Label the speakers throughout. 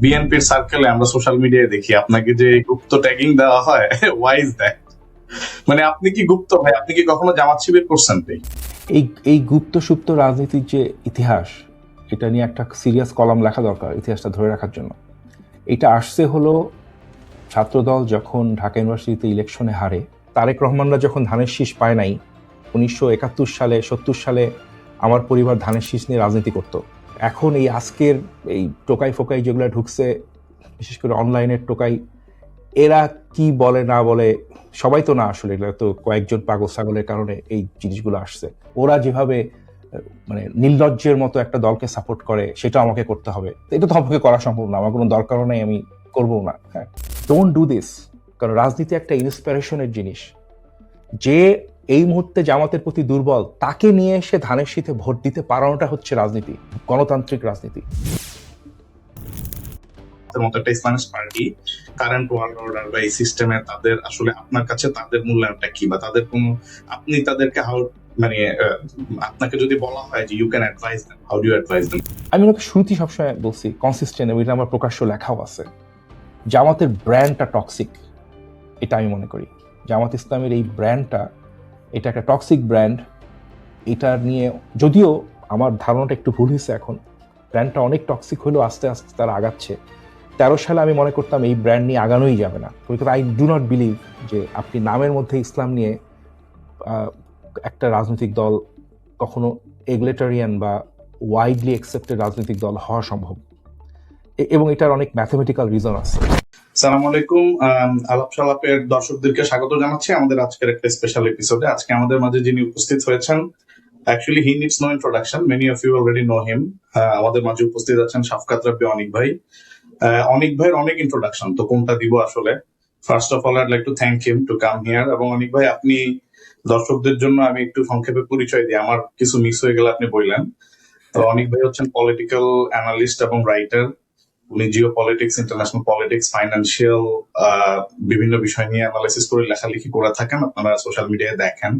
Speaker 1: বিএনপির সার্কেলে আমরা সোশ্যাল মিডিয়ায় দেখি আপনাকে যে গুপ্ত ট্যাগিং দেওয়া হয়, ওয়াই ইজ দ্যাট? মানে আপনি কি গুপ্ত ভাই? আপনি কি কখনো জামাত শিবির করছেন ভাই?
Speaker 2: এই এই গুপ্ত সুপ্ত রাজনীতির যে ইতিহাস, এটা নিয়ে একটা সিরিয়াস কলাম লেখা দরকার ইতিহাসটা ধরে রাখার জন্য। এটা আসছে হলো ছাত্রদল যখন ঢাকা ইউনিভার্সিটিতে ইলেকশনে হারে, তারেক রহমানরা যখন ধানের শীষ পায় নাই 1971 সালে 70 সালে আমার পরিবার ধানের শীষ নিয়ে রাজনীতি করত। এখন এই আজকের এই টোকাই ফোকাই যেগুলো ঢুকছে, বিশেষ করে অনলাইনের টোকাই, এরা কি বলে না বলে সবাই তো না, আসলে এগুলো তো কয়েকজন পাগল ছাগলের কারণে এই জিনিসগুলো আসছে। ওরা যেভাবে মানে নির্লজ্জের মতো একটা দলকে সাপোর্ট করে, সেটা আমাকে করতে হবে, এটা তো আমাকে করা সম্ভব না, আমার কোনো দরকারও নেই, আমি করবো না। হ্যাঁ, ডোন্ট ডু দিস। কারণ রাজনীতি একটা ইন্সপিরেশনের জিনিস। যে এই মুহূর্তে জামাতের প্রতি দুর্বল, তাকে নিয়ে এসে ধানের শীতে ভোট দিতে পারানোটা হচ্ছে রাজনীতি, গণতান্ত্রিক রাজনীতি।
Speaker 1: মতো একটা Islamist party current world order বা এই সিস্টেমে তাদের আসলে আপনার কাছে তাদের মূল্যায়নটা কি, বা তাদের কোনো আপনি তাদেরকে হাউ মানে আপনাকে যদি বলা হয় যে you can advise them, how do you advise them?
Speaker 2: আমি ওনাকে শুরুতেই সবসময় বলছি কনসিস্টেন্ট, এবং এটা আমার প্রকাশ্য লেখাও আছে, জামাতের ব্র্যান্ডটা টক্সিক। এটা আমি মনে করি জামাত ইসলামের এই ব্র্যান্ডটা, এটা একটা টক্সিক ব্র্যান্ড। এটা নিয়ে যদিও আমার ধারণাটা একটু ভুল হয়েছে, এখন ব্র্যান্ডটা অনেক টক্সিক হলেও আস্তে আস্তে তারা আগাচ্ছে। 13 সালে আমি মনে করতাম এই ব্র্যান্ড নিয়ে আগানোই যাবে না, because I do not believe যে আপনি নামের মধ্যে ইসলাম নিয়ে একটা রাজনৈতিক দল কখনো এগুলেটারিয়ান বা ওয়াইডলি অ্যাকসেপ্টেড রাজনৈতিক দল হওয়া সম্ভব, এবং এটার অনেক ম্যাথমেটিক্যাল রিজন আছে।
Speaker 1: সালাম আলাইকুম, আলাপ সালাপের দর্শকদেরকে স্বাগত জানাচ্ছি আমাদের আজকের একটা স্পেশাল এপিসোডে। আজকে আমাদের মাঝে যিনি উপস্থিত হয়েছেন, actually he needs no introduction, many of you already know him. আমাদের মাঝে উপস্থিত আছেন শাফকাত রাব্বি অনিক ভাই। অনিক ভাইয়ের অনেক ইন্ট্রোডাকশন, তো কোনটা দিব আসলে? First of all I'd like to thank him to come here. এবং অনিক ভাই, আপনি দর্শকদের জন্য আমি একটু সংক্ষেপে পরিচয় দিই, আমার কিছু মিস হয়ে গেলে আপনি বললেন। তো অনিক ভাই হচ্ছেন পলিটিক্যাল অ্যানালিস্ট এবং রাইটার। উনি Jio politics, international politics, financial বিভিন্ন বিষয় নিয়ে অ্যানালাইসিস করে লেখালেখি করে থাকেন, আপনারা সোশ্যাল মিডিয়ায় দেখেন।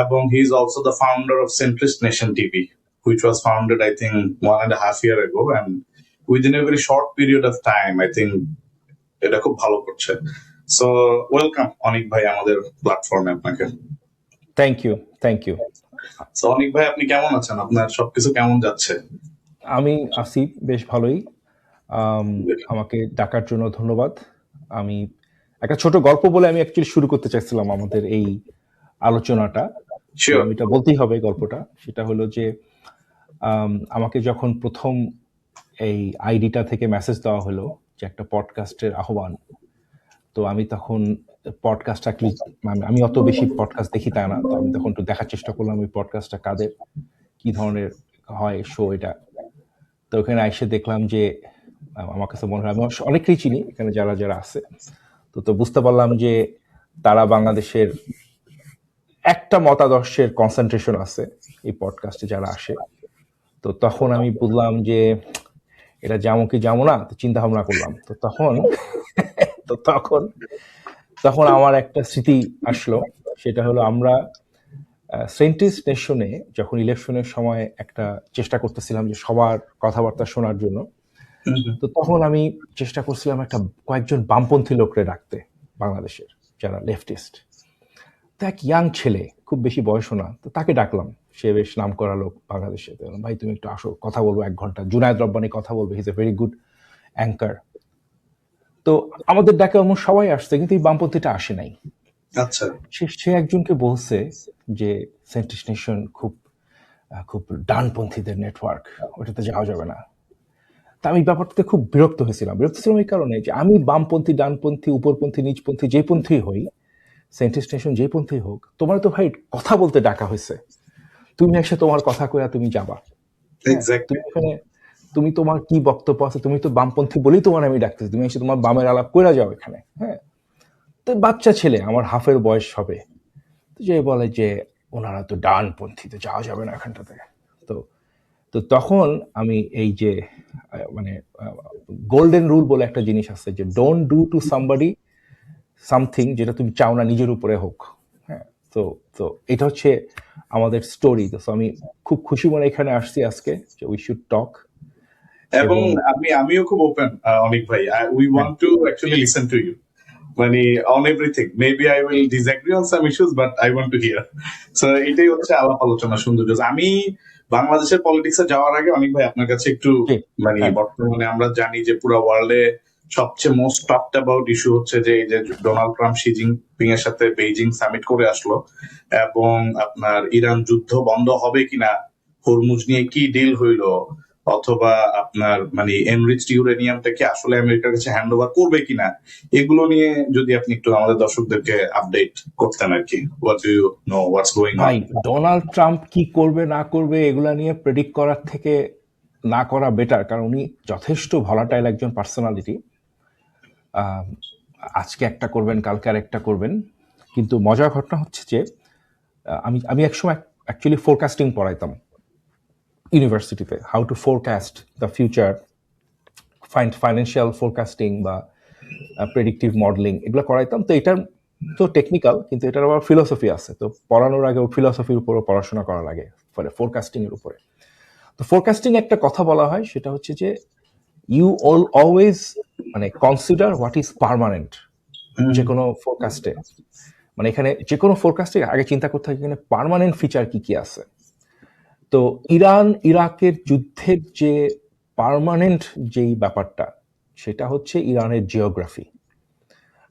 Speaker 1: এবং he is also the founder of centrist nation TV, which was founded I think 1.5 year ago, and within a very short period of time I think এটা খুব ভালো করছে। সো ওয়েলকাম অনিক ভাই আমাদের প্ল্যাটফর্মে আপনাকে।
Speaker 2: Thank you, thank you.
Speaker 1: So Anik ভাই, আপনি কেমন আছেন? আপনার সবকিছু কেমন যাচ্ছে?
Speaker 2: আমি আছি বেশ ভালোই। আমাকে ডাকার জন্য ধন্যবাদ। আমি একটা ছোট গল্প বলে আমি অ্যাকচুয়ালি শুরু করতে চাইছিলাম আমাদের এই আলোচনাটা।
Speaker 1: শিওর।
Speaker 2: আমি এটা বলতেই হবে গল্পটা। সেটা হলো যে আমাকে যখন প্রথম এই আইডিটা থেকে মেসেজ দেওয়া হলো যে একটা পডকাস্টের আহ্বান, তো আমি তখন পডকাস্টটা আমি অত বেশি পডকাস্ট দেখি তা না, তো আমি তখন একটু দেখার চেষ্টা করলাম ওই পডকাস্টটা কাদের, কি ধরনের হয় শো এটা। তো ওখানে এসে দেখলাম যে আমার কাছে মনে হয়, আমি অনেকেই চিনি এখানে যারা যারা আছে, তো বুঝতে পারলাম যে তারা বাংলাদেশের একটা মতাদর্শের কনসেন্ট্রেশন আছে এই পডকাস্টে যারা আসে। তো তখন আমি বুঝলাম যে এটা যাবো কি যাবো না, তো চিন্তা ভাবনা করলাম। তো তখন আমার একটা স্মৃতি আসলো, সেটা হলো আমরা সেন্ট্রিস্ট নেশনে যখন ইলেকশনের সময় একটা চেষ্টা করতেছিলাম যে সবার কথাবার্তা শোনার জন্য, তো তখন আমি চেষ্টা করছিলাম একটা কয়েকজন বামপন্থী লোকরে ডাকতে, বাংলাদেশের যারা লেফটিস্ট। তো এক ইয়াং ছেলে, খুব বেশি বয়সও না, তো তাকে ডাকলাম। সে বেশ নাম করা লোক বাংলাদেশে। ভাই তুমি একটু আসো, কথা বলবো 1 ঘন্টা, জুনায়েদ রব্বানি কথা বলবে, he is a very good anchor. তো আমাদের ডাকে এমন সবাই আসছে, কিন্তু এই বামপন্থীটা আসে নাই।
Speaker 1: আচ্ছা।
Speaker 2: সে একজনকে বলছে যে সেন্ট্রিস্ট নেশন খুব খুব ডানপন্থীদের নেটওয়ার্ক, ওটাতে যাওয়া যাবে না। তা আমি ব্যাপারটাতে খুব বিরক্ত ছিলাম এই কারণে যে আমি বামপন্থী, ডানপন্থী, উপরপন্থী, নিচপন্থী, যে পন্থী হই, সেন্ট্রিস্ট নেশন যে পন্থী হোক, তোমার তো ভাই কথা বলতে ডাকা হয়েছে, তুমি এসে তোমার কথা কইয়া তুমি যাবা। তুমি এখানে, তুমি তোমার কি বক্তব্য আছে, তুমি তো বামপন্থী বলেই তোমার আমি ডাকতেছি, তুমি এসে তোমার বামের আলাপ কইরা যাও এখানে। হ্যাঁ, তো বাচ্চা ছেলে, আমার হাফের বয়স হবে, তো যে বলে যে ওনারা তো ডানপন্থী, তো যাওয়া যাবে না এখানটাতে। তো তখন আমি এই যে মানে গোল্ডেন রুল বলে একটা জিনিস আছে, যে don't do to somebody something যেটা তুমি চাও না নিজের উপরে হোক। হ্যাঁ, তো তো এটা হচ্ছে আমাদের স্টোরি। তো আমি খুব খুশি মনে এখানে আসছি আজকে, যে উই শুড টক।
Speaker 1: এবং
Speaker 2: এবং
Speaker 1: আমিও খুব ওপেন, অনেক ভাই, উই
Speaker 2: হ্যাঁ,
Speaker 1: want to actually listen to you, মানে on everything. Maybe I will disagree on some issues, but I want to hear. So এটাই হচ্ছে আলাপ আলোচনা সৌন্দর্য। আমি বাংলাদেশের পলিটিক্সে যাওয়ার আগে অনেক ভাই আপনার কাছে একটু,
Speaker 2: জি,
Speaker 1: মানে
Speaker 2: হ্যাঁ,
Speaker 1: বর্তমানে আমরা জানি যে পুরো ওয়ার্ল্ডে সবচেয়ে মোস্ট টকড অ্যাবাউট ইস্যু হচ্ছে যে এই যে ডোনাল্ড ট্রাম্প শি জিনপিং এর সাথে বেইজিং সামিট করে আসলো, এবং আপনার ইরান যুদ্ধ বন্ধ হবে কিনা, হরমুজ নিয়ে কি ডিল হইলো, অথবা আপনার মানে এনরিচড ইউরেনিয়ামটা কি আসলে আমেরিকার কাছে হ্যান্ড ওভার করবে কিনা, এগুলো নিয়ে যদি আপনি একটু আমাদের দর্শকদেরকে আপডেট করতেন আর কি। What do you know, what's going on?
Speaker 2: ভাই ডোনাল্ড ট্রাম্প কি করবে না করবে এগুলা নিয়ে প্রেডিক্ট করার থেকে না করা বেটার, কারণ উনি যথেষ্ট ভলাটাইল একজন পার্সোনালিটি। আজকে একটা করবেন, কালকে আর একটা করবেন। কিন্তু মজার ঘটনা হচ্ছে যে আমি আমি একসময় অ্যাকচুয়ালি ফোরকাস্টিং পড়াইতাম ইউনিভার্সিটিতে, how to forecast the future, financial forecasting বা প্রেডিক্টিভ মডেলিং এগুলো করাইতাম। তো এটার তো টেকনিক্যাল, কিন্তু এটার আবার ফিলসফি আছে। তো পড়ানোর আগে ফিলসফির উপরও পড়াশোনা করা লাগে, ফলে ফোরকাস্টিং এর উপরে। তো ফোরকাস্টিং একটা কথা বলা হয়, সেটা হচ্ছে যে ইউ অলওয়েজ মানে কনসিডার হোয়াট ইজ পার্মানেন্ট। যে কোনো ফোরকাস্টে, মানে এখানে যে কোনো ফোরকাস্টে আগে চিন্তা করতে হয় এখানে পার্মানেন্ট ফিচার কি কি আছে। তো ইরান ইরাকের যুদ্ধের যে পার্মানেন্ট যেই ব্যাপারটা, সেটা হচ্ছে ইরানের জিওগ্রাফি।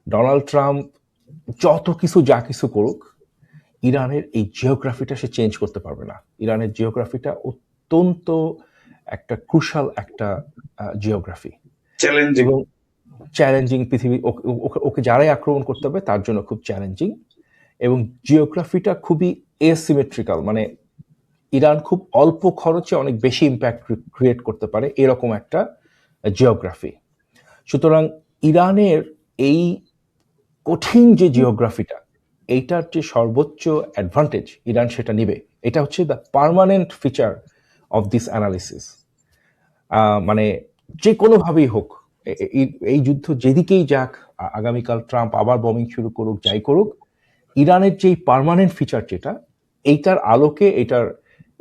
Speaker 2: ডোনাল্ড ট্রাম্প যত কিছু যা কিছু করুক, ইরানের এই জিওগ্রাফিটা সে চেঞ্জ করতে পারবে না। ইরানের জিওগ্রাফিটা অত্যন্ত একটা ক্রুশাল একটা জিওগ্রাফি,
Speaker 1: চ্যালেঞ্জিং।
Speaker 2: এবং চ্যালেঞ্জিং। পৃথিবী ওকে যারাই আক্রমণ করতে হবে তার জন্য খুব চ্যালেঞ্জিং, এবং জিওগ্রাফিটা খুবই এসিমেট্রিক্যাল, মানে ইরান খুব অল্প খরচে অনেক বেশি ইম্প্যাক্ট ক্রিয়েট করতে পারে, এরকম একটা জিওগ্রাফি। সুতরাং ইরানের এই কঠিন যে জিওগ্রাফিটা, এইটার যে সর্বোচ্চ অ্যাডভান্টেজ ইরান সেটা নিবে। এটা হচ্ছে the permanent feature of this analysis. মানে যে কোনোভাবেই হোক, এই যুদ্ধ যেদিকেই যাক, আগামীকাল ট্রাম্প আবার বমিং শুরু করুক, যাই করুক, ইরানের যেই পার্মানেন্ট ফিচার যেটা, এইটার আলোকে এটার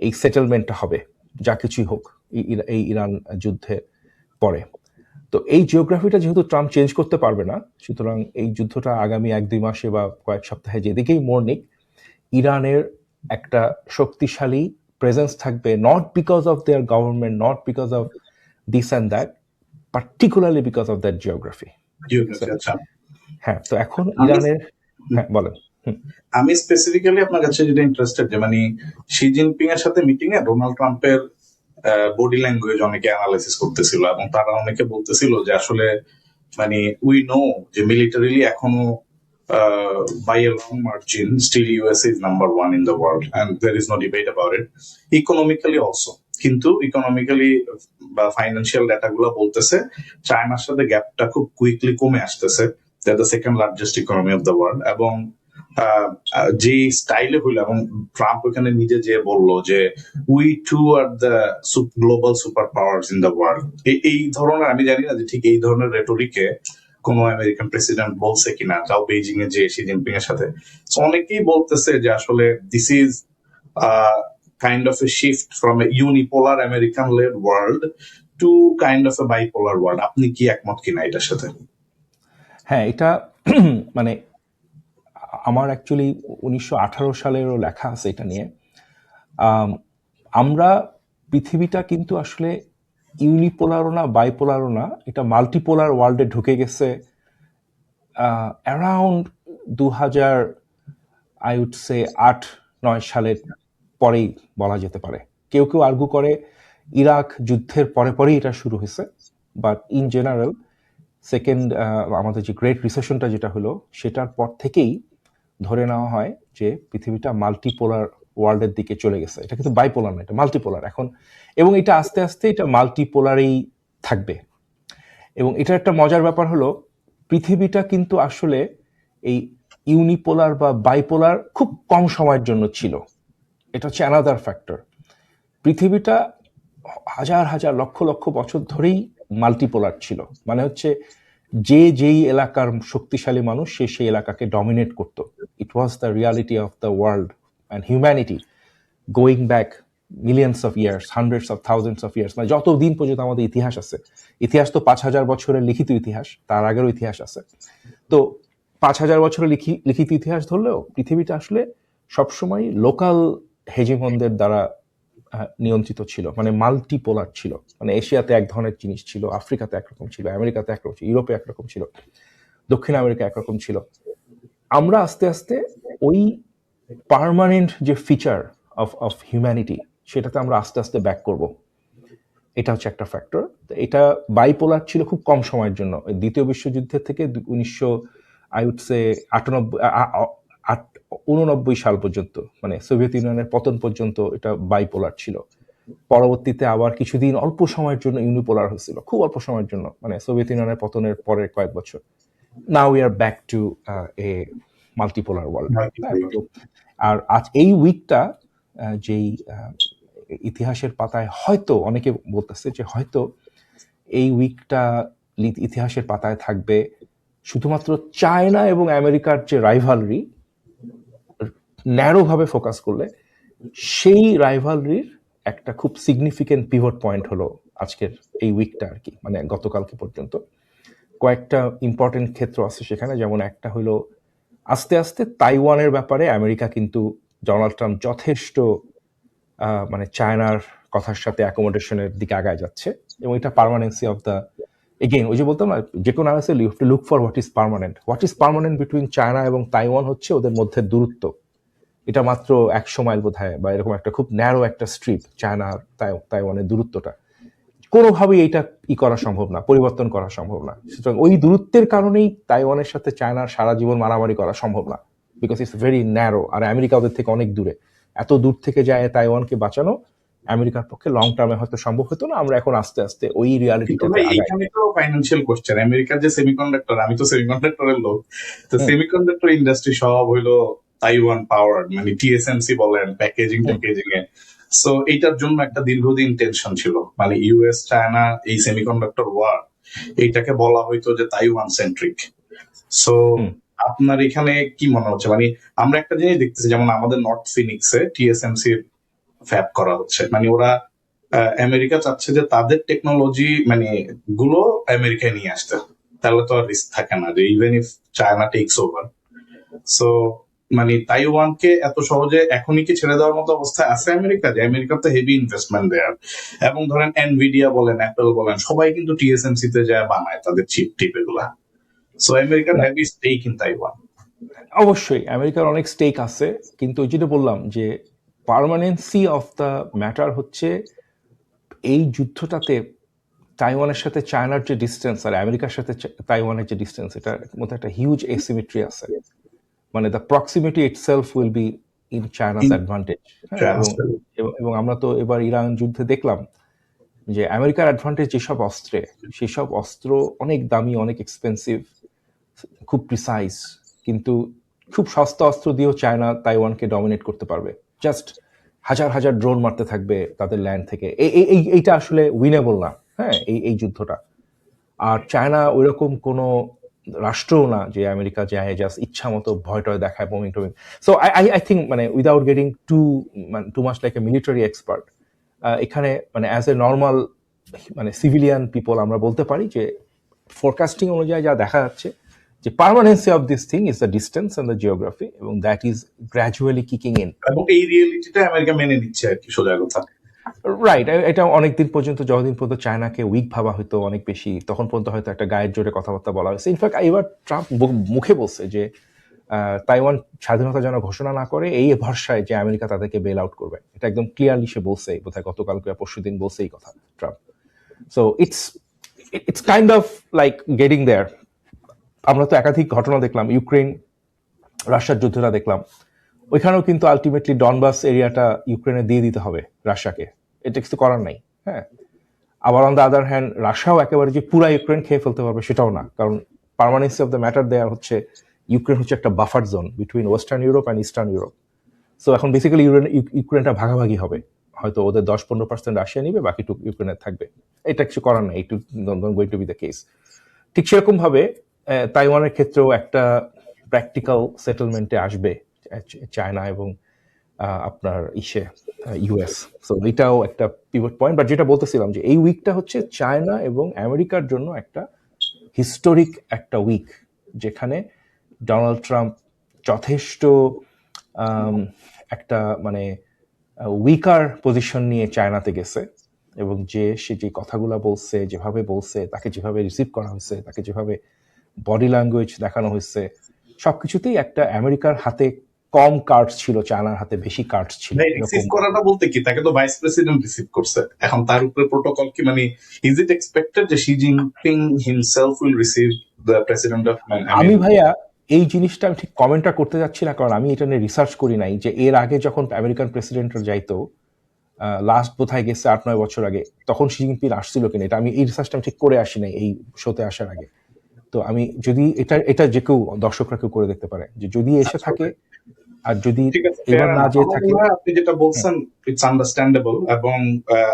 Speaker 2: এই সেটেলমেন্টটা হবে, যা কিছুই হোক এই ইরান যুদ্ধে পরে। তো এই জিওগ্রাফিটা যেহেতু ট্রাম্প চেঞ্জ করতে পারবে না, সুতরাং এই যুদ্ধটা আগামী 1-2 মাসে বা কয়েক সপ্তাহে যেদিকেই মোড় নিক, ইরানের একটা শক্তিশালী প্রেজেন্স থাকবে, not because of their government, not because of this and that, particularly because of that geography.
Speaker 1: Geography, আচ্ছা।
Speaker 2: হ্যাঁ, তো এখন
Speaker 1: আমি
Speaker 2: ইরানের, হ্যাঁ বলেন। হুম,
Speaker 1: আমি স্পেসিফিক্যালি আপনার কাছে যেটা ইন্টারেস্টেড, যে মানে শি জিনপিং এর সাথে মিটিং এ ডোনাল্ড ট্রাম্পের বডি ল্যাঙ্গুয়েজ অনেকে অ্যানালাইসিস করতেছিল, এবং তারা অনেকে বলতেছিল যে আসলে মানে উই নো যে মিলিটারিলি এখনো by a long margin still USA is number one in the world and there is no debate about it. Economically also, কিন্তু ইকোনমিক্যালি বা ফাইন্যান্সিয়াল ডাটা গুলো বলতেছে চায়নার সাথে গ্যাপটা খুব কুইকলি কমে আসতেছে। They are the second largest economy of the world. এবং যে স্টাইলে হইলো, এবং ট্রাম্প ওখানে নিজে যে বললো যে we two are the global super powers in the world, এই ধরনের, আমি জানি না যে ঠিক এই ধরনের রেটোরিকে কোন আমেরিকান প্রেসিডেন্ট বলছে কিনা, তাও বেইজিং এ যে শি জিনপিং এর সাথে। So অনেকেই বলতেছে যে আসলে this is kind of a shift from a unipolar American led world to kind of a bipolar world. আপনি কি একমত কিনা এটার সাথে?
Speaker 2: হ্যাঁ, এটা মানে আমার অ্যাকচুয়ালি 1918 সালেরও লেখা আছে এটা নিয়ে। আমরা পৃথিবীটা কিন্তু আসলে ইউনিপোলারও না, বাইপোলারও না, এটা মাল্টিপোলার ওয়ার্ল্ডে ঢুকে গেছে অ্যারাউন্ড 2000 আই উড সে 8-9 সালের পরেই বলা যেতে পারে। কেউ কেউ আর্গু করে ইরাক যুদ্ধের পরে পরেই এটা শুরু হয়েছে, বাট ইন জেনারেল সেকেন্ড আমাদের যে গ্রেট রিসেশনটা যেটা হলো, সেটার পর থেকেই ধরে নেওয়া হয় যে পৃথিবীটা মাল্টিপোলার ওয়ার্ল্ডের দিকে চলে গেছে। এটা কিন্তু বাইপোলার না, এটা মাল্টিপোলার এখন, এবং এটা আস্তে আস্তে এটা মাল্টিপোলারেই থাকবে। এবং এটার একটা মজার ব্যাপার হলো, পৃথিবীটা কিন্তু আসলে এই ইউনিপোলার বা বাইপোলার খুব কম সময়ের জন্য ছিল। এটা হচ্ছে অ্যানাদার ফ্যাক্টর। পৃথিবীটা হাজার হাজার লক্ষ লক্ষ বছর ধরেই মাল্টিপোলার ছিল, মানে হচ্ছে যেই এলাকার শক্তিশালী মানুষ সে সেই এলাকাকে ডমিনেট করত। It was the reality of the world and humanity going back millions of years, hundreds of thousands of years, মানে যতদিন পর্যন্ত আমাদের ইতিহাস আছে, ইতিহাস তো 5,000 বছরের লিখিত ইতিহাস, তার আগেরও ইতিহাস আছে। তো 5,000 বছরের লিখিত ইতিহাস ধরলেও পৃথিবীটা আসলে সবসময় লোকাল হেজিমনদের দ্বারা নিয়ন্ত্রিত ছিল, মানে মাল্টিপোলার ছিল। মানে এশিয়াতে এক ধরনের জিনিস ছিল, আফ্রিকাতে একরকম ছিল, আমেরিকাতে একরকম ছিল, ইউরোপে একরকম ছিল, দক্ষিণ আমেরিকা একরকম ছিল। আমরা আস্তে আস্তে ওই পার্মানেন্ট যে ফিচার অফ হিউম্যানিটি, সেটাতে আমরা আস্তে আস্তে ব্যাক করব। এটা হচ্ছে একটা ফ্যাক্টর। এটা বাইপোলার ছিল খুব কম সময়ের জন্য, দ্বিতীয় বিশ্বযুদ্ধের থেকে 1989 সাল পর্যন্ত, মানে সোভিয়েত ইউনিয়নের পতন পর্যন্ত এটা বাইপোলার ছিল। পরবর্তীতে আবার কিছুদিন অল্প সময়ের জন্য ইউনিপোলার হয়েছিল, খুব অল্প সময়ের জন্য, মানে সোভিয়েত ইউনিয়নের পতনের পরের কয়েক বছর। Now we are back to a multipolar world. আর আজ এই উইকটা যেই ইতিহাসের পাতায় হয়তো অনেকে বলতেছে যে হয়তো এই উইকটা ইতিহাসের পাতায় থাকবে শুধুমাত্র চায়না এবং আমেরিকার যে রাইভালরি, ন্যারো ভাবে ফোকাস করলে সেই রাইভালরির একটা খুব সিগনিফিকেন্ট পিভট পয়েন্ট হলো আজকের এই উইকটা আর কি, মানে গতকালকে পর্যন্ত কয়েকটা ইম্পর্টেন্ট ক্ষেত্র আছে সেখানে। যেমন একটা হলো আস্তে আস্তে তাইওয়ানের ব্যাপারে আমেরিকা কিন্তু ডোনাল্ড ট্রাম্প যথেষ্ট মানে চায়নার কথার সাথে অ্যাকোমোডেশনের দিকে আগায় যাচ্ছে, এবং এটা পার্মানেন্সি অফ দ্য, এগেইন ওই যে বলতাম না, যে কোনো answer you have to look for what is permanent. What is permanent between China এবং তাইওয়ান হচ্ছে ওদের মধ্যে দূরত্ব। এটা মাত্র 100 মাইল বোধ হয়, বা এরকম একটা খুব ন্যারো একটা স্ট্রিপ চায়না আর তাইওয়ানের দূরত্বটা। কোনোভাবেই এইটা করা সম্ভব না, পরিবর্তন করা সম্ভব না। সুতরাং ওই দূরত্বের কারণেই তাইওয়ানের সাথে চায়নার সারা জীবন মারামারি করা সম্ভব না, বিকজ ইটস ভেরি ন্যারো। আর আমেরিকা ওদের থেকে অনেক দূরে, এত দূর থেকে যায় তাইওয়ানকে বাঁচানো আমেরিকার পক্ষে লং টার্মে হয়তো সম্ভব হতো না। আমরা এখন আস্তে আস্তে ওই রিয়ালিটিটাতে আগাই।
Speaker 1: এখানে তো ফাইন্যান্সিয়াল কোশ্চেন, আমেরিকার যে সেমিকন্ডাক্টর, আমি তো সেমিকন্ডাক্টরের লোক, তো সেমিকন্ডাক্টর ইন্ডাস্ট্রি সব হইলো তাইওয়ান পাওয়ার, মানে টিএসএমসি বলেন, প্যাকেজিং এ। সো এইটার জন্য একটা দীর্ঘদিন টেনশন ছিল, মানে ইউএস চায়না এই সেমিকন্ডাক্টর ওয়ার, এইটাকে বলা হইতো যে তাইওয়ান সেন্ট্রিক। সো আপনার এখানে কি মনে হচ্ছে, মানে আমরা একটা জিনিস দেখতেছি, যেমন আমাদের নর্থ ফিনিক্সে টিএসএমসি ফ্যাব করা হচ্ছে, মানে ওরা আমেরিকা চাচ্ছে যে তাদের টেকনোলজি মানে গুলো আমেরিকায় নিয়ে আসতে, তাহলে তো আর রিস্ক থাকে না যে even if China tax over. So মানে তাইওয়ানকে এত সহজে এখনই কি ছেড়ে দেওয়ার মতো অবস্থায় আছে আমেরিকা? যে আমেরিকার তো হেভি ইনভেস্টমেন্ট দেয়ার, এবং ধরেন এনভিডিয়া বলেন, অ্যাপল বলেন, সবাই কিন্তু টিএসএমসি তে যায় বানায় তাদের চিপ টিপ এগুলা। সো আমেরিকার হেভি স্টেক ইন তাইওয়ান।
Speaker 2: অবশ্যই আমেরিকার অনেক স্টেক আছে, কিন্তু ওই যেটা বললাম যে পার্মানেন্সি অফ দ্য ম্যাটার হচ্ছে এই যুদ্ধটাতে তাইওয়ানের সাথে চায়নার যে ডিস্টেন্স আর আমেরিকার সাথে তাইওয়ানের যে ডিস্টেন্স, এটার মধ্যে একটা হিউজ এসিমেট্রি আছে। মানে the proximity itself will be in চায়নাস advantage. এবং আমরা তো এবার ইরান যুদ্ধে দেখলাম যে আমেরিকার অ্যাডভান্টেজ যেসব অস্ত্রে, সেসব অস্ত্র অনেক দামি, অনেক এক্সপেন্সিভ, খুব প্রিসাইজ, কিন্তু খুব সস্তা অস্ত্র দিয়েও চায়না তাইওয়ানকে ডমিনেট করতে পারবে। জাস্ট হাজার হাজার ড্রোন মারতে থাকবে তাদের ল্যান্ড থেকে। এইটা আসলে উইনেবল না, হ্যাঁ, এই যুদ্ধটা। আর চায়না ওইরকম কোনো রাষ্ট্রও না যে আমেরিকা যায় জাস্ট ইচ্ছা মতো ভয় টয় দেখায়, বোমিং টোমিং। সো আই থিঙ্ক, মানে without getting too much like a military expert, এখানে মানে অ্যাজ এ নর্মাল মানে সিভিলিয়ান পিপল আমরা বলতে পারি যে ফোরকাস্টিং অনুযায়ী যা দেখা যাচ্ছে যে permanency of this thing is the distance and the geography, এবং that is gradually kicking in.
Speaker 1: এবং এই রিয়েলিটিটা আমেরিকা মেনে নিচ্ছে আর কি, সোজা কথা।
Speaker 2: রাইট, এটা অনেকদিন পর্যন্ত, যতদিন পর্যন্ত চায়নাকে উইক ভাবা হতো অনেক বেশি, তখন পর্যন্ত হয়তো একটা গায়ের জোরে কথাবার্তা বলা হয়েছে। ইনফ্যাক্ট এবার ট্রাম্প মুখে বলছে যে তাইওয়ান স্বাধীনতা যেন ঘোষণা না করে, এই ভরসায় যে আমেরিকা তাদেরকে বেল আউট করবে। এটা একদম ক্লিয়ারলি সে বলছে, বোধহয় গতকালকে পরশুদিন বলছে এই কথা Trump. So it's kind of like getting there. আমরা তো একাধিক ঘটনা দেখলাম, ইউক্রেন রাশিয়ার যুদ্ধটা দেখলাম, ওইখানেও কিন্তু আলটিমেটলি ডনবাস এরিয়াটা ইউক্রেনে দিয়ে দিতে হবে রাশিয়াকে, এটা কিছু করার নাই। হ্যাঁ, আবার অন দ্য আদার হ্যান্ড রাশিয়াও একেবারে যে পুরা ইউক্রেন খেয়ে ফেলতে পারবে সেটাও না, কারণ পার্মানেন্সি অফ দ্য ম্যাটার দেয়ার হচ্ছে ইউক্রেন হচ্ছে একটা buffer zone between western Europe and eastern Europe. So এখন বেসিক্যালি ইউক্রেনটা ভাগাভাগি হবে, হয়তো ওদের 10-15% রাশিয়া নিবে, বাকিটুকু ইউক্রেনের থাকবে। এটা কিছু করার নাই, একটু going to B the case. ঠিক সেরকম ভাবে তাইওয়ানের ক্ষেত্রেও একটা প্র্যাকটিক্যাল সেটেলমেন্টে আসবে চায়না এবং আপনার ইউএস। সো এটাও একটা পিভট পয়েন্ট। বাট যেটা বলতেছিলাম যে এই উইকটা হচ্ছে চায়না এবং আমেরিকার জন্য একটা হিস্টোরিক একটা উইক, যেখানে ডোনাল্ড ট্রাম্প যথেষ্ট আম, একটা মানে উইকার পজিশন নিয়ে চায়নাতে গেছে, এবং সে যে কথাগুলো বলছে, যেভাবে বলছে, তাকে যেভাবে রিসিভ করা হয়েছে, তাকে যেভাবে বডি ল্যাঙ্গুয়েজ দেখানো হয়েছে, সবকিছুতেই একটা আমেরিকার হাতে কম কার্ডস ছিল, চায়নার হাতে বেশি কার্ডস ছিল,
Speaker 1: ভাই রিসিভ
Speaker 2: এরকম।
Speaker 1: করাটা বলতে কি, তাকে তো ভাইস প্রেসিডেন্ট রিসিভ করছে, এখন তার উপরে প্রোটোকল কি, মানে ইজ ইট এক্সপেক্টেড যে Xi Jinping himself will receive the president of
Speaker 2: আমি
Speaker 1: আমেরিকা?
Speaker 2: ভাইয়া এই জিনিসটা আমি ঠিক কমেন্টটা করতে যাচ্ছি না, কারণ আমি এটা নিয়ে রিসার্চ করি নাই যে এর আগে যখন আমেরিকান প্রেসিডেন্টরা যাইতো, লাস্ট বোধহয় গেছে 8-9 বছর আগে, তখন শি জিনপিং আসছিল কিনা, এটা আমি এই রিসার্চটা আমি ঠিক করে আসি নাই এই শোতে আসার আগে। তো আমি যদি এটা এটা যে কেউ দর্শকরা কেউ করে দেখতে পারে যে যদি এসে
Speaker 1: আচ্ছা,
Speaker 2: থাকে, আর যদি
Speaker 1: ঠিক আছে,
Speaker 2: এবার
Speaker 1: ফেয়ার
Speaker 2: না
Speaker 1: এনাফ।
Speaker 2: যেয়ে
Speaker 1: আমার
Speaker 2: থাকে।
Speaker 1: মনে হয় আপনি যেটা
Speaker 2: হুম,
Speaker 1: বলছেন ইটস আন্ডারস্ট্যান্ডেবল, এবং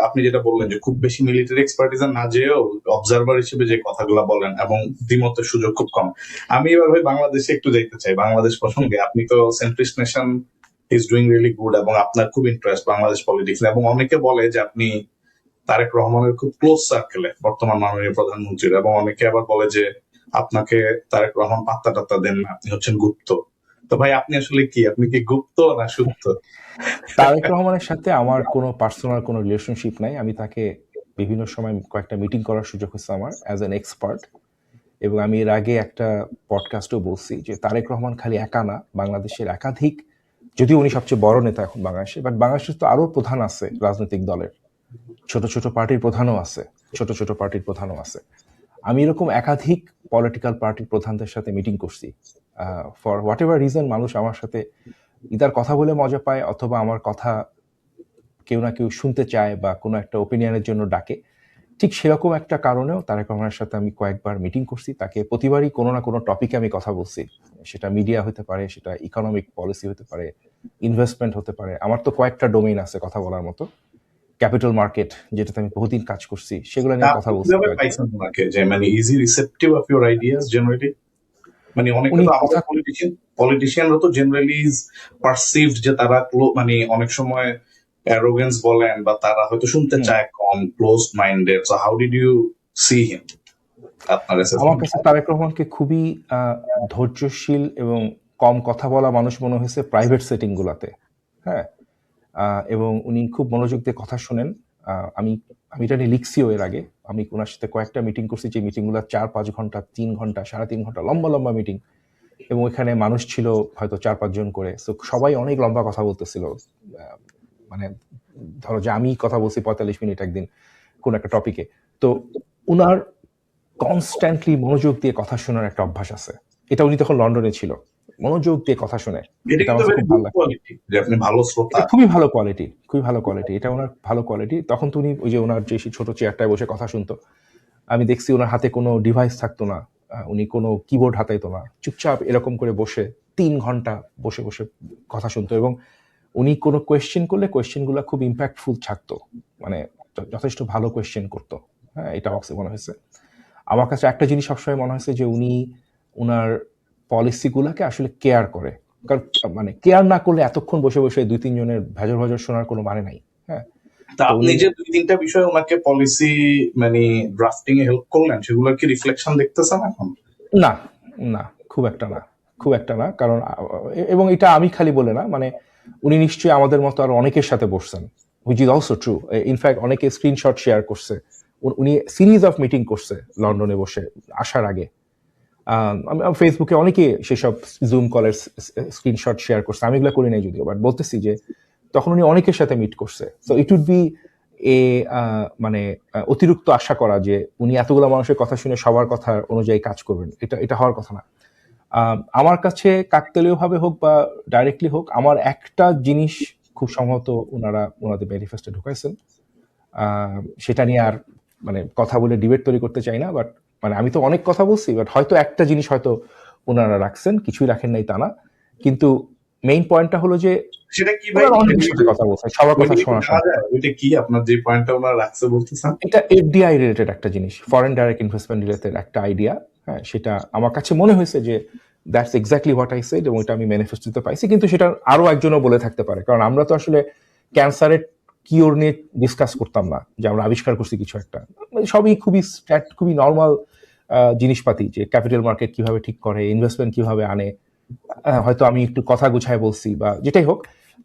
Speaker 1: আপনি যেটা বললেন যে খুব বেশি মিলিটারি এক্সপার্টিস না যেও অবজারভার হিসেবে যে কথাগুলো বলেন, এবং দ্বিমতের সুযোগ খুব কম। আমি এবার ভাই বাংলাদেশে একটু যাইতে চাই, বাংলাদেশ
Speaker 2: হুম।
Speaker 1: প্রসঙ্গে। আপনি তো centrist nation is doing really good, এবং আপনার খুব ইন্টারেস্ট বাংলাদেশ পলিটিক্স, এবং অনেকে বলে যে আপনি তারেক রহমানের খুব ক্লোজ সার্কেলে বর্তমান মাননীয় প্রধানমন্ত্রীর, এবং অনেকে আবার বলে যে আপনাকে তারেক রহমান পাত্তা টাত্তা দেন না, আপনি হচ্ছেন গুপ্ত। তো ভাই আপনি আসলে কি, আপনি কি গুপ্ত না সুপ্ত?
Speaker 2: তারেক রহমানের সাথে আমার কোনো পার্সোনাল কোনো রিলেশনশিপ নাই। আমি তাকে বিভিন্ন সময় কয়েকটা মিটিং করার সুযোগ হয়েছে আমার অ্যাজ অ্যান এক্সপার্ট, এবং আমি এর আগে একটা পডকাস্টেও বলছি যে তারেক রহমান খালি একা না, বাংলাদেশের একাধিক, যদিও উনি সবচেয়ে বড় নেতা এখন বাংলাদেশে, বাট বাংলাদেশের তো আরো প্রধান আছে রাজনৈতিক দলের, ছোট ছোট পার্টির প্রধানও আছে, ছোট ছোট পার্টির প্রধানও আছে। আমি এরকম একাধিক পলিটিক্যাল পার্টির প্রধানদের সাথে মিটিং করছি। ফর হোয়াট এভার রিজন মানুষ আমার সাথে ইদার কথা বলে মজা পায়, অথবা আমার কথা কেউ না কেউ শুনতে চায় বা কোনো একটা ওপিনিয়নের জন্য ডাকে। ঠিক সেরকম একটা কারণেও তারেক রহমানের সাথে আমি কয়েকবার মিটিং করছি। তাকে প্রতিবারই কোনো না কোনো টপিকে আমি কথা বলছি। সেটা মিডিয়া হতে পারে, সেটা ইকোনমিক পলিসি হতে পারে, ইনভেস্টমেন্ট হতে পারে। আমার তো কয়েকটা ডোমেইন আছে কথা বলার মতো। ক্যাপিটাল মার্কেট, যেটাতে আমি বহুদিন কাজ করছি, সেগুলো
Speaker 1: তা
Speaker 2: নিয়ে কথা
Speaker 1: আপনি
Speaker 2: বলছি
Speaker 1: কিভাবে
Speaker 2: কয়েকবার।
Speaker 1: পাইছেন ওনাকে, যে মানে easy receptive of your ideas generally? মানে অনেকে
Speaker 2: উনি
Speaker 1: তো, আমাদের
Speaker 2: কথা
Speaker 1: পলিটিশিয়ানরা তো জেনারেলি ইজ পারসিভড যে তারা মানে অনেক সময় অ্যারোগেন্স বলেন, বা তারা হয়তো শুনতে
Speaker 2: হুম,
Speaker 1: চায় কম, close minded. So how did you see him, আপনার
Speaker 2: আমার
Speaker 1: অ্যাসেসমেন্ট?
Speaker 2: কাছে তারেক রহমানকে খুবই ধৈর্যশীল এবং কম কথা বলা মানুষ মনে হয়েছে প্রাইভেট সেটিং গুলাতে। হ্যাঁ, এবং উনি খুব মনোযোগ দিয়ে কথা শোনেন। আমি আমি এটা নিয়ে লিখছিও এর আগে। আমি ওনার সাথে কয়েকটা মিটিং করছি, যে মিটিংগুলো 4-5 ঘন্টা, 3 ঘন্টা, 3.5 ঘন্টা, লম্বা লম্বা মিটিং, এবং ওইখানে মানুষ ছিল হয়তো 4-5 জন করে। সো সবাই অনেক লম্বা কথা বলতেছিল। আহ, মানে ধরো যে আমি কথা বলছি 45 মিনিট একদিন কোন একটা টপিকে। তো উনার কনস্ট্যান্টলি মনোযোগ দিয়ে কথা শোনার একটা অভ্যাস আছে। এটা উনি তখন লন্ডনে ছিল। মনোযোগ দিয়ে কথা শুনে।
Speaker 1: এটা
Speaker 2: এটা আমার
Speaker 1: কিন্তু
Speaker 2: কাছে
Speaker 1: ভেরি
Speaker 2: খুব
Speaker 1: গুড
Speaker 2: ভালো লাগতো।
Speaker 1: কোয়ালিটি, যে আপনি ভালো শ্রোতা।
Speaker 2: এটা খুবই ভালো কোয়ালিটি, খুবই ভালো কোয়ালিটি। এটা উনার ভালো কোয়ালিটি। তখন তো উনি ওই যে উনার যে সেই ছোট চেয়ারটায় বসে কথা শুনতো। আমি দেখছি উনার হাতে কোনো ডিভাইস থাকতো না। উনি কোনো কিবোর্ড হাতাইতো না। চুপচাপ এরকম করে বসে 3 ঘন্টা বসে বসে কথা শুনতো, এবং উনি কোনো কোয়েশ্চেন করলে কোয়েশ্চেনগুলো খুব ইম্প্যাক্টফুল থাকতো। মানে যথেষ্ট ভালো কোয়েশ্চেন করতো। হ্যাঁ, এটা আমার কাছে মনে হয়েছে। আমার কাছে একটা জিনিস সবসময় মনে হয়েছে যে উনি উনার পলিসিগুলাকে আসলে কেয়ার করে। কারণ মানে কেয়ার না করলে এতক্ষণ বসে বসে 2-3 জনের ভেজর ভেজর শোনার কোনো মানে নাই। হ্যাঁ,
Speaker 1: তা
Speaker 2: তো
Speaker 1: আপনি
Speaker 2: উনি
Speaker 1: যে 2-3টা বিষয় ওনাকে পলিসি মানে ড্রাফটিং এ হেল্প করলেন, সেগুলোর কি রিফ্লেকশন দেখতেছেন এখন?
Speaker 2: না, না, খুব একটা না, খুব একটা না। কারণ এবং এটা আমি খালি বলে না, মানে উনি নিশ্চয়ই আমাদের মতো আরো অনেকের সাথে বসছেন, which is also true. In fact অনেকে স্ক্রিনশট শেয়ার করছে। উনি সিরিজ অফ মিটিং করছে লন্ডনে বসে আসার আগে। আমি ফেসবুকে অনেকে সেসব জুম কলের স্ক্রিনশট শেয়ার করছে, আমি এগুলো করি নাই যদিও, বাট বলতেছি যে তখন উনি অনেকের সাথে মিট করছে। So it would B A মানে অতিরিক্ত আশা করা যে উনি এতগুলো মানুষের কথা শুনে সবার কথা অনুযায়ী কাজ করবেন, এটা এটা হওয়ার কথা না। আমার কাছে কাকতালীয় ভাবে হোক বা ডাইরেক্টলি হোক, আমার একটা জিনিস খুব সম্ভবত ওনাদের ম্যানিফেস্টো ঢুকাইছেন। সেটা নিয়ে আর মানে কথা বলে ডিবেট তৈরি করতে চাই না, বাট মানে আমি তো অনেক কথা বলছি, বাট হয়তো একটা জিনিস হয়তো ওনারা রাখছেন, কিছুই রাখেন নাই তা না। কিন্তু মেইন পয়েন্টটা হলো যে
Speaker 1: সেটা কি ভাই?
Speaker 2: ওনারা অনেকের সাথে কথা বলছেন, সবার কথা
Speaker 1: ওইটা কি
Speaker 2: শোনা
Speaker 1: জানা
Speaker 2: সম্ভব
Speaker 1: যায়?
Speaker 2: না।
Speaker 1: ওইটা কি, আপনার যে পয়েন্টটা ওনারা রাখছে বলতেছেন?
Speaker 2: এটা এফডিআই রিলেটেড একটা জিনিস, ফরেন ডাইরেক্ট ইনভেস্টমেন্ট রিলেটেড একটা আইডিয়া। হ্যাঁ, সেটা আমার কাছে মনে হয়েছে যে that's exactly what I said, এবং এটা আমি ম্যানিফেস্টোতে পাইছি। কিন্তু সেটা আরো একজনও বলে থাকতে পারে, কারণ আমরা তো আসলে ক্যান্সারের কিওর নিয়ে ডিসকাস করতাম না যে আমরা আবিষ্কার করছি কিছু একটা। সবই খুবই নর্মাল জিনিসপাতি, যে ক্যাপিটাল মার্কেট কিভাবে ঠিক করে, ইনভেস্টমেন্ট কিভাবে আনে। হয়তো আমি একটু কথা গুছায় বলছি বা যেটাই হোক।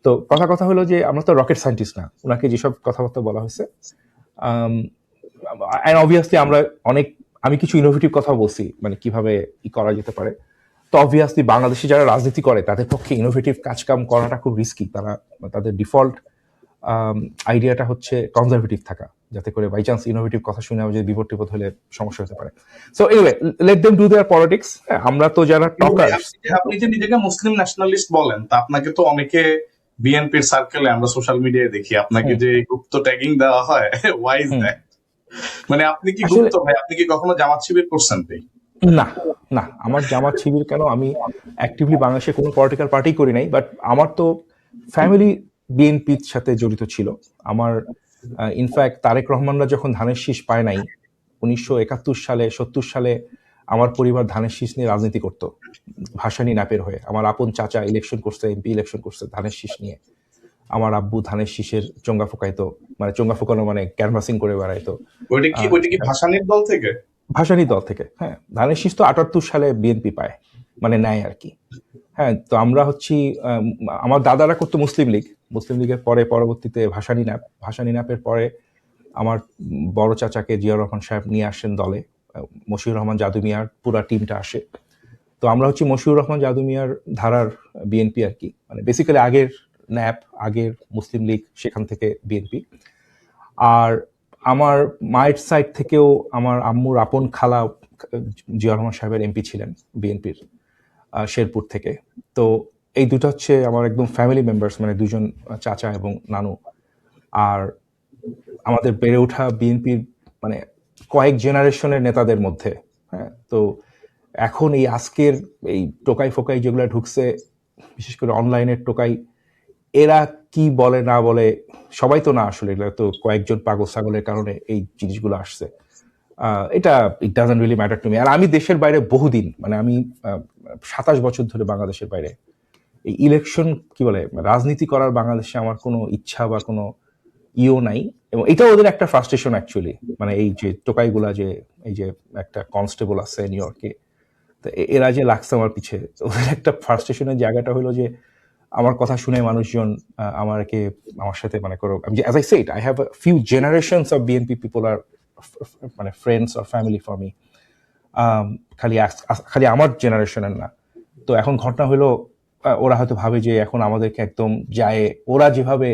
Speaker 2: তো কথা হলো যে আমরা তো রকেট সায়েন্টিস্ট না, ওনাকে যেসব কথাবার্তা বলা হয়েছে। অ্যান্ড অবভিয়াসলি আমি কিছু ইনোভেটিভ কথা বলছি, মানে কিভাবে করা যেতে পারে। তো অবভিয়াসলি বাংলাদেশে যারা রাজনীতি করে তাদের পক্ষে ইনোভেটিভ কাজকাম করাটা খুব রিস্কি। তাদের ডিফল্ট আইডিয়াটা হচ্ছে কনজারভেটিভ থাকা, যাতে করে বাই চান্স ইনোভেটিভ কথা শুনে আমার যদি বিপদ টিপদ হলে সমস্যা হতে পারে। So anyway, let them do their politics. আমরা তো যারা টকার্স।
Speaker 1: আপনি যে নিজেকে মুসলিম ন্যাশনালিস্ট বলেন, তা আপনাকে তো অনেকে বিএনপির সার্কেলে আমরা সোশ্যাল মিডিয়ায় দেখি আপনাকে যে গুপ্ত ট্যাগিং দেওয়া হয়, ওয়াই ইজ দ্যাট? মানে আপনি কি গুপ্ত ভাই? আপনি কি কখনো জামাত শিবির করছেন ভাই?
Speaker 2: না না, আমার জামাত শিবির কেন, আমি অ্যাক্টিভলি বাংলাদেশে কোনো পলিটিক্যাল পার্টি করি নাই, বাট আমার তো ফ্যামিলি বিএনপির সাথে জড়িত ছিল। আমার ইনফ্যাক্ট তারেক রহমানরা যখন ধানের শীষ পায় নাই 1971 সালে 70 সালে, আমার পরিবার ধানের শীষ নিয়ে রাজনীতি করত, ভাসানী ন্যাপের হয়ে। আমার আপন চাচা ইলেকশন করছে, এমপি ইলেকশন করছে ধানের শীষ নিয়ে। আমার আব্বু ধানের শীষের চোঙ্গা ফোকাইতো, মানে চোঙ্গা ফোকানো মানে ক্যানভাসিং করে বেড়াইতো।
Speaker 1: ওইটা কি ভাসানীর দল থেকে?
Speaker 2: ভাসানী দল থেকে, হ্যাঁ। ধানের শীষ তো 78 সালে বিএনপি পায়, মানে নেয় আর কি। হ্যাঁ, তো আমরা হচ্ছি, আমার দাদারা করতো মুসলিম লীগের পরে পরবর্তীতে ভাসানী ন্যাপের পরে আমার বড় চাচাকে জিয়াউর রহমান সাহেব নিয়ে আসেন দলে, মশিউর রহমান জাদু মিয়ার পুরা টিমটা আসে। তো আমরা হচ্ছি মশিউর রহমান জাদু মিয়ার ধারার বিএনপি আর কি, মানে বেসিক্যালি আগের ন্যাপ, আগের মুসলিম লীগ, সেখান থেকে বিএনপি। আর আমার মায়ের সাইড থেকেও আমার আম্মুর আপন খালা জিয়াউর রহমান সাহেবের এমপি ছিলেন বিএনপির, শেরপুর থেকে। তো এই দুটো হচ্ছে আমার একদম ফ্যামিলি মেম্বার্স, মানে দুজন চাচা এবং নানু। আর আমাদের বেড়ে ওঠা বিএনপির মানে কয়েক জেনারেশনের নেতাদের মধ্যে। হ্যাঁ, তো এখন এই আজকের এই টোকাই ফোকাই যেগুলো ঢুকছে, বিশেষ করে অনলাইনের টোকাই, এরা কি বলে না বলে সবাই তো না, আসলে এগুলো তো কয়েকজন পাগল ছাগলের কারণে এই জিনিসগুলো আসছে। এটা it doesn't really matter to me. আর আমি দেশের বাইরে বহুদিন, মানে আমি 27 বছর ধরে বাংলাদেশের বাইরে। এই ইলেকশন কি বলে রাজনীতি করার বাংলাদেশে আমার কোনো ইচ্ছা বা কোনো নাই। এবং এটা ওদের একটা ফ্রাস্ট্রেশন অ্যাকচুয়ালি, মানে এই যে টোকাইগুলা, যে এই যে একটা কনস্টেবল আছে নিউ ইয়র্কে, তো এরা যে লাগছে আমার পিছে, ওদের একটা ফ্রাস্ট্রেশনের জায়গাটা হলো যে আমার কথা শুনে মানুষজন আমার সাথে মানে করো, as I said, I have few generations of BNP people আর মানে friends or family for me, খালি আমার জেনারেশনের না। তো এখন ঘটনা হলো, ওরা হয়তো ভাবে যে এখন আমাদেরকে একদম যায়, ওরা যেভাবে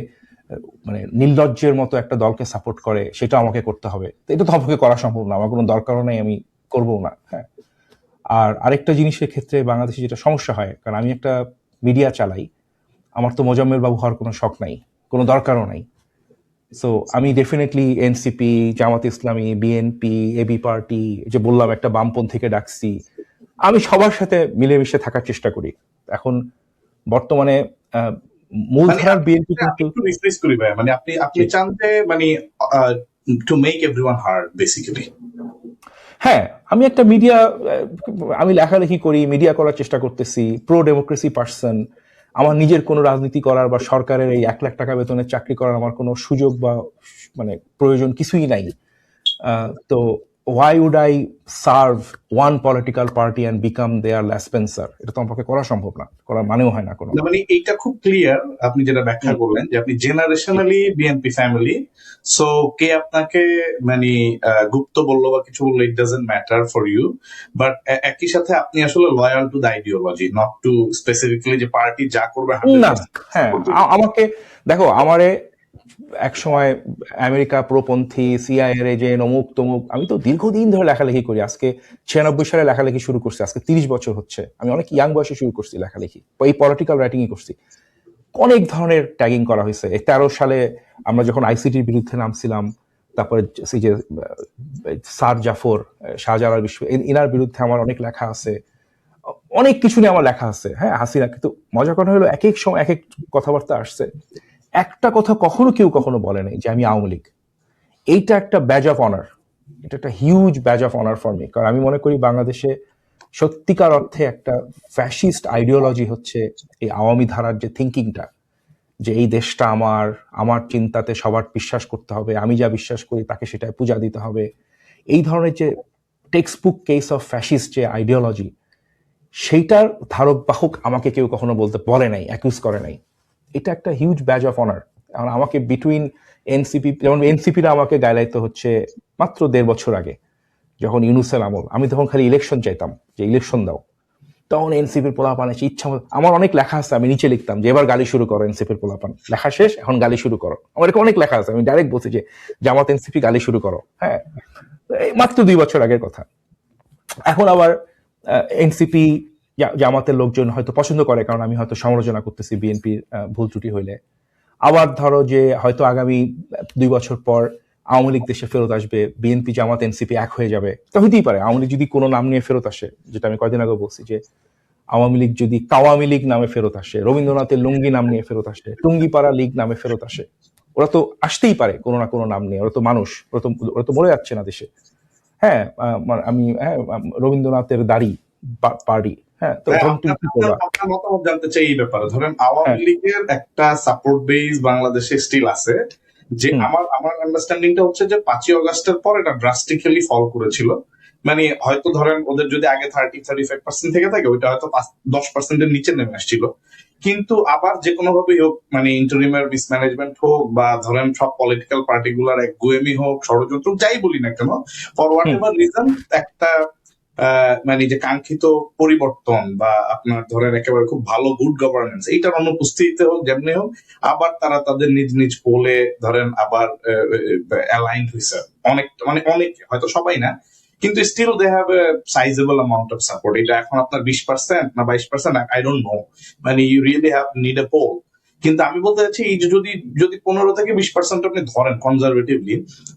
Speaker 2: মানে নির্লজ্জের মতো একটা দলকে সাপোর্ট করে সেটা আমাকে করতে হবে। তো এটা তো আমাকে করা সম্ভব না, আমার কোনো দরকারও নেই, আমি করবো না। হ্যাঁ, আর আরেকটা জিনিসের ক্ষেত্রে বাংলাদেশে যেটা সমস্যা হয়, কারণ আমি একটা মিডিয়া চালাই, আমার তো মোজাম্মেল বাবু হওয়ার কোনো শখ নাই, কোনো দরকারও নাই। সো আমি definitely NCP, Jamaat Islami, BNP, AB party, যে বললাম একটা বামপন্থীকে ডাকছি, আমি সবার সাথে মিলেমিশে থাকার চেষ্টা করি। এখন বর্তমানে মূলধারার বিএনপি কিন্তু
Speaker 1: একটু রিফ্রেশ করি ভাই, মানে আপনি চান যে মানে to make everyone hard basically.
Speaker 2: হ্যাঁ, আমি একটা মিডিয়া, আমি লেখালেখি করি, মিডিয়া করার চেষ্টা করতেছি, প্রো ডেমোক্রেসি পার্সন। আমার নিজের কোনো রাজনীতি করার বা সরকারের এই 1 লাখ টাকা বেতনের চাকরি করার আমার কোনো সুযোগ বা মানে প্রয়োজন কিছুই নাই। তো why would I serve one political party and become their last Spencer? এটা তো আমাকে করা সম্ভব না, করার মানেও হয় না কোনো।
Speaker 1: মানে এইটা খুব ক্লিয়ার আপনি যেটা ব্যাখ্যা করলেন, যে আপনি জেনারেশনালি বিএনপি ফ্যামিলি, সো কে আপনাকে মানে গুপ্ত বললো বা কিছু বললো, it doesn't matter for you, but একই সাথে আপনি আসলে loyal to the ideology, not to specifically যে পার্টি যা করবে
Speaker 2: না। হ্যাঁ, আমাকে দেখো, আমারে এক সময় আমেরিকা প্রপন্থী, সিআইএ যে অমুক তমুক, আমি তো দীর্ঘদিন ধরে লেখালেখি করি। আজকে 96 সালে লেখালেখি শুরু করছি, আজকে 30 বছর হচ্ছে। আমি অনেক ইয়াং বয়সে শুরু করছি লেখালেখি, এই পলিটিক্যাল রাইটিংই করছি। অনেক ধরনের ট্যাগিং করা হয়েছে। 13 সালে আমরা যখন আইসিটির বিরুদ্ধে নামছিলাম, তারপরে সেই যে স্যার জাফর, শাহজালাল ইনার বিরুদ্ধে আমার অনেক লেখা আছে, অনেক কিছু নিয়ে আমার লেখা আছে। হ্যাঁ, হাসিনা। কিন্তু মজার কথা হলো, এক এক সময় এক এক কথাবার্তা আসছে। একটা কথা কখনো বলে নাই যে আমি আওয়ামী লীগ। এইটা একটা ব্যাজ অফ অনার, এটা একটা huge badge of honour for me. কারণ আমি মনে করি বাংলাদেশে সত্যিকার অর্থে একটা ফ্যাসিস্ট আইডিওলজি হচ্ছে এই আওয়ামী ধারার যে থিঙ্কিংটা, যে এই দেশটা আমার, আমার চিন্তাতে সবার বিশ্বাস করতে হবে, আমি যা বিশ্বাস করি তাকে সেটাই পূজা দিতে হবে। এই ধরনের যে text book case of fascist যে আইডিওলজি, সেইটার ধারক বাহক আমাকে কেউ কখনো বলে নাই, অ্যাকিউজ করে নাই। এটা একটা হিউজ ব্যাজ অফ অনার। কারণ আমাকে বিটুইন এনসিপি, যেমন এনসিপিরা আমাকে গাইলাইতো হচ্ছে মাত্র 1.5 বছর আগে, যখন ইউনূসের আমল, আমি তখন খালি ইলেকশন চাইতাম, যে ইলেকশন দাও। তখন এনসিপির পোলাপান এসে ইচ্ছা মতো, আমার অনেক লেখা আছে, আমি নিচে লিখতাম যে এবার গালি শুরু করো এনসিপির পোলাপান, লেখা শেষ, এখন গালি শুরু করো। আমার এরকম অনেক লেখা আছে, আমি ডাইরেক্ট বলছি যে জামাত এনসিপি গালি শুরু করো। হ্যাঁ, মাত্র 2 বছর আগের কথা। এখন আবার এনসিপি জামাতের লোকজন হয়তো পছন্দ করে, কারণ আমি হয়তো সমালোচনা করতেছি বিএনপির ভুল ত্রুটি হইলে। আবার ধরো যে হয়তো আগামী 2 বছর পর আওয়ামী লীগ দেশে ফেরত আসবে, বিএনপি জামাত এনসিপি এক হয়ে যাবে, তো হইতেই পারে। আওয়ামী লীগ যদি কোনো নাম নিয়ে ফেরত আসে, যেটা আমি কয়দিন আগে বলছি, যে আওয়ামী লীগ যদি কাওয়ামী লীগ নামে ফেরত আসে, রবীন্দ্রনাথের লুঙ্গি নাম নিয়ে ফেরত আসে, টুঙ্গিপাড়া লীগ নামে ফেরত আসে, ওরা তো আসতেই পারে কোনো না কোনো নাম নিয়ে। ওরা তো মানুষ, ওরা তো মরে যাচ্ছে না দেশে। হ্যাঁ, আমি রবীন্দ্রনাথের দাড়ি পার্টি। হ্যাঁ, তো তখন তুমি কি করবা?
Speaker 1: আপনার মতামত জানতে চাই এই ব্যাপারে। ধরেন আওয়ামী
Speaker 2: হ্যাঁ,
Speaker 1: লীগের একটা সাপোর্ট বেস বাংলাদেশে স্টিল আছে, যে আমার আন্ডারস্ট্যান্ডিংটা হচ্ছে যে 5ই অগস্টের পর এটা ড্রাস্টিক্যালি ফল করেছিল। মানে হয়তো ধরেন ওদের যদি আগে 30-35% থেকে থাকে, ওইটা হয়তো 10%-এর নিচে নেমে আসছিল। কিন্তু আবার যে কোনো ভাবেই হোক, মানে ইন্টারিমের মিসম্যানেজমেন্ট হোক, বা ধরেন সব পলিটিক্যাল পার্টিগুলার একগুয়েমি হোক, ষড়যন্ত্র যাই বলি না কেন, ফর হোয়াট এভার রিজন, একটা মানে যে কাঙ্ক্ষিত পরিবর্তন বা আপনার ধরেন একেবারে খুব ভালো গুড গভর্নেন্স, এইটার অনুপস্থিতিতে হোক যেমনি হোক, আবার তারা তাদের নিজ নিজ পোলে ধরেন আবার অ্যালাইন্ড হয়েছে অনেক, মানে অনেক, হয়তো সবাই না, কিন্তু still they have a sizeable amount of support. এটা এখন আপনার 20% না 22%, আই ডোন্ট নো, মানে you really have need a poll. কিন্তু আমি বলতে চাচ্ছি, এই যে যদি যদি 15 থেকে 20% আপনি ধরেন conservatively,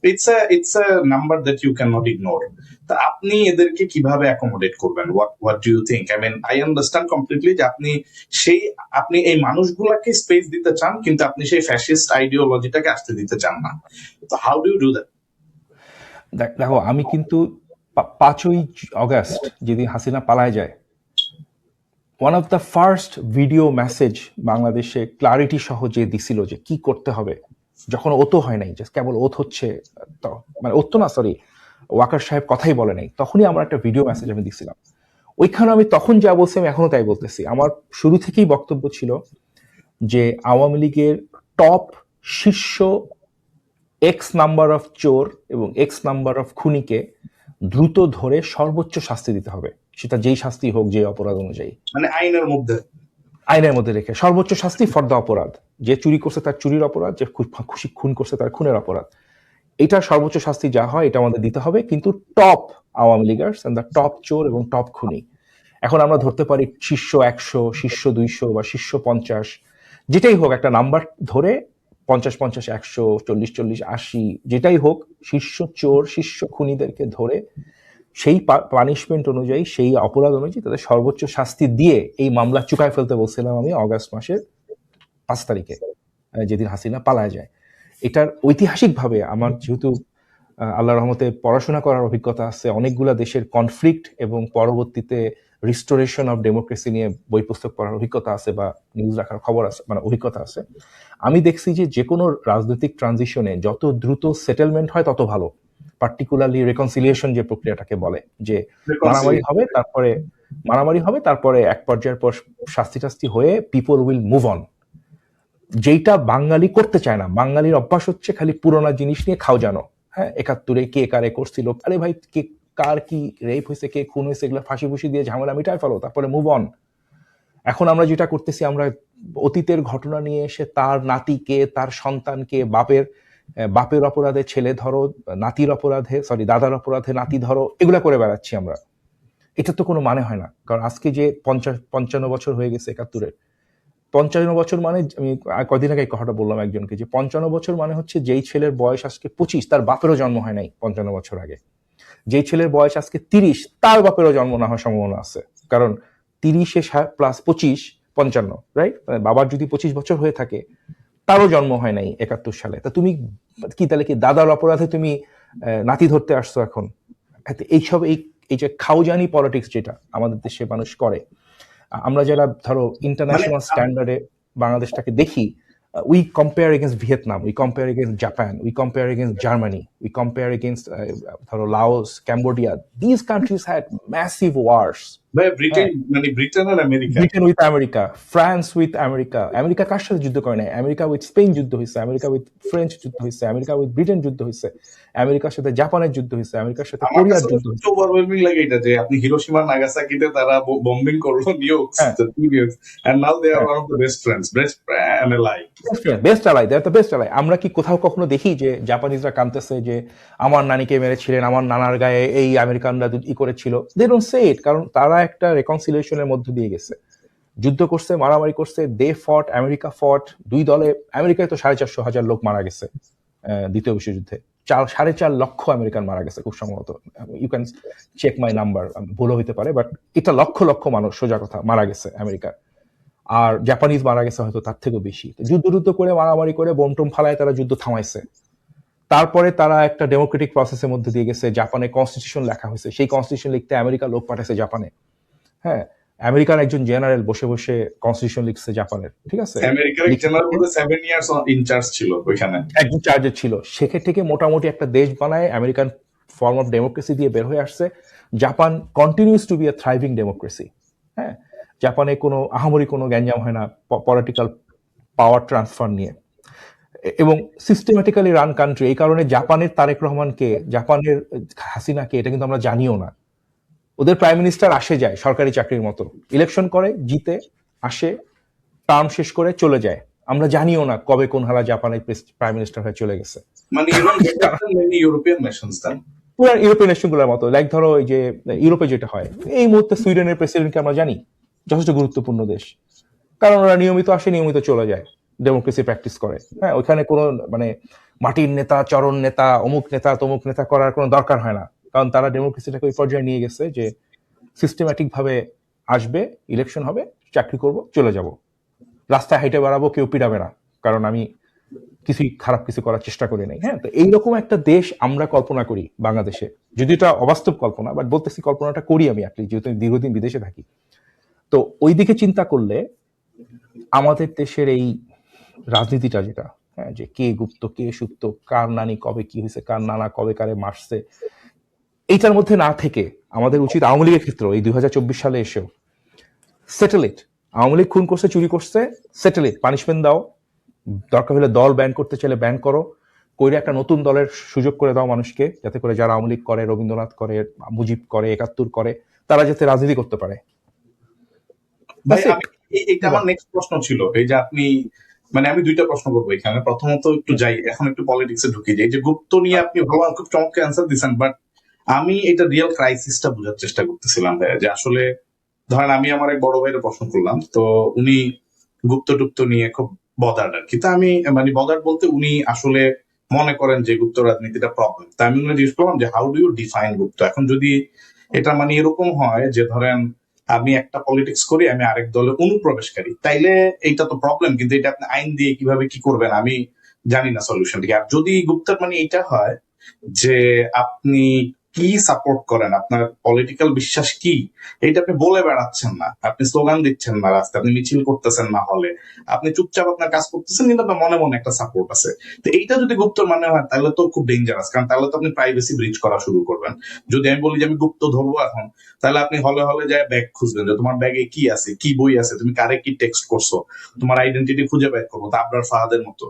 Speaker 1: it's a number that you can not ignore. তা আপনি এদেরকে কিভাবে অ্যাকোমোডেট করবেন? What do you think? I mean, I understand completely যে আপনি এই মানুষগুলাকে স্পেস দিতে চান, কিন্তু আপনি সেই ফ্যাসিস্ট আইডিওলজিটাকে আসতে দিতে চান না। তো how do you do that?
Speaker 2: দেখো, আমি কিন্তু 5ই অগস্ট যেদিন হাসিনা পালায় যায়, one of the first video message বাংলাদেশে ক্লারিটি সহ যে দিছিল যে কি করতে হবে, যখন ওতো হয় নাই, জাস্ট কেবল ওত হচ্ছে, মানে ওত না, সরি, ওয়াকার সাহেব কথাই বলে নাই, তখনই আমার একটা ভিডিও মেসেজ আমি দিছিলাম। ওইখানে আমি তখন যা বলছি আমি এখনো তাই বলতেছি। আমার শুরু থেকেই বক্তব্য ছিল যে আওয়ামী লীগের টপ শীর্ষ এক্স নাম্বার অফ চোর এবং এক্স নাম্বার অফ খুনিকে দ্রুত ধরে সর্বোচ্চ শাস্তি দিতে হবে, সেটা যেই শাস্তি হোক, যে অপরাধ অনুযায়ী,
Speaker 1: মানে আইনের মধ্যে।
Speaker 2: আইনের মধ্যে রেখে সর্বোচ্চ শাস্তি ফর দ্য অপরাধ। যে চুরি করছে তার চুরির অপরাধ, যে খুশি খুন করছে তার খুনের অপরাধ, এটার সর্বোচ্চ শাস্তি যা হয় এটা আমাদের দিতে হবে। কিন্তু top Awami Leaguers and the top চোর এবং টপ খুনি, এখন আমরা ধরতে পারি শীর্ষ 100, শীর্ষ 200 বা শীর্ষ 50, যেটাই হোক, একটা নাম্বার ধরে 50-50, 100, 40-40, 80, যেটাই হোক, শীর্ষ চোর শীর্ষ খুনিদেরকে ধরে সেই পানিশমেন্ট অনুযায়ী, সেই অপরাধ অনুযায়ী তাদের সর্বোচ্চ শাস্তি দিয়ে এই মামলা চুকায় ফেলতে বলছিলাম আমি অগাস্ট মাসের 5 তারিখে, যেদিন হাসিনা পালায় যায়। এটার ঐতিহাসিকভাবে আমার যেহেতু আল্লাহর রহমতে পড়াশোনা করার অভিজ্ঞতা আছে, অনেকগুলা দেশের কনফ্লিক্ট এবং পরবর্তীতে রিস্টোরেশন অফ ডেমোক্রেসি নিয়ে বই পুস্তক পড়ার অভিজ্ঞতা আছে, বা নিউজ রাখার খবর আছে, মানে অভিজ্ঞতা আছে। আমি দেখছি যে কোনো রাজনৈতিক ট্রানজিশনে যত দ্রুত সেটেলমেন্ট হয় তত ভালো। পার্টিকুলারলি রেকনসিলিয়েশন যে প্রক্রিয়াটাকে বলে, যে মারামারি হবে, তারপরে এক পর্যায়ের পর শাস্তি টাস্তি হয়ে পিপল উইল মুভ অন। যেইটা বাঙালি করতে চায় না। বাঙালির অভ্যাস হচ্ছে খালি পুরোনো জিনিস নিয়ে খাও জানো। হ্যাঁ, 71-এ কে কারে করছিল, আরে ভাই কে কার কি রেপ হয়েছে, কে খুন হয়েছে, এগুলো ফাঁসি ফুসি দিয়ে ঝামেলা মিটায় ফেলো, তারপরে মুভ অন। এখন আমরা যেটা করতেছি, আমরা অতীতের ঘটনা নিয়ে এসে তার নাতিকে, তার সন্তানকে, বাপের অপরাধে ছেলে ধরো, নাতির অপরাধে, সরি, দাদার অপরাধে নাতি ধরো, এগুলা করে বেড়াচ্ছি আমরা। এটা তো কোনো মানে হয় না। কারণ আজকে যে 55 বছর হয়ে গেছে 71-এর, 55 বছর মানে, আমি কদিন আগে এই কথাটা বললাম একজনকে, যে 55 বছর মানে হচ্ছে যেই ছেলের বয়স আজকে 25, তার বাপেরও জন্ম হয় নাই 55 বছর আগে। যেই ছেলের বয়স আজকে 30, তার বাপেরও জন্ম না হওয়ার সম্ভাবনা আছে। কারণ 30 প্লাস 25, 55, রাইট? বাবার যদি 25 বছর হয়ে থাকে, তারও জন্ম হয় নাই 71 সালে। তা তুমি কি তাহলে কি দাদার অপরাধে তুমি নাতি ধরতে আসছো এখন? এইসব এই যে খাউজানি পলিটিক্স যেটা আমাদের দেশে মানুষ করে, আমরা যারা ধরো
Speaker 1: মানে
Speaker 2: ইন্টারন্যাশনাল স্ট্যান্ডার্ডে বাংলাদেশটাকে দেখি, we compare against Vietnam, we compare against Japan, we compare against Germany, we compare against ধরো Laos, Cambodia. This countries had massive wars.
Speaker 1: ভাই ব্রিটেন, মানে ব্রিটেন আর America,
Speaker 2: Britain with America, France with America. America কার সাথে যুদ্ধ করে নাই? America with Spain যুদ্ধ হয়েছে, আমেরিকা উইথ ফ্রেঞ্চ যুদ্ধ হয়েছে, আমেরিকা উইথ ব্রিটেন যুদ্ধ হয়েছে, আমেরিকার সাথে জাপানের যুদ্ধ হয়েছে, আমেরিকার সাথে
Speaker 1: আমার
Speaker 2: কোরিয়ার
Speaker 1: কাছে
Speaker 2: যুদ্ধ
Speaker 1: সবচেয়ে
Speaker 2: হয়েছে।
Speaker 1: ওভারওয়েলমিং লাগে এটা যে আপনি হিরোশিমা নাগাসাকিতে তারা বম্বিং করলো নিউক্স,
Speaker 2: হ্যাঁ,
Speaker 1: এন্ড নাও দে আর
Speaker 2: হ্যাঁ,
Speaker 1: one of the best friends, best এলাই।
Speaker 2: বেস্ট আলাই, দ্যাট দ্য বেস্ট আলাই। আমরা কি কোথাও কখনো দেখি যে জাপানিজরা কাঁদতেছে যে আমার নানিকে মেরেছিলেন, আমার নানার গায়ে এই আমেরিকানরা করেছিল? দে ডোন্ট সে ইট, কারণ তারা একটা রেকনসিলিয়েশনের মধ্য দিয়ে গেছে, যুদ্ধ করছে, মারামারি করছে, দে ফট, আমেরিকা ফট, দুই দলে। আমেরিকায় তো 450,000 লোক মারা গেছে দ্বিতীয় বিশ্বযুদ্ধে, 4.5 লক্ষ আমেরিকান মারা গেছে খুব সম্ভবত। You can check my number, ভুলও হইতে পারে, বাট এটা লক্ষ লক্ষ মানুষ সোজা কথা মারা গেছে আমেরিকার। আর জাপানিজ মারা গেছে হয়তো তার থেকেও বেশি। যুদ্ধ করে মারামারি করে বোমটোম ফালায় তারা যুদ্ধ থামাইছে। তারপরে তারা একটা ডেমোক্রেটিক প্রসেসের মধ্যে দিয়ে গেছে, জাপানে কনস্টিটিউশন লেখা হয়েছে, সেই কনস্টিটিউশন লিখতে আমেরিকা লোক পাঠাইছে জাপানে। হ্যাঁ, আমেরিকার একজন জেনারেল বসে বসে কনস্টিটিউশন লিখছে জাপানের, ঠিক আছে?
Speaker 1: আমেরিকার এক জেনারেল বলতে 7 ইয়ার্স ইনচার্জ ছিল ওইখানে,
Speaker 2: একজন চার্জে ছিল। সেখান থেকে মোটামুটি একটা দেশ বানায়, আমেরিকান ফর্ম অফ ডেমোক্রেসি দিয়ে বের হয়ে আসছে। Japan continues to be a thriving democracy. হ্যাঁ, জাপানে কোনো আহামরি কোনো গ্যাঞ্জাম হয় না পলিটিক্যাল পাওয়ার ট্রান্সফার নিয়ে, এবং সিস্টেমেটিক্যালি রান কান্ট্রি। এই কারণে জাপানের তারেক রহমানকে, জাপানের হাসিনাকে এটা কিন্তু আমরা জানিও না। ওদের প্রাইম মিনিস্টার আসে যায় সরকারি চাকরির মতো, ইলেকশন করে, জিতে, আসে, টার্ম শেষ করে চলে যায়। আমরা জানিও না কবে কোন হালা জাপানের প্রাইম মিনিস্টার হয়ে চলে গেছে।
Speaker 1: মানে even better than many European nations then.
Speaker 2: পুরো ইউরোপিয়ান নেশনগুলোর মতো, লাইক ধরো এই যে ইউরোপে যেটা হয় এই মুহূর্তে, সুইডেনের প্রেসিডেন্টকে আমরা জানি, যথেষ্ট গুরুত্বপূর্ণ দেশ, কারণ ওরা নিয়মিত আসে, নিয়মিত চলে যায়, ডেমোক্রেসি প্র্যাকটিস করে। হ্যাঁ, ওইখানে কোনো মানে মাটির নেতা, চরণ নেতা, অমুক নেতা, তমুক নেতা করার কোনো দরকার হয় না, কারণ তারা ডেমোক্রেসিটাকে ওই পর্যায়ে নিয়ে গেছে যে সিস্টেম্যাটিক ভাবে আসবে, ইলেকশন হবে, চাকরি করব, চলে যাব, রাস্তায় হাইটে বেড়াবো, কেউ পিটাবে না, কারণ আমি কিছুই খারাপ কিছু করার চেষ্টা করি নাই। হ্যাঁ, তো এইরকম একটা দেশ আমরা কল্পনা করি বাংলাদেশে, যদি এটা অবাস্তব কল্পনা, বাট বলতেছি কল্পনাটা করি আমি, যেহেতু আমি দীর্ঘদিন বিদেশে থাকি। তো ওই দিকে চিন্তা করলে আমাদের দেশের এই রাজনীতিটা যেটা, হ্যাঁ, যে কে গুপ্ত কে সুপ্ত, কার নানি কবে কি হয়েছে, কার নানা কবে কারে মারছে, এইটার মধ্যে না থেকে আমাদের উচিত আওয়ামী লীগের ক্ষেত্রে এই 2024 সালে এসেও সেটেল ইট। আওয়ামী লীগ খুন করছে, চুরি করছে, সেটেল ইট, পানিশমেন্ট দাও, দরকার হলে দল ব্যান করতে চাইলে ব্যান করো, কইরে একটা নতুন দলের সুযোগ করে দাও মানুষকে, যাতে করে যারা আওয়ামী লীগ করে, রবীন্দ্রনাথ করে, মুজিব করে, 71 করে, তারা যাতে রাজনীতি করতে পারে।
Speaker 1: ভাই আমি এটা আমার নেক্সট প্রশ্ন ছিল, এই যে আপনি, মানে আমি দুইটা প্রশ্ন করবো এখানে। প্রথমত একটু যাই, এখন একটু পলিটিক্সে ঢুকে যাই। যে গুপ্ত নিয়ে আপনি ভালো খুব চমৎকার অ্যান্সার দিচ্ছেন, বাট আমি এটা রিয়েল ক্রাইসিসটা বোঝার চেষ্টা করতেছিলাম ভাই, যে আসলে ধরেন আমি আমার এক বড় ভাইয়ের প্রশ্ন করলাম, তো উনি গুপ্ত টুপ্ত নিয়ে খুব বদার্ড আর কি। তা আমি মানে বদার্ড বলতে উনি আসলে মনে করেন যে গুপ্ত রাজনীতিটা প্রবলেম। তা আমি জিজ্ঞেস করলাম যে হাউ ডু ইউ ডিফাইন গুপ্ত। এখন যদি এটা মানে এরকম হয় যে ধরেন আমি একটা পলিটিক্স করি, আমি আরেক দলে অনুপ্রবেশকারী, তাইলে এইটা তো প্রবলেম, কিন্তু এটা আপনি আইন দিয়ে কিভাবে কি করবেন আমি জানি না সলিউশন কি। আর যদি গুপ্তার মানে এটা হয় যে আপনি কি সাপোর্ট করেন, আপনার পলিটিক্যাল বিশ্বাস কি, এইটা আপনি বলে বেড়াচ্ছেন না, আপনি স্লোগান দিচ্ছেন না রাস্তায়, আপনি মিছিল করতেছেন না হলে, আপনি চুপচাপ আপনার কাজ করতেছেন, কিন্তু আপনার মনে মনে একটা সাপোর্ট আছে। তো এইটা যদি গুপ্ত মানে হয় তাহলে তো খুব ডেঞ্জারাস, কারণ তাহলে তো আপনি প্রাইভেসি ব্রিচ করা শুরু করবেন। যদি আমি বলি যে আমি গুপ্ত ধরবো এখন, তাহলে আপনি হলে হলে যায় ব্যাগ খুঁজবেন, যে তোমার ব্যাগে কি আছে, কি বই আছে, তুমি কারে কি টেক্সট করছো, তোমার আইডেন্টিটি খুঁজে বের করবো, তা আবরার ফাহাদের মতো।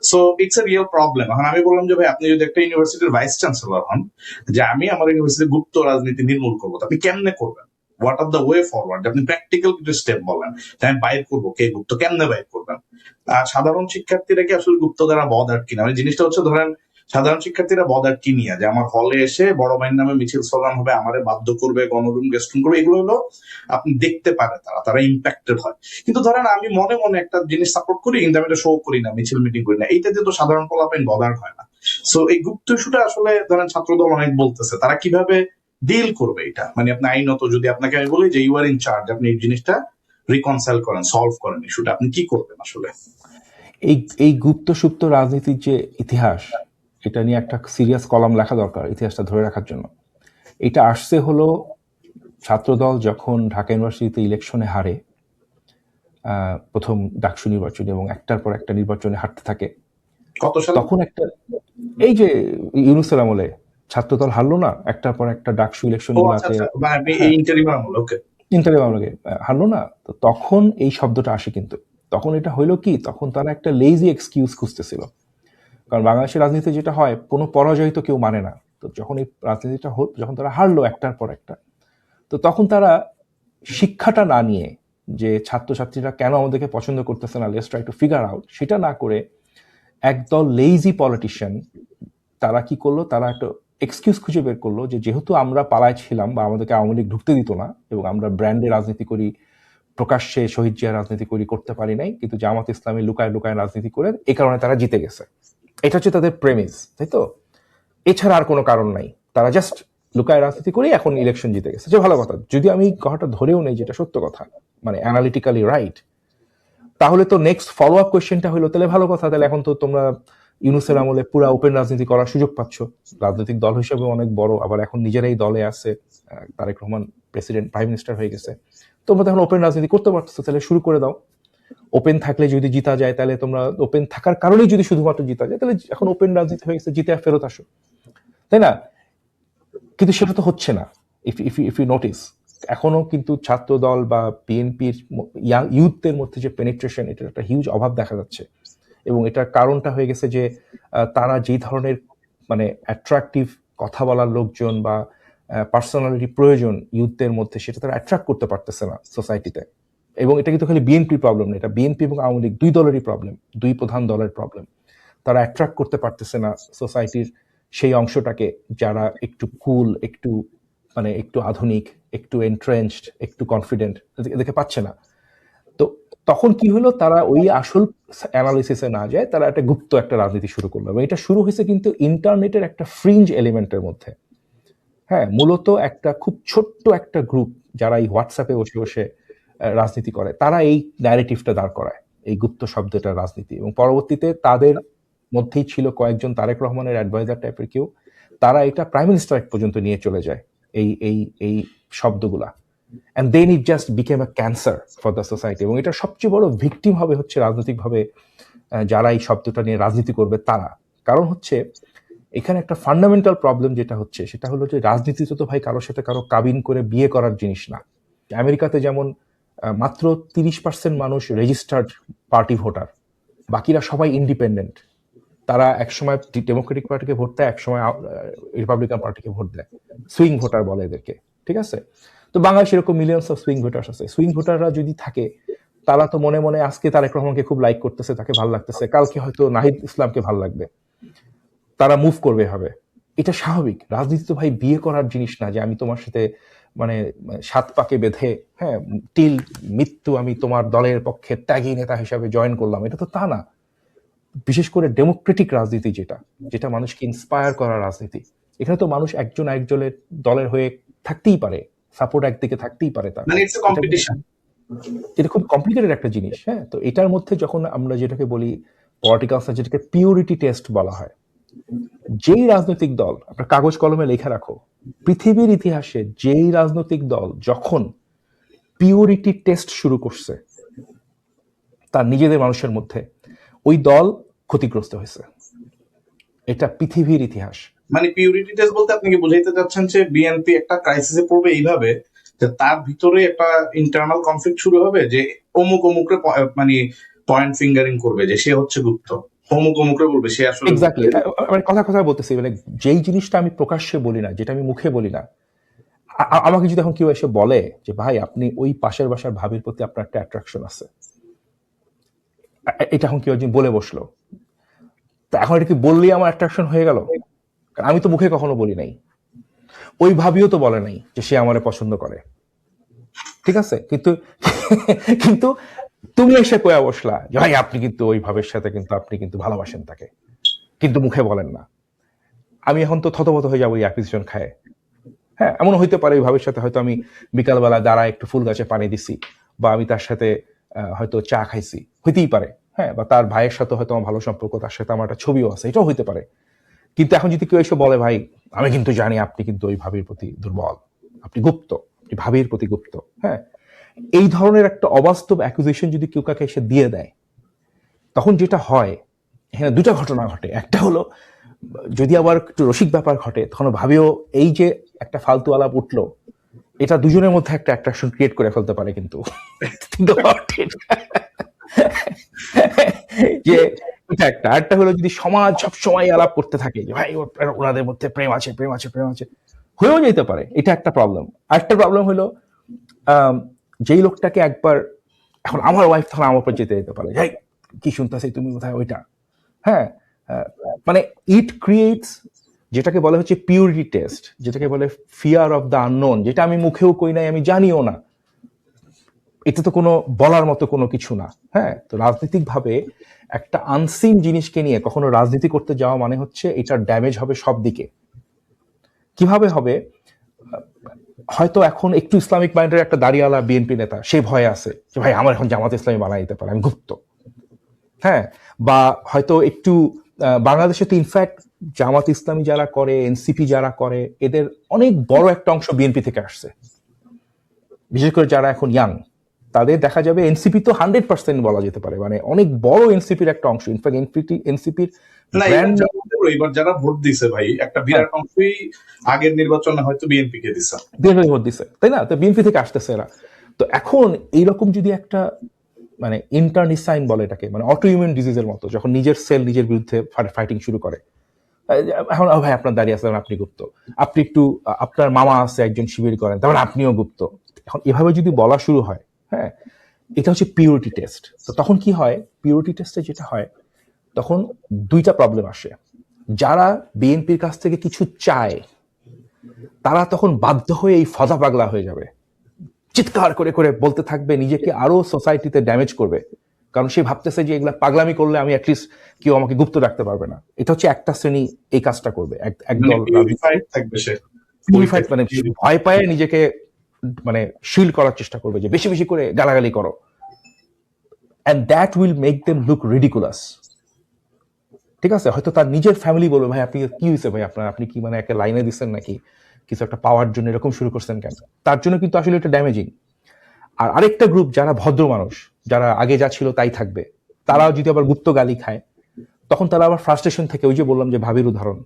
Speaker 1: So it's a real problem. এখন আমি বললাম যে ভাই আপনি যদি একটা ইউনিভার্সিটির ভাইস চ্যান্সেলর হন, যে আমি আমার ইউনিভার্সিটি গুপ্ত রাজনীতি নির্মূল করবো, আপনি কেমনে করবেন? What are the way forward? আপনি প্র্যাকটিক্যাল কিছু স্টেপ বলেন, আমি বাইর করবো কে গুপ্ত, কেমনে বাইর করবেন? আর সাধারণ শিক্ষার্থীরা কি আসলে গুপ্ত দ্বারা বদার্ড কিনা? মানে জিনিসটা হচ্ছে ধরেন সাধারণ শিক্ষার্থীরা বদার্ড কি নিয়ে, যে আমার হলে এসে বড় ভাইয়ের নামে মিছিল স্লোগান হবে, আমারে বাধ্য করবে, গণরুম গেস্টরুম করবে, এগুলো হলো আপনি দেখতে পারে তারা ইম্প্যাক্টেড হয়। কিন্তু ধরেন আমি মনে মনে একটা জিনিস সাপোর্ট করি, কিন্তু আমি এটা শো করি না, মিছিল মিটিং করি না, এইটাতে তো সাধারণ পোলাপাইন বদার্ড হয় না। সো এই গুপ্ত ইস্যুটা আসলে ধরেন ছাত্রদল অনেক বলতেছে, তারা কিভাবে ডিল করবে এটা? মানে আপনি আইনত যদি আপনাকে আমি বলি যে ইউ আর ইন চার্জ, আপনি এই জিনিসটা রিকনসাইল করেন, সলভ করেন ইস্যুটা, আপনি কি করবেন আসলে?
Speaker 2: এই গুপ্ত সুপ্ত রাজনীতির যে ইতিহাস, এটা নিয়ে একটা সিরিয়াস কলাম লেখা দরকার ইতিহাসটা ধরে রাখার জন্য। এটা আসছে হলো ছাত্রদল যখন ঢাকা ইউনিভার্সিটিতে ইলেকশনে হারে, প্রথম ডাকসু নির্বাচনে এবং একটার পর একটা নির্বাচনে হারতে থাকে,
Speaker 1: কত সালে?
Speaker 2: তখন একটা এই যে ইউনূসের আমলে ছাত্রদল হারলো না একটার পর একটা ডাকসু ইলেকশন
Speaker 1: ও আচ্ছা
Speaker 2: গুলাতে,
Speaker 1: আচ্ছা, মানে এই
Speaker 2: হ্যাঁ
Speaker 1: ইন্টারিম আমল, ওকে।
Speaker 2: ইন্টারিম আমলে হারলো না, তো তখন এই শব্দটা আসে। কিন্তু তখন এটা হইলো কি, তখন তারা একটা লেজি এক্সকিউজ খুঁজতেছিল। কারণ বাংলাদেশের রাজনীতি যেটা হয়, কোনো পরাজয় তো কেউ মানে না। তো যখন এই রাজনীতিটা যখন তারা হারলো একটার পর একটা, তো তখন তারা শিক্ষাটা না নিয়ে যে ছাত্রছাত্রীরা কেন আমাদেরকে পছন্দ করতেছে না, let's try to figure out, সেটা না করে একদল লেজি পলিটিশিয়ান তারা কি করলো, তারা একটা এক্সকিউজ খুঁজে বের করলো যে যেহেতু আমরা পালায় ছিলাম বা আমাদেরকে আওয়ামী লীগ ঢুকতে দিত না এবং আমরা ব্র্যান্ডে রাজনীতি করি, প্রকাশ্যে শহীদ জিয়া রাজনীতি করতে পারি নাই, কিন্তু জামাত ইসলামী লুকায় লুকায় রাজনীতি করে এই কারণে তারা জিতে গেছে। এটা হচ্ছে তাদের প্রেমিস, তাই তো? এছাড়া আর কোনো কারণ নাই, তারা জাস্ট লুকায় রাজনীতি করে এখন ইলেকশন জিতে গেছে। যে ভালো কথা, যদি আমি কথাটা ধরেও নেই যেটা সত্য কথা, মানে অ্যানালিটিক্যালি রাইট, তাহলে তো নেক্সট ফলো আপ কোয়েশ্চেনটা হলো তাহলে ভালো কথা, তাহলে এখন তো তোমরা ইউনূসের আমলে পুরা ওপেন রাজনীতি করার সুযোগ পাচ্ছ, রাজনৈতিক দল হিসেবে অনেক বড়, আবার এখন নিজেরাই দলে আছে, Tarique Rahman president prime minister হয়ে গেছে, তোমরা তো এখন ওপেন রাজনীতি করতে পারছো, তাহলে শুরু করে দাও। ওপেন থাকলে যদি জিতা যায়, তাহলে তোমরা ওপেন থাকার কারণেই যদি শুধুমাত্র জিতা যায়, তাহলে এখন ওপেন রাজনীতি হয়ে গেছে, জিতে ফেরত আসো, তাই না? কিন্তু সেটা তো হচ্ছে না। ইফ ইউ নোটিস, এখনো কিন্তু ছাত্র দল বা বিএনপির ইউথদের মধ্যে যে পেনিট্রেশন, এটার একটা হিউজ অভাব দেখা যাচ্ছে। এবং এটার কারণটা হয়ে গেছে যে তারা যেই ধরনের মানে অ্যাট্রাকটিভ কথা বলার লোকজন বা পার্সোনালিটি প্রয়োজন ইউথদের মধ্যে, সেটা তারা অ্যাট্রাক্ট করতে পারতেছে না সোসাইটিতে। এবং এটা কিন্তু খালি বিএনপির প্রবলেম না, এটা বিএনপি এবং আওয়ামী লীগ দুই দলেরই প্রবলেম, দুই প্রধান দলের প্রবলেম। তারা অ্যাট্রাক্ট করতে পারতেছে না সোসাইটির সেই অংশটাকে যারা একটু কুল, একটু মানে একটু আধুনিক, একটু এন্ট্রেন্সড, একটু কনফিডেন্ট, এদেরকে পাচ্ছে না। তো তখন কি হলো, তারা ওই আসল অ্যানালিসিসে না যায়, তারা একটা গুপ্ত একটা রাজনীতি শুরু করলো। এবং এটা শুরু হয়েছে কিন্তু ইন্টারনেটের একটা ফ্রিঞ্জ এলিমেন্টের মধ্যে। হ্যাঁ, মূলত একটা খুব ছোট্ট একটা গ্রুপ যারা এই হোয়াটসঅ্যাপে বসে বসে রাজনীতি করে, তারা এই ন্যারেটিভটা দাঁড় করায়, এই গুপ্ত শব্দটা রাজনীতি। এবং পরবর্তীতে তাদের মধ্যেই ছিল কয়েকজন তারেক রহমানের অ্যাডভাইজার টাইপের কেউ, তারা এটা প্রাইম মিনিস্টার পর্যন্ত নিয়ে চলে যায় এই এই এই শব্দগুলা। And then it just became a cancer for the society. এবং এটা সবচেয়ে বড় ভিকটিম হবে হচ্ছে রাজনৈতিকভাবে যারা এই শব্দটা নিয়ে রাজনীতি করবে তারা। কারণ হচ্ছে এখানে একটা ফান্ডামেন্টাল প্রবলেম যেটা হচ্ছে, সেটা হলো যে রাজনীতিতে তো ভাই কারোর সাথে কারো কাবিন করে বিয়ে করার জিনিস না। আমেরিকাতে যেমন মাত্র 30% মানুষ রেজিস্টার্ড পার্টি ভোটার, বাকিরা সবাই ইন্ডিপেন্ডেন্ট। তারা একসময় ডেমোক্রেটিক পার্টিকে ভোট দেয়, একসময় রিপাবলিকান পার্টিকে ভোট দেয়, সুইং ভোটার বলে এদেরকে, ঠিক আছে? তো বাংলাদেশ এরকম মিলিয়নস অফ সুইং ভোটার্স আছে। সুইং ভোটাররা যদি থাকে, তারা তো মনে মনে আজকে তারেক রহমানকে খুব লাইক করতেছে, তাকে ভালো লাগতেছে, কালকে হয়তো নাহিদ ইসলামকে ভালো লাগবে, তারা মুভ করবে হবে। এটা স্বাভাবিক। রাজনীতি তো ভাই বিয়ে করার জিনিস না যে আমি তোমার সাথে মানে 7 পাকে বেঁধে, হ্যাঁ, টিল মৃত্যু আমি তোমার দলের পক্ষে ত্যাগী নেতা হিসাবে জয়েন করলাম, এটা তো তা না। বিশেষ করে ডেমোক্রেটিক রাজনীতি যেটা, যেটা মানুষকে ইন্সপায়ার করার রাজনীতি, এখানে তো মানুষ একজন একজনের দলের হয়ে থাকতেই পারে, সাপোর্ট একদিকে থাকতেই পারে তার,
Speaker 1: মানে ইটস এ কম্পিটিশন।
Speaker 2: এটা খুব কমপ্লিকেটেড একটা জিনিস। হ্যাঁ, তো এটার মধ্যে যখন আমরা যেটাকে বলি পলিটিক্যাল সায়েন্স, যেটাকে পিউরিটি টেস্ট বলা হয়, যেই রাজনৈতিক দল, আপনার কাগজ কলমে লেখা রাখো, পৃথিবীর ইতিহাসে যেই রাজনৈতিক দল যখন পিউরিটি টেস্ট শুরু করছে তার নিজেদের মানুষের মধ্যে, ওই দল ক্ষতিগ্রস্ত হয়েছে। এটা পৃথিবীর ইতিহাস।
Speaker 1: মানে পিউরিটি টেস্ট বলতে আপনি কি বুঝাইতে চাচ্ছেন যে বিএনপি একটা ক্রাইসিসে পড়বে এইভাবে যে তার ভিতরে একটা ইন্টারনাল কনফ্লিক্ট শুরু হবে, যে অমুক অমুকরে মানে পয়েন্ট ফিঙ্গারিং করবে যে সে হচ্ছে গুপ্ত, অমুক অমুকরে বলবে সে আসলে
Speaker 2: এক্স্যাক্টলি, মানে কথা কথা বলতেছি, মানে যেই জিনিসটা আমি প্রকাশ্যে বলি না, যেটা আমি মুখে বলি না, আমাকে যদি এখন কেউ এসে বলে যে ভাই আপনি ওই পাশের বাসার ভাবির প্রতি আপনার একটা অ্যাট্রাকশন আছে, এটা এখন কেউ একজন বলে বসলো, তা এখন এটা কি বললেই আমার অ্যাট্রাকশন হয়ে গেল? আমি তো মুখে কখনো বলি নাই, ওই ভাবিও তো বলে নাই যে সে আমারে পছন্দ করে, ঠিক আছে? কিন্তু কিন্তু তুমি এসে কয়া বসলা যে ভাই আপনি কিন্তু ওই ভাবের সাথে কিন্তু আপনি কিন্তু ভালোবাসেন তাকে, কিন্তু মুখে বলেন না। আমি এখন তো থতমত হয়ে যাবো এই অ্যাকুইজিশন খায়। হ্যাঁ, এমন হইতে পারে ওই ভাবের সাথে হয়তো আমি বিকালবেলা দাঁড়ায় একটু ফুল গাছে পানি দিছি, বা আমি তার সাথে হয়তো চা খাইছি, হইতেই পারে। হ্যাঁ, বা তার ভাইয়ের সাথে হয়তো আমার ভালো সম্পর্ক, তার সাথে আমার একটা ছবিও আছে, এটাও হইতে পারে। কিন্তু এখন যদি কেউ এসে বলে ভাই আমি কিন্তু জানি আপনি কিন্তু ওই ভাবির প্রতি দুর্বল, আপনি গুপ্ত, যে ভাবির প্রতি গুপ্ত। হ্যাঁ, এই ধরনের একটা অবাস্তব অ্যাকুজিশন যদি কেউ কাকে এসে দিয়ে দেয়, তখন যেটা হয় এখানে দুটা ঘটনা ঘটে। একটা হলো যদি আবার একটু রসিক ব্যাপার ঘটে, তখন ভাবিও এই যে একটা ফালতু আলাপ উঠলো, এটা দুজনের মধ্যে একটা অ্যাট্রাকশন ক্রিয়েট করে ফেলতে পারে। কিন্তু যে এটা একটা, আরেকটা হলো যদি সমাজ সবসময় আলাপ করতে থাকে যে ভাই ওনাদের মধ্যে প্রেম আছে, প্রেম আছে, প্রেম আছে, হয়েও যেতে পারে। এটা একটা প্রবলেম। আরেকটা প্রবলেম হলো যেই লোকটাকে একবার, এখন আমার ওয়াইফ তখন আমার উপর যেতে পারে, যাই কি শুনতেছি তুমি কোথায় ওইটা। হ্যাঁ, মানে ইট ক্রিয়েটস যেটাকে বলে হচ্ছে পিউরিটি টেস্ট, যেটাকে বলে ফিয়ার অফ দ্য আননোন, যেটা আমি মুখেও কই নাই, আমি জানিও না, এটা তো কোনো বলার মতো কোনো কিছু না। হ্যাঁ, তো রাজনৈতিকভাবে একটা আনসিন জিনিসকে নিয়ে কখনো রাজনীতি করতে যাওয়া মানে হচ্ছে এটার ড্যামেজ হবে সব দিকে। কিভাবে হবে? হয়তো এখন একটু ইসলামিক মাইন্ডের একটা দাঁড়িয়ালা বিএনপি নেতা, সে ভয়ে আছে যে ভাই আমার এখন জামাত ইসলামী বানাই দিতে পারে, আমি গুপ্ত। হ্যাঁ, বা হয়তো একটু বাংলাদেশে তো ইনফ্যাক্ট জামাত ইসলামী যারা করে, এনসিপি যারা করে, এদের অনেক বড় একটা অংশ বিএনপি থেকে আসছে। বিশেষ করে যারা এখন ইয়াং, তাদের দেখা যাবে এনসিপি তো 100% বলা যেতে পারে, মানে অনেক বড় এনসিপির একটা অংশ। ইনফ্যাক্ট এনসিপির ব্র্যান্ড,
Speaker 1: এবার যারা ভোট দিছে ভাই, একটা বিরাট অংশই আগের নির্বাচনে হয়তো বিএনপি কে দিছে,
Speaker 2: বিএনপি ভোট দিছে, তাই না? তো বিএনপি থেকে আসতেছে এরা। তো এখন এইরকম যদি একটা মানে ইন্টারনিসাইন বলে এটাকে, মানে অটো ইমিউন ডিজিজের মতো, যখন নিজের সেল নিজের বিরুদ্ধে ফাইটিং শুরু করে, এখন ভাই আপনার দাঁড়িয়ে আছেন, আপনি গুপ্ত, আপনি একটু আপনার মামা আছে একজন শিবির করেন, তারপরে আপনিও গুপ্ত। এখন এভাবে যদি বলা শুরু হয়, হ্যাঁ, এটা হচ্ছে পিউরিটি টেস্ট। তো তখন কি হয়, পিউরিটি টেস্টে যেটা হয়, তখন দুইটা প্রবলেম আসে। যারা বিএনপির কাছ থেকে কিছু চায়, তারা তখন বাধ্য হয়ে এই ফদা পাগলা হয়ে যাবে, চিৎকার করে করে বলতে থাকবে, নিজেকে আরো সোসাইটিতে ড্যামেজ করবে, কারণ সে ভাবতেছে যে এগুলা পাগলামি করলে আমি অ্যাটলিস্ট কেউ আমাকে গুপ্ত রাখতে পারবে না। এটা হচ্ছে একটা শ্রেণী এই কাজটা করবে, একদল
Speaker 1: থাকবে, সে
Speaker 2: পিউরিফাইড, মানে ভয় পায় নিজেকে মানে শিল্ড করার চেষ্টা করবে যে বেশি বেশি করে গালাগালি করো, and that will make them look ridiculous. ঠিক আছে, হয়তো তার নিজের ফ্যামিলি বলবে ভাই আপনি কি হয়েছে ভাই আপনার, আপনি কি মানে একটা লাইনে দিচ্ছেন নাকি, কিছু একটা পাওয়ার জন্য এরকম শুরু করছেন কেন? তার জন্য কিন্তু আসলে এটা ড্যামেজিং। আর আরেকটা গ্রুপ যারা ভদ্র মানুষ, যারা আগে যা ছিল তাই থাকবে, তারাও যদি আবার গুপ্ত গালি খায়, তখন তারা আবার ফ্রাস্ট্রেশন থেকে, ওই যে বললাম যে ভাবির উদাহরণ,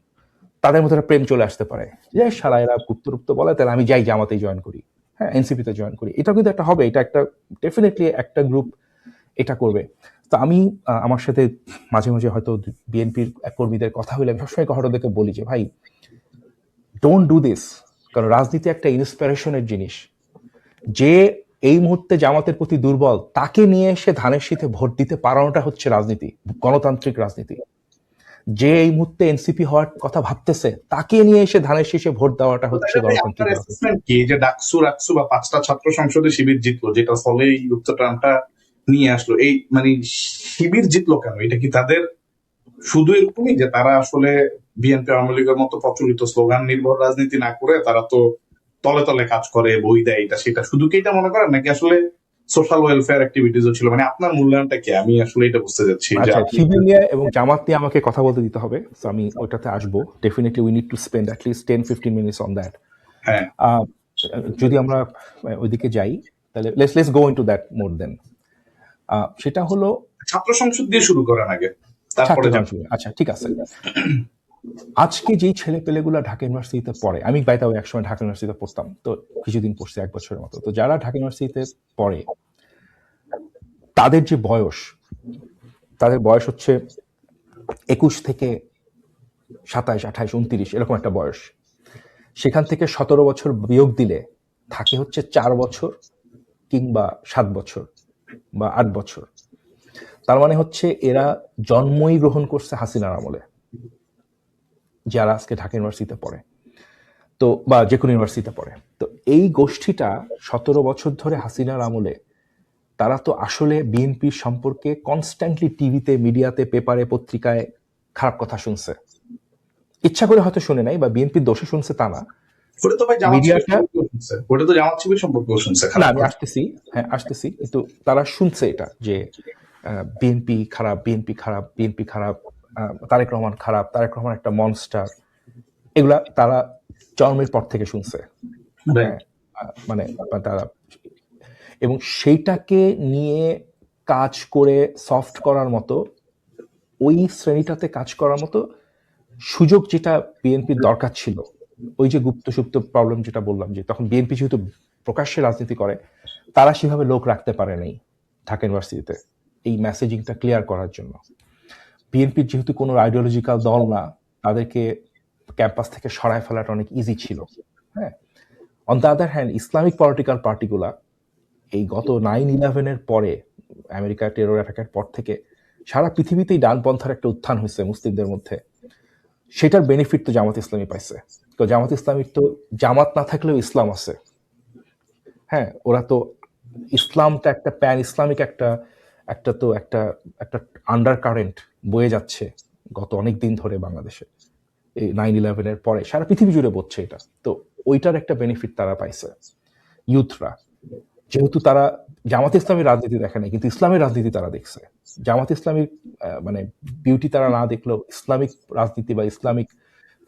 Speaker 2: তাদের মধ্যে একটা প্রেম চলে আসতে পারে যে শালা এরা গুপ্ত বলে, তাহলে আমি যাই জামাতেই জয়েন করি, হ্যাঁ এনসিপিতে জয়েন করি। এটা কিন্তু একটা হবে, এটা একটা ডেফিনেটলি একটা গ্রুপ এটা করবে। তো আমি আমার সাথে মাঝে মাঝে হয়তো বিএনপির কর্মীদের কথা হইলে আমি সবসময় কথাটাকে বলি যে ভাই ডোন্ট ডু দিস, কারণ রাজনীতি একটা ইন্সপিরেশনের জিনিস। যে এই মুহূর্তে জামাতের প্রতি দুর্বল, তাকে নিয়ে এসে ধানের শীতে ভোট দিতে পারানোটা হচ্ছে রাজনীতি, গণতান্ত্রিক রাজনীতি। যে এই মুহূর্তে এনসিপি হওয়ার কথা ভাবতেছে, তাকে নিয়ে এসে ধানের শীষে ভোট দেওয়াটা হচ্ছে গণতান্ত্রিক রাজনীতি।
Speaker 1: কি যে ডাকসু বা 5টা ছাত্র সংসদে শিবির জিতলো, যেটা ফলে এই গুপ্ত টার্মটা নিয়ে আসলো, এই মানে শিবির জিতলো কেন? এটা কি তাদের শুধু এরকমই যে তারা আসলে বিএনপি আওয়ামী লীগের মতো প্রচলিত স্লোগান নির্ভর রাজনীতি না করে তারা তো তলে তলে কাজ করে, বই দেয়, এটা সেটা, শুধু কি এটা মনে করেন নাকি আসলে সোশ্যাল ওয়েলফেয়ার অ্যাক্টিভিটিসও ছিল? মানে আপনার মূল্যায়নটা কি? আমি আসলে এটা বুঝতে যাচ্ছি।
Speaker 2: আচ্ছা, শিবির নিয়ে এবং জামাত নিয়ে আমাকে কথা বলতে দিতে হবে, সো আমি ওইটাতে আসবো। Definitely we need to spend at least 10-15 minutes on that.
Speaker 1: হ্যাঁ,
Speaker 2: যদি আমরা ওইদিকে যাই, তাহলে let's go into that more then. সেটা হলো
Speaker 1: ছাত্র সংসদ দিয়ে শুরু করেন আগে, তারপরে
Speaker 2: আচ্ছা ঠিক আছে। আজকে যেই ছেলে পেলেগুলা ঢাকা ইউনিভার্সিটিতে পড়ে, আমি বাইতে একসময় ঢাকা ইউনিভার্সিটিতে পড়তাম, তো কিছুদিন পড়ছি 1 বছরের মতো। তো যারা ঢাকা ইউনিভার্সিটিতে পড়ে, তাদের যে বয়স, তাদের বয়স হচ্ছে 21 থেকে 27, 28, 29 এরকম একটা বয়স। সেখান থেকে 17 বছর বিয়োগ দিলে থাকে হচ্ছে 4 বছর কিংবা 7 বছর বা 8 বছর। তার মানে হচ্ছে এরা জন্মই গ্রহণ করছে হাসিনার আমলে, যারা আজকে ঢাকা ইউনিভার্সিটিতে পড়ে, তো বা যে কোনো ইউনিভার্সিটিতে পড়ে। তো এই গোষ্ঠীটা 17 বছর ধরে হাসিনার আমলে, তারা তো আসলে বিএনপির সম্পর্কে কনস্ট্যান্টলি টিভিতে, মিডিয়াতে, পেপারে, পত্রিকায় খারাপ কথা শুনছে। ইচ্ছা করে হয়তো শুনে নাই বা বিএনপির দোষে শুনছে তা না, আমি আসতেছি, কিন্তু তারা শুনছে এটা যে বিএনপি খারাপ, বিএনপি খারাপ, বিএনপি খারাপ, তারেক রহমান খারাপ, তারেক রহমান একটা মনস্টার, এগুলা তারা জন্মের পর থেকে শুনছে। মানে তারা, এবং সেইটাকে নিয়ে কাজ করে সফট করার মতো, ওই শ্রেণীটাতে কাজ করার মতো সুযোগ যেটা বিএনপির দরকার ছিল, ওই যে গুপ্ত সুপ্ত প্রবলেম যেটা বললাম, যে তখন বিএনপি যেহেতু প্রকাশ্যে রাজনীতি করে, তারা সেভাবে লোক রাখতে পারে নাই ঢাকা ইউনিভার্সিটিতে এই মেসেজিংটা ক্লিয়ার করার জন্য। বিএনপির যেহেতু কোনো আইডিওলজিক্যাল দল না, তাদেরকে ক্যাম্পাস থেকে সরায় ফেলাটা অনেক ইজি ছিল। হ্যাঁ, on the other hand Islamic political পার্টিগুলা এই গত 9/11-এর পরে, আমেরিকা টেরর অ্যাটাকের পর থেকে সারা পৃথিবীতেই ডানপন্থার একটা উত্থান হয়েছে মুসলিমদের মধ্যে। সেটার বেনিফিট তো জামাত ইসলামী পাইছে। তো জামাত ইসলামীর তো জামাত না থাকলেও ইসলাম আছে। হ্যাঁ, ওরা তো ইসলামটা একটা প্যান ইসলামিক একটা একটা তো একটা একটা আন্ডার কারেন্ট বয়ে যাচ্ছে গত অনেক দিন ধরে বাংলাদেশে। এই 9/11-এর পরে সারা পৃথিবী জুড়ে বলছে এটা। তো ওইটার একটা বেনিফিট তারা পাইছে ইউথরা, যেহেতু তারা জামাত ইসলামী রাজনীতি দেখে নাই, কিন্তু ইসলামের রাজনীতি তারা দেখছে। জামাত ইসলামীর মানে বিউটি তারা না দেখলেও ইসলামিক রাজনীতি বা ইসলামিক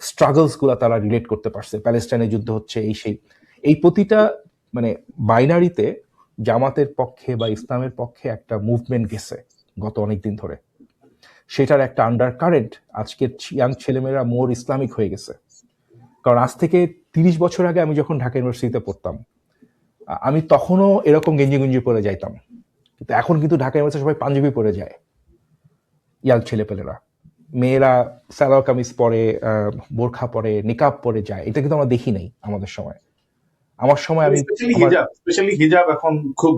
Speaker 2: স্ট্রাগলস গুলা তারা রিলেট করতে পারছে। প্যালেস্টাইনে যুদ্ধ হচ্ছে, এই সেই, এই প্রতিটা মানে বাইনারিতে জামাতের পক্ষে বা ইসলামের পক্ষে একটা মুভমেন্ট গেছে গত অনেক দিন ধরে। সেটার একটা আন্ডার কারেন্ট আজকের ইয়াং ছেলেমেয়েরা মোর ইসলামিক হয়ে গেছে। কারণ আজ থেকে 30 বছর আগে আমি যখন ঢাকা ইউনিভার্সিটিতে পড়তাম, আমি তখনও এরকম গেঞ্জি গুঞ্জি পরে যাইতাম, কিন্তু এখন কিন্তু ঢাকা ইউনিভার্সিটি সবাই পাঞ্জাবি পরে যায়, ইয়াং ছেলেপেলেরা। মেয়েরা সালোয়ার কামিজ পরে, বোরখা পরে, নিকাব পরে যায়। এটা কিন্তু আমরা দেখি নাই আমাদের সময়। আমার সময় আমি
Speaker 1: স্পেশালি হিজাব এখন খুব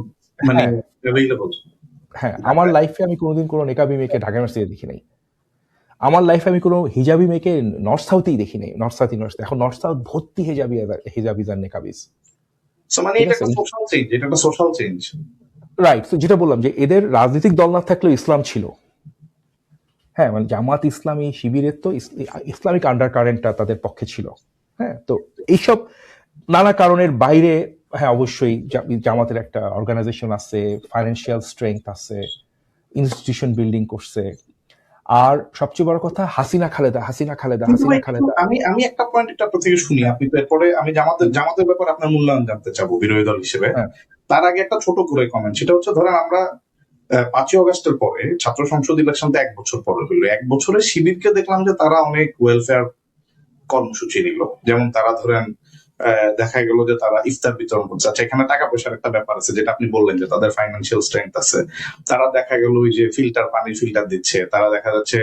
Speaker 1: মানে
Speaker 2: হ্যাঁ
Speaker 1: অ্যাভেইলেবল।
Speaker 2: হ্যাঁ, আমার লাইফে আমি কোনোদিন কোনো নিকাবি মেয়েকে ঢাকা ইউনিভার্সিটি দেখি নাই। আমার লাইফে আমি কোনো হিজাবি মেয়েকে নর্থ সাউথেই দেখি নাই, নর্থ সাউথ ইউনিভার্সিটি। এখন নর্থ সাউথ ভর্তি হিজাবিজ আর নিকাবিজ।
Speaker 1: সো মানে এটা একটা সোশ্যাল চেঞ্জ, এটা একটা সোশ্যাল চেঞ্জ।
Speaker 2: রাইট। তো যেটা বললাম যে এদের রাজনৈতিক দল না থাকলেও ইসলাম ছিল। হ্যাঁ, মানে জামাত ইসলামী শিবিরের তো ইসলামিক আন্ডার কারেন্টটা তাদের পক্ষে ছিল। হ্যাঁ, তো এইসব নানা কারণের বাইরে, হ্যাঁ অবশ্যই জামাতের একটা অর্গানাইজেশন আছে, ফাইন্যান্সিয়াল স্ট্রেংথ আছে, ইনস্টিটিউশন বিল্ডিং করছে। আর সবচেয়ে বড় কথা হাসিনা খালেদা।
Speaker 1: আমি একটা পয়েন্ট এটা আপনার থেকে শুনি, আপনি তো এরপরে আমি জামাতের ব্যাপারে আপনার মূল্যায়ন জানতে চাবো বিরোধী দল হিসেবে।
Speaker 2: হ্যাঁ,
Speaker 1: তার আগে একটা ছোট করে কমেন্ট, সেটা হচ্ছে ধরেন আমরা 5ই অগস্টের পরে ছাত্র সংসদ ইলেকশন তো 1 বছর পরে হইলো। 1 বছরে শিবিরকে দেখলাম যে তারা অনেক ওয়েলফেয়ার কর্মসূচি নিল। যেমন তারা ধরেন দেখা গেল যে তারা ইফতার বিতরণ করছে। আচ্ছা, এখানে টাকা পয়সার একটা ব্যাপার আছে, যেটা আপনি বললেন যে তাদের ফাইন্যান্সিয়াল স্ট্রেংথ আছে। তারা দেখা গেল ওই যে পানির ফিল্টার দিচ্ছে, তারা দেখা যাচ্ছে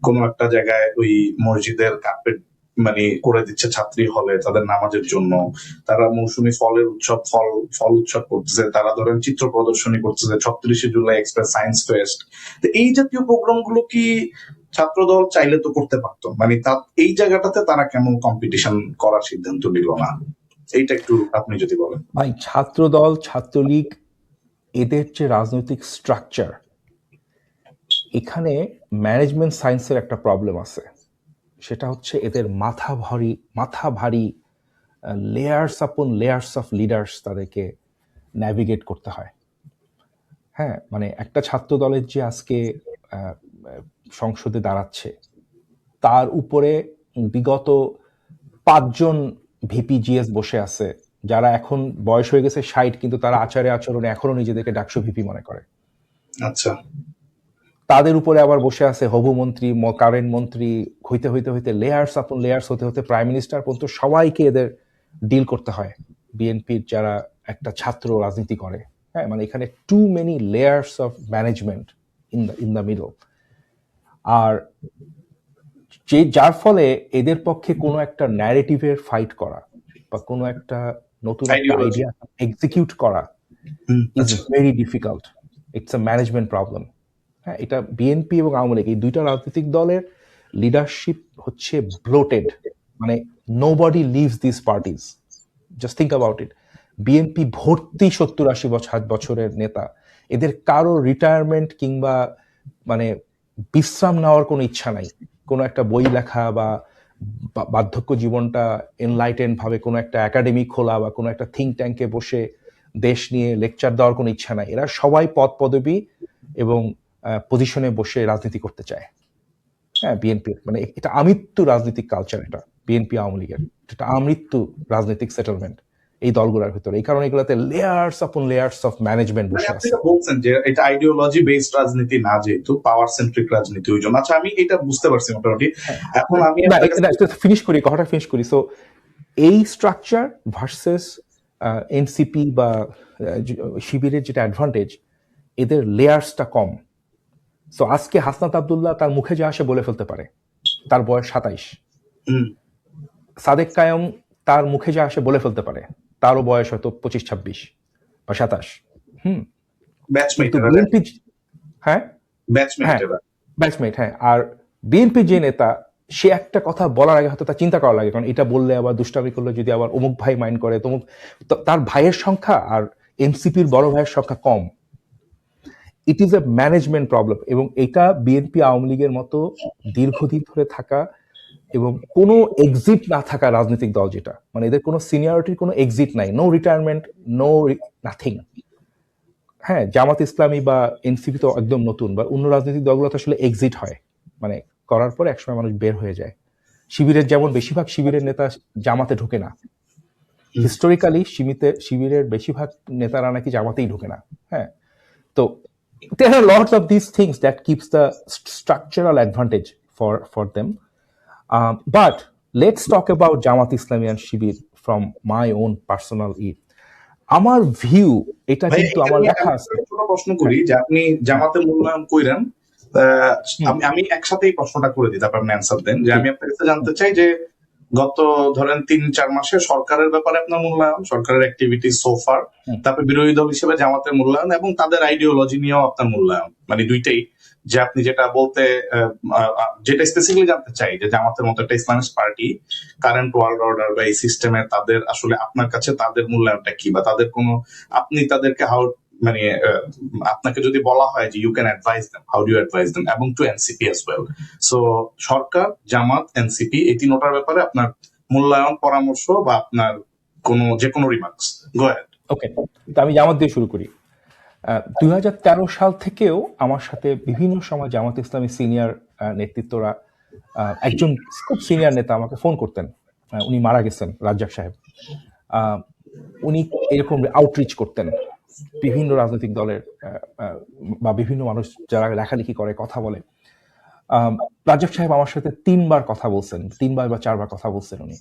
Speaker 1: কোনো একটা জায়গায় ওই মসজিদের কার্পেট মানে করে দিচ্ছে ছাত্রী হলে তাদের নামাজের জন্য। তারা মৌসুমী ফলের উৎসব, ফল উৎসব করতেছে। তারা ধরেন চিত্র প্রদর্শনী করতেছে, 36শে জুলাই এক্সপ্রেস সায়েন্স ফেস্ট। তো এই জাতীয় প্রোগ্রাম গুলো কি ছাত্রদল চাইলে তো করতে পারতো, মানে এই জায়গাটাতে তারা কেমন কম্পিটিশন করার সিদ্ধান্ত নিল না, এইটা একটু আপনি যদি বলেন।
Speaker 2: ভাই, ছাত্রদল, ছাত্রলীগ, এদের যে রাজনৈতিক স্ট্রাকচার, এখানে ম্যানেজমেন্ট সায়েন্সের একটা প্রবলেম আছে। সেটা হচ্ছে এদের মাথা ভারী লেয়ার্স আপন লেয়ার্স অফ লিডার্স তাদেরকে ন্যাভিগেট করতে হয়। হ্যাঁ, মানে একটা ছাত্র দলের যে আজকে সংসদে দাঁড়াচ্ছে, তার উপরে বিগত 5জন ভিপিজিএস বসে আছে, যারা এখন বয়স হয়ে গেছে 60, কিন্তু তারা আচরণে এখনো নিজেদেরকে ডাকসু ভিপি মনে করে।
Speaker 1: আচ্ছা,
Speaker 2: তাদের উপরে আবার বসে আছে হবু মন্ত্রী, কারেন্ট মন্ত্রী, হইতে লেয়ার্স আপন লেয়ার্স হতে প্রাইম মিনিস্টার পর্যন্ত সবাইকে এদের ডিল করতে হয়। বিএনপির যারা একটা ছাত্র রাজনীতি করে, হ্যাঁ, মানে এখানে too many layers of management in the middle. আর যার ফলে এদের পক্ষে কোনো একটা ন্যারেটিভের ফাইট করা বা কোনো একটা নতুন একটা আইডিয়া এক্সিকিউট করা is very difficult. It's a management problem. হ্যাঁ, এটা বিএনপি এবং আওয়ামী লীগ এই দুইটা রাজনৈতিক দলের লিডারশিপ হচ্ছে ব্লোটেড। মানে nobody leaves this parties, just think about it. BNP ভর্তি 70-80 বছরের নেতা, এদের কারো রিটায়ারমেন্ট কিংবা মানে বিশ্রাম নেওয়ার কোনো ইচ্ছা নাই। কোনো একটা বই লেখা বা বার্ধক্য জীবনটা এনলাইটেন্ড ভাবে কোনো একটা একাডেমি খোলা বা কোনো একটা থিঙ্ক ট্যাঙ্কে বসে দেশ নিয়ে লেকচার দেওয়ার কোনো ইচ্ছা নাই। এরা সবাই পদ পদবি এবং পজিশনে বসে রাজনীতি করতে চায়। হ্যাঁ, বিএনপির মানে এটা আমৃত্যু রাজনৈতিক কালচার, এটা বিএনপি আওয়ামী লীগের এটা আমৃত্যু রাজনৈতিক সেটেলমেন্ট। এই দলগুলোর ভিতরে। এই কারণে এগুলোতে লেয়ার্স আপন লেয়ার্স অফ ম্যানেজমেন্ট
Speaker 1: মানে
Speaker 2: বসে
Speaker 1: আপনি
Speaker 2: আছে।
Speaker 1: এটা বলছেন যে এটা আইডিওলজি বেসড রাজনীতি না, যেহেতু পাওয়ার সেন্ট্রিক রাজনীতি ওই জন্য। আচ্ছা, আমি এটা বুঝতে পারছি মোটামুটি। এখন আমি
Speaker 2: না,
Speaker 1: আপনার কাছে
Speaker 2: ফিনিশ করি, কথাটা ফিনিশ করি। সো এই স্ট্রাকচার ভার্সেস এনসিপি বা শিবিরের যেটা অ্যাডভান্টেজ, এদের লেয়ার্সটা কম। সো আজকে হাসনাত আব্দুল্লাহ তার মুখে যা আসে বলে ফেলতে পারে, তার বয়স 27।
Speaker 1: হুম,
Speaker 2: সাদেক কায়ম তার মুখে যা আসে বলে ফেলতে পারে, তারও বয়স হয়তো 25-26 বা 27।
Speaker 1: ব্যাচমেট
Speaker 2: কিন্তু বিএনপি, হ্যাঁ
Speaker 1: ব্যাচমেট
Speaker 2: হ্যাঁ
Speaker 1: এরা।
Speaker 2: ব্যাচমেট, হ্যাঁ। আর বিএনপি যে নেতা, সে একটা কথা বলার আগে হয়তো তার চিন্তা করা লাগে, কারণ এটা বললে আবার দুষ্টামি করলে যদি আবার অমুক ভাই মাইন্ড করে, তমুক তার ভাইয়ের সংখ্যা আর এনসিপির বড় ভাইয়ের সংখ্যা কম। It is a management problem, এবং এটা বিএনপি আওয়ামী লীগের মতো দীর্ঘদিন ধরে থাকা এবং কোনো এক্সিট না থাকা রাজনৈতিক দল, যেটা মানে এদের কোনো সিনিয়রিটির কোনো এক্সিট নাই, নো রিটায়ারমেন্ট, নো নাথিং। হ্যাঁ, জামাত ইসলামী বা এনসিপি তো একদম নতুন, বা অন্য রাজনৈতিক দলগুলো তো আসলে এক্সিট হয়, মানে করার পর একসময় মানুষ বের হয়ে যায়। শিবিরের যেমন বেশিরভাগ শিবিরের নেতা জামাতে ঢোকে না, হিস্টোরিক্যালি শিবিরের বেশিরভাগ নেতারা নাকি জামাতেই ঢোকে না। হ্যাঁ, তো there are lots of these things that keeps the structural advantage for them. But let's talk about Jamaat Islami and Shibir from my own personal আমার ভিউ, এটা
Speaker 1: ভাই
Speaker 2: কিন্তু আমার
Speaker 1: এখানে
Speaker 2: লেখা
Speaker 1: আমি
Speaker 2: আছে।
Speaker 1: একটা ছোট প্রশ্ন করি
Speaker 2: হ্যাঁ
Speaker 1: যে আপনি
Speaker 2: হ্যাঁ
Speaker 1: জামাতের মূল্যায়ন কইরেন,
Speaker 2: হুম,
Speaker 1: আমি আমি একসাথেই প্রশ্নটা করে দিই, তারপর আপনি অ্যান্সার দেন। যে
Speaker 2: জি
Speaker 1: আমি আপনার কাছে জানতে
Speaker 2: হুম,
Speaker 1: চাই যে গত ধরেন 3-4 মাসে সরকারের ব্যাপারে আপনার মূল্যায়ন, সরকারের অ্যাক্টিভিটি সোফার,
Speaker 2: হুম,
Speaker 1: তারপর বিরোধী দল হিসেবে জামাতের মূল্যায়ন এবং তাদের আইডিওলজি নিয়েও আপনার মূল্যায়ন, মানে দুইটাই। যে আপনি যেটা বলতে যেটা স্পেসিফিকলি জানতে চাই যে জামাতের মতো একটা Islamist party current world order বা এই সিস্টেমে তাদের আসলে আপনার কাছে তাদের মূল্যায়নটা কি, বা তাদের কোনো, আপনি তাদেরকে হাউ, মানে আপনাকে যদি বলা হয় যে you can advise them, how do you advise them, এবং to NCP as well. So সরকার, জামাত, এনসিপি এই তিনটার ব্যাপারে আপনার মূল্যায়ন, পরামর্শ বা আপনার কোনো যে কোনো রিমার্কস। Go ahead.
Speaker 2: ওকে। তো আমি জামাত দিয়ে শুরু করি। 2013 সাল থেকেও আমার সাথে বিভিন্ন সময় জামাত ইসলামী সিনিয়র নেতৃত্বরা, একজন খুব সিনিয়র নেতা আমাকে ফোন করতেন। উনি মারা গেছেন, রাজ্জাক সাহেব। আহ, উনি এরকম আউটরিচ করতেন বিভিন্ন রাজনৈতিক দলের, বা বিভিন্ন মানুষ যারা লেখালেখি করে, কথা বলে। রাজ্জাক সাহেব আমার সাথে 3বার কথা বলছেন, 3বার বা 4বার কথা বলছেন উনি।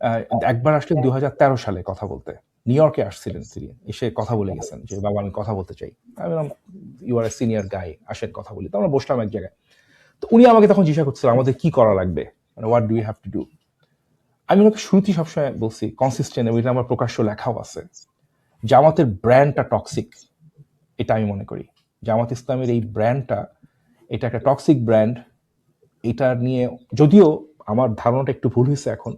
Speaker 2: আহ, একবার আসলেন 2013 সালে কথা বলতে, নিউ ইয়র্কে আসছিলেন তিনি, এসে কথা বলে গেছেন যে বাবা আমি কথা বলতে চাই। আমি বললাম ইউ আর এ সিনিয়র গাই, আসেন কথা বলি। তো আমরা বসলাম এক জায়গায়। তো উনি আমাকে তখন জিজ্ঞাসা করছিলেন আমাদের কি করা লাগবে, মানে what do you have to do. আমি ওনাকে শুরুতেই সবসময় বলছি কনসিস্টেন্ট, এবং এটা আমার প্রকাশ্য লেখাও আছে, জামাতের ব্র্যান্ডটা টক্সিক। এটা আমি মনে করি জামাত ইসলামের এই ব্র্যান্ডটা, এটা একটা টক্সিক ব্র্যান্ড। এটা নিয়ে যদিও আমার ধারণাটা একটু ভুল হয়েছে, এখন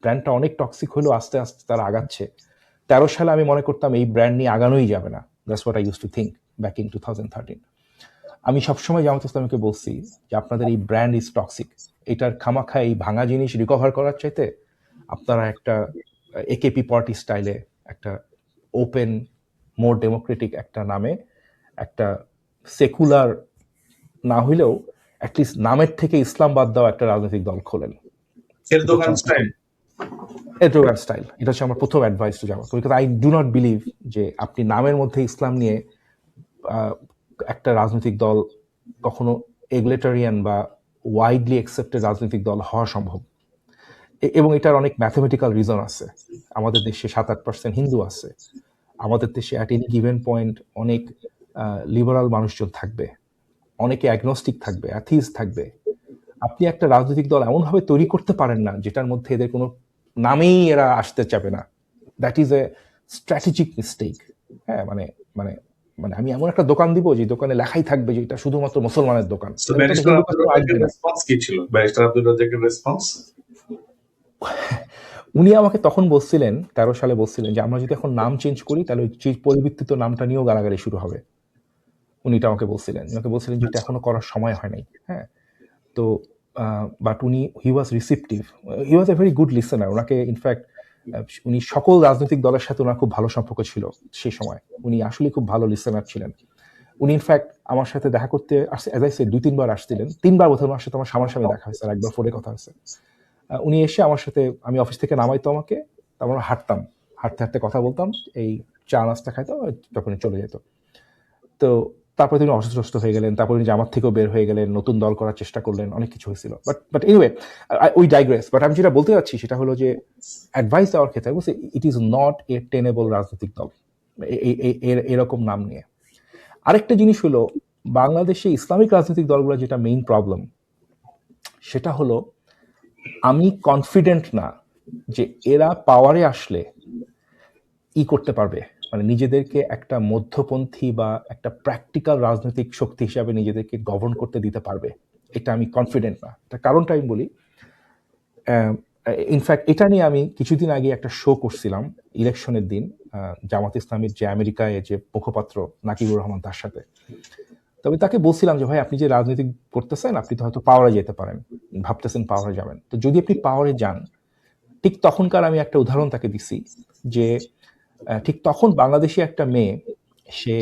Speaker 2: ব্র্যান্ডটা অনেক টক্সিক হলেও আস্তে আস্তে তারা আগাচ্ছে। 13 সালে আমি মনে করতাম এই ব্র্যান্ড নিয়ে আগানোই যাবে না, that's what I use to think back in 2013। আমি সবসময় জামাত ইসলামীকে বলছি যে আপনাদের এই ব্র্যান্ড ইজ টক্সিক, এটার খামাখা এই ভাঙা জিনিস রিকভার করার চাইতে আপনারা একটা একেপি পার্টি স্টাইলে একটা ওপেন, মোর ডেমোক্রেটিক একটা নামে, একটা সেকুলার না হইলেও অ্যাটলিস্ট নামের থেকে ইসলাম বাদ দেওয়া একটা রাজনৈতিক দল খোলেন। এটা হচ্ছে
Speaker 1: এরদোগান
Speaker 2: আমার
Speaker 1: স্টাইল।
Speaker 2: Erdogan style. এটা হচ্ছে আমার প্রথম advice to Jamaat, because I do not believe যে আপনি নামের মধ্যে ইসলাম নিয়ে একটা রাজনৈতিক দল কখনো এগুলেটারিয়ান বা ওয়াইডলি অ্যাকসেপ্টেড রাজনৈতিক দল হওয়া সম্ভব। এবং এটার অনেক ম্যাথমেটিক্যাল রিজন আছে। আমাদের দেশে 7-8% হিন্দু আছে, আমাদের দেশে অ্যাট এনি গিভেন পয়েন্ট অনেক লিবারাল মানুষজন থাকবে, অনেকে অ্যাগনস্টিক থাকবে, অ্যাথিস্ট থাকবে। আপনি একটা রাজনৈতিক দল এমনভাবে তৈরি করতে পারেন না যেটার মধ্যে এদের কোনো নামেই এরা আসতে চাবে না। That is a strategic mistake. হ্যাঁ, মানে মানে মানে আমি এমন একটা দোকান দিব যে দোকানে লেখাই থাকবে যে এটা শুধুমাত্র মুসলমানের দোকান,
Speaker 1: সো
Speaker 2: এটা তো
Speaker 1: ব্যারিস্টার
Speaker 2: হিন্দু
Speaker 1: আব্দুর
Speaker 2: কাস্টমার
Speaker 1: রাজ্জাকের
Speaker 2: আসবে না।
Speaker 1: রেসপন্স কি ছিল? ব্যারিস্টার আব্দুর রাজ্জাকের রেসপন্স?
Speaker 2: উনি আমাকে তখন বলছিলেন, 13 সালে বলছিলেন যে আমরা যদি এখন নাম চেঞ্জ করি তাহলে যে পরিবর্তিত নামটা নিয়েও গালাগালি শুরু হবে। উনি এটা আমাকে বলছিলেন, যে এটা এখনো করার সময় হয় নাই। হ্যাঁ, তো বাট উনি he was receptive, he was a very good listener. ওনাকে ইনফ্যাক্ট উনি সকল রাজনৈতিক দলের সাথে ওনার খুব ভালো সম্পর্ক ছিল সেই সময়। উনি আসলে খুব ভালো লিসেনার ছিলেন। উনি ইনফ্যাক্ট আমার সাথে দেখা করতে আসছে, অ্যাজ আই সে 2-3 বার আসছিলেন। 3 বার বোধহয় ওনার সাথে আমার সামনাসামনি দেখা হয়েছে, আর একবার ফোনে কথা হয়েছে। উনি এসে আমার সাথে, আমি অফিস থেকে নামাইতো আমাকে, তারপর আমরা হাঁটতাম, হাঁটতে হাঁটতে কথা বলতাম, এই চা নাস্তা খাইতাম, তখনই চলে যেত। তো তারপরে তিনি অসুস্থ হয়ে গেলেন, তারপরে তিনি জামাত থেকেও বের হয়ে গেলেন, নতুন দল করার চেষ্টা করলেন, অনেক কিছু হয়েছিল। But anyway, we digress. But আমি যেটা বলতে চাচ্ছি সেটা হলো যে অ্যাডভাইস দেওয়ার ক্ষেত্রে বলছে it is not a tenable রাজনৈতিক দল এরকম নাম নিয়ে। আরেকটা জিনিস হলো, বাংলাদেশে ইসলামিক রাজনৈতিক দলগুলো যেটা মেইন প্রবলেম, সেটা হলো আমি কনফিডেন্ট না যে এরা পাওয়ারে আসলে করতে পারবে, মানে নিজেদেরকে একটা মধ্যপন্থী বা একটা প্র্যাকটিক্যাল রাজনৈতিক শক্তি হিসাবে নিজেদেরকে গভর্ন করতে দিতে পারবে, এটা আমি কনফিডেন্ট না। তার কারণটা আমি বলি, ইনফ্যাক্ট এটা নিয়ে আমি কিছুদিন আগে একটা শো করছিলাম ইলেকশনের দিন, জামাত ইসলামীর যে আমেরিকায় যে মুখপাত্র নাকিবুর রহমান, তার সাথে। তবে তাকে বলছিলাম যে ভাই, আপনি যে রাজনীতি করতেছেন, আপনি তো হয়তো পাওয়ারে যেতে পারেন, ভাবতেছেন পাওয়ারে যাবেন, তো যদি আপনি পাওয়ারে যান, ঠিক তখনকার আমি একটা উদাহরণ তাকে দিছি যে ঠিক তখন বাংলাদেশি একটা মেয়ে, সে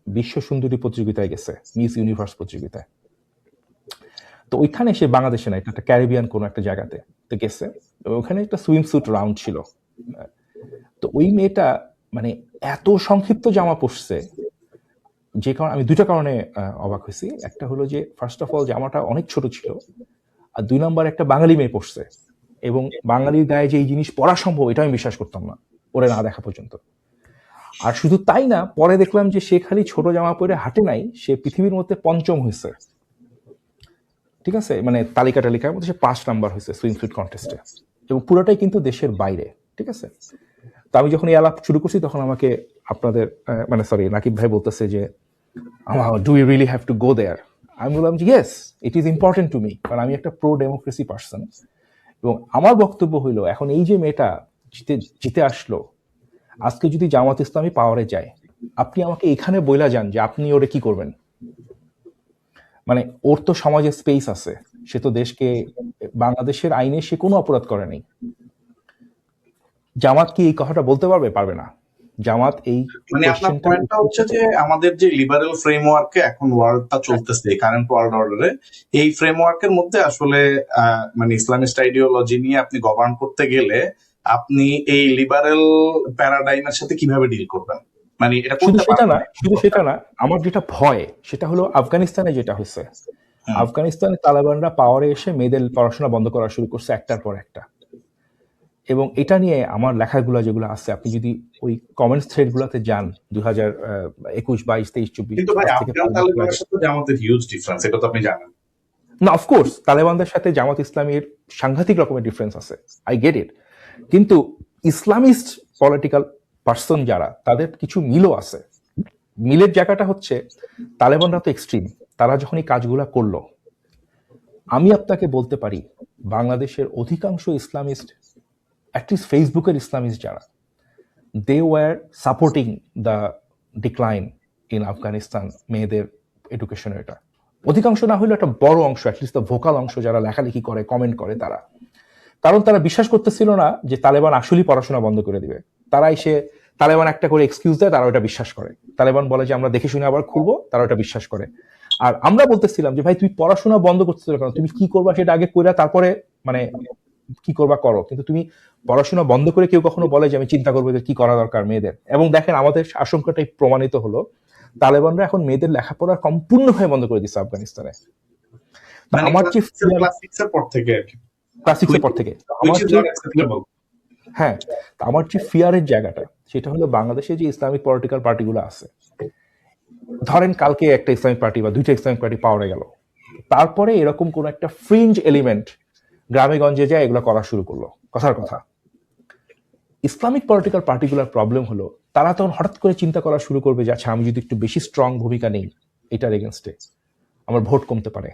Speaker 2: বিশ্ব সুন্দরী প্রতিযোগিতায় গেছে, মিস ইউনিভার্স প্রতিযোগিতায়। তো ওইখানে সে বাংলাদেশে না, এটা একটা ক্যারিবিয়ান কোনো একটা জায়গাতে তো গেছে, ওখানে একটা সুইমস্যুট রাউন্ড ছিল। তো ওই মেয়েটা মানে এত সংক্ষিপ্ত জামা পরছে, যে কারণে আমি দুইটা কারণে অবাক হয়েছি। একটা হলো যে ফার্স্ট অফ অল জামাটা অনেক ছোট ছিল, আর দুই নম্বর একটা বাঙালি মেয়ে পরছে, এবং বাঙালির গায়ে যে এই জিনিস পরা সম্ভব এটা আমি বিশ্বাস করতাম না ওরে না দেখা পর্যন্ত। আর শুধু তাই না, পরে দেখলাম যে সে খালি ছোট জামা পরে হাঁটে নাই, সে পৃথিবীর মধ্যে পঞ্চম হয়েছে, ঠিক আছে, মানে তালিকার মধ্যে সে 5 নাম্বার হয়েছে সুইমস্যুট কন্টেস্টে, এবং পুরোটাই কিন্তু দেশের বাইরে, ঠিক আছে। তো আমি যখন এই আলাপ শুরু করছি, তখন আমাকে আপনাদের মানে সরি নাকিব ভাই বলতেছে যে do you really have to go there. আমি বললাম যে yes, it is important to me, কারণ আমি একটা প্রো ডেমোক্রেসি পার্সন। এবং আমার বক্তব্য হইলো, এখন এই যে মেয়েটা জিতে আসলো, আজকে যদি জামাত ইসলামী পাওয়ারে যায়, আপনি আমাকে এখানে বইলা যান যে আপনি ওরে কি করবেন। মানে ওর তো সমাজে স্পেস আছে, সে তো দেশকে, বাংলাদেশের আইনে সে কোনো অপরাধ করে নাই। জামাত কি এই কথাটা বলতে পারবে? পারবে না। জামাত এই
Speaker 1: মানে আপনার পয়েন্টটা হচ্ছে যে আমাদের যে লিবারেল ফ্রেমওয়ার্কে এখন ওয়ার্ল্ডটা চলতেছে, কারেন্ট ওয়ার্ল্ড অর্ডারে, এই ফ্রেমওয়ার্কের মধ্যে আসলে মানে ইসলামিস্ট আইডিওলজি নিয়ে আপনি গভর্ন করতে গেলে আপনি এই লিবারেল প্যারাডাইমের সাথে কিভাবে ডিল করবেন, মানে এটা
Speaker 2: শুধু
Speaker 1: করতে
Speaker 2: সেটা
Speaker 1: পারবেন
Speaker 2: না, আমার যেটা ভয় সেটা হলো আফগানিস্তানে যেটা হয়েছে। আফগানিস্তানে তালেবানরা পাওয়ারে এসে মেয়েদের পড়াশোনা বন্ধ করা শুরু করছে একটার পর একটা, এবং এটা নিয়ে আমার লেখাগুলো যেগুলো আছে, আপনি যদি ওই কমেন্টস থ্রেড গুলাতে যান 2021, 22, 23, 24,
Speaker 1: কিন্তু ভাই আফগান তালেবানের সাথে জামাতের হিউজ ডিফারেন্স, এটা তো আপনি জানেন।
Speaker 2: না, অফকোর্স তালেবানদের সাথে জামাত ইসলামীর সাংঘাতিক রকমের ডিফারেন্স আছে, আই গেট ইট, কিন্তু ইসলামিস্ট পলিটিক্যাল পার্সন যারা, তাদের কিছু মিলও আছে। মিলের জায়গাটা হচ্ছে, তালেবানরা তো এক্সট্রিম, তারা যখন এই কাজগুলা করলো, আমি আপনাকে বলতে পারি বাংলাদেশের অধিকাংশ ইসলামিস্ট, অ্যাটলিস্ট ফেসবুকের ইসলামিস্ট যারা, they were supporting the decline in Afghanistan, মেয়েদের এডুকেশনের। এটা অধিকাংশ না হলেও একটা বড় অংশ, অ্যাটলিস্ট দ্য ভোকাল অংশ যারা লেখালেখি করে, কমেন্ট করে, তারা, কারণ তারা বিশ্বাস করতেছিল না যে তালেবান আসলেই পড়াশোনা বন্ধ করে দিবে। তারা এসে তালেবান একটা করে এক্সকিউজ দেয়, তারা ওটা বিশ্বাস করে। তালেবান বলে যে আমরা দেখে শুনে আবার খুলবো, তারা ওটা বিশ্বাস করে। আর আমরা বলতেছিলাম যে ভাই, তুমি পড়াশোনা বন্ধ করতেছিল কেন? তুমি কি করবা সেটা আগে কইরা তারপরে মানে কি করবা করো, কিন্তু তুমি পড়াশোনা বন্ধ করে, কেউ কখনো বলে যে আমি চিন্তা করবো এদের কি করা দরকার মেয়েদের। এবং দেখেন, আমাদের আশঙ্কাটাই প্রমাণিত হলো, তালেবানরা এখন মেয়েদের লেখাপড়া সম্পূর্ণভাবে বন্ধ করে দিচ্ছে আফগানিস্তানে। আমার যে
Speaker 1: ক্লাস 6 এর পর থেকে,
Speaker 2: ক্লাস 6 এর পর থেকে হ্যাঁ, আমার যে ফিয়ারের জায়গাটা, সেটা হলো বাংলাদেশে যে ইসলামিক পলিটিক্যাল পার্টিগুলো আছে, ধরেন কালকে একটা ইসলামিক পার্টি বা দুইটা ইসলামিক পার্টি পাওয়ারে গেল, তারপরে এরকম কোন একটা ফ্রিঞ্জ এলিমেন্ট গ্রামে গঞ্জে যায় এগুলো করা শুরু করলো। কথার কথা, ইসলামিক পলিটিক্যাল পার্টিগুলোর প্রবলেম হলো, তারা তখন হঠাৎ করে চিন্তা করা শুরু করবে যে আচ্ছা, আমি যদি একটু বেশি স্ট্রং ভূমিকা নেই এটার এগেনস্টে, আমার ভোট কমতে পারে।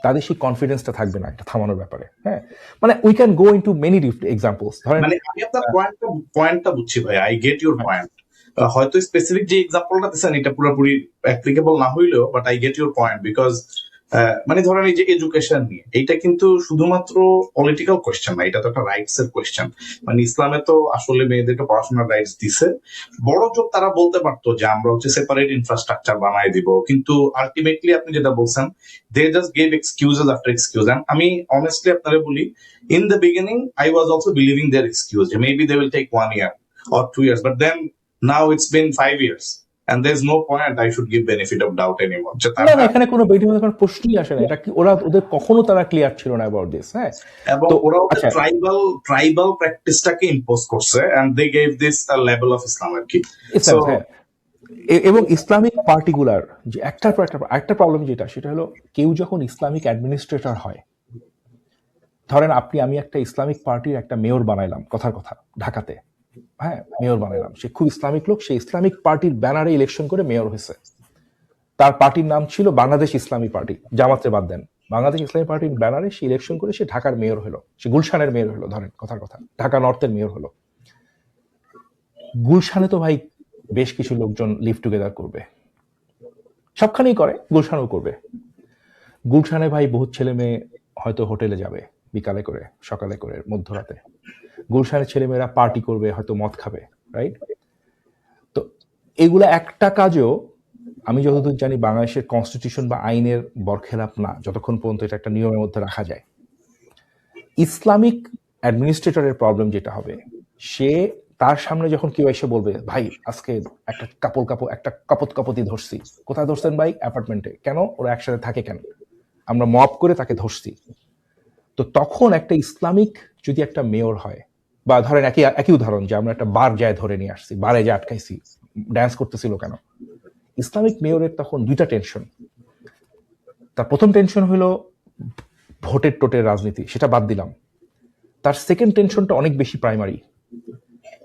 Speaker 2: তাদের সেই কনফিডেন্সটা থাকবে না এটা থামানোর ব্যাপারে। হ্যাঁ, মানে we can go into many examples. ধরেন,
Speaker 1: মানে আমি আপনার পয়েন্টটা বুঝছি ভাই, আই গেট ইউর পয়েন্ট। হয়তো স্পেসিফিক যে এক্সাম্পলটা দিচ্ছেন এটা পুরোপুরি অ্যাপ্লিকেবল না হইলেও, but I get your point, because মানে ধরেন এই যে এডুকেশন নিয়ে, এইটা কিন্তু শুধুমাত্র পলিটিক্যাল কোয়েশ্চেন না, এটা তো একটা রাইটস এর কোয়েশ্চেন। মানে ইসলামে তো আসলে মেয়েদেরকে পড়াশোনার রাইটস দিছে। বড় জোর তারা বলতে পারতো যে আমরা হচ্ছে সেপারেট ইনফ্রাস্ট্রাকচার বানায় দিব, কিন্তু আলটিমেটলি আপনি যেটা বলছেন, they just gave excuses after excuse. আমি অনেস্টলি আপনারা বলি, in the beginning I was also believing their excuse যে maybe they will take 1 year or 2 years, but then now it's been 5 years and there's no point I should give benefit of doubt anymore যে
Speaker 2: না না,
Speaker 1: তারা।
Speaker 2: এখানে কোনো বেটি কোনো প্রশ্নই আসে না। এটা কি ওদের কখনো তারা ক্লিয়ার ছিল না অ্যাবাউট দিস। হ্যাঁ,
Speaker 1: এবং
Speaker 2: তো
Speaker 1: ওরা ওদের
Speaker 2: আচ্ছা,
Speaker 1: ট্রাইবাল প্র্যাকটিসটাকে ইম্পোজ করছে and they gave this level of Islam আর কি। সো
Speaker 2: ইসলাম, হ্যাঁ, এবং ইসলামিক পার্টিকুলার যে একটার পর একটা প্রবলেম যেটা, সেটা হলো কেউ যখন ইসলামিক অ্যাডমিনিস্ট্রেটর হয়, ধরেন আমি একটা ইসলামিক পার্টির একটা মেয়র বানাইলাম, কথার কথা, ঢাকাতে, হ্যাঁ, মেয়র বানাইলাম, সে খুব ইসলামিক লোক, সে ইসলামিক পার্টির ব্যানারে ইলেকশন করে মেয়র হয়েছে, তার পার্টির নাম ছিল বাংলাদেশ ইসলামী পার্টি, জামাতে বাদ দেন, বাংলাদেশ ইসলামী পার্টির ব্যানারে সে ইলেকশন করে সে ঢাকার মেয়র হলো, সে গুলশানের মেয়র হলো, ধরেন কথার কথা, ঢাকা নর্থের মেয়র হলো। গুলশানে তো ভাই বেশ কিছু লোকজন লিভ টুগেদার করবে, সবখানেই করে, গুলশানেও করবে। গুলশানে ভাই বহুত ছেলে মেয়ে হয়তো হোটেলে যাবে বিকালে করে, সকালে করে, মধ্যরাতে। গুলশানের ছেলেমেয়েরা পার্টি করবে, হয়তো মদ খাবে, রাইট? তো এগুলা একটা কাজও আমি যতদূর জানি বাংলাদেশের কনস্টিটিউশন বা আইনের বরখেলাপ না, যতক্ষণ পর্যন্ত এটা একটা নিয়মের মধ্যে রাখা যায়। ইসলামিক অ্যাডমিনিস্ট্রেটরের প্রবলেম যেটা হবে, সে তার সামনে যখন কেউ এসে বলবে, ভাই আজকে একটা একটা কাপতি ধরছি, কোথায় ধরছেন ভাই? অ্যাপার্টমেন্টে। কেন? ওরা একসাথে থাকে কেন? আমরা মব করে তাকে ধরছি। তো তখন একটা ইসলামিক যদি একটা মেয়র হয়, বা ধরেন একই উদাহরণ, যে আমরা একটা বার যায় ধরে নিয়ে আসছি, বারে যে আটকাইছি, ড্যান্স করতেছিল কেন? ইসলামিক মেয়রের তখন দুইটা টেনশন। তার প্রথম টেনশন হলো ভোটের টোটের রাজনীতি, সেটা বাদ দিলাম। তার সেকেন্ড টেনশনটা অনেক বেশি প্রাইমারি।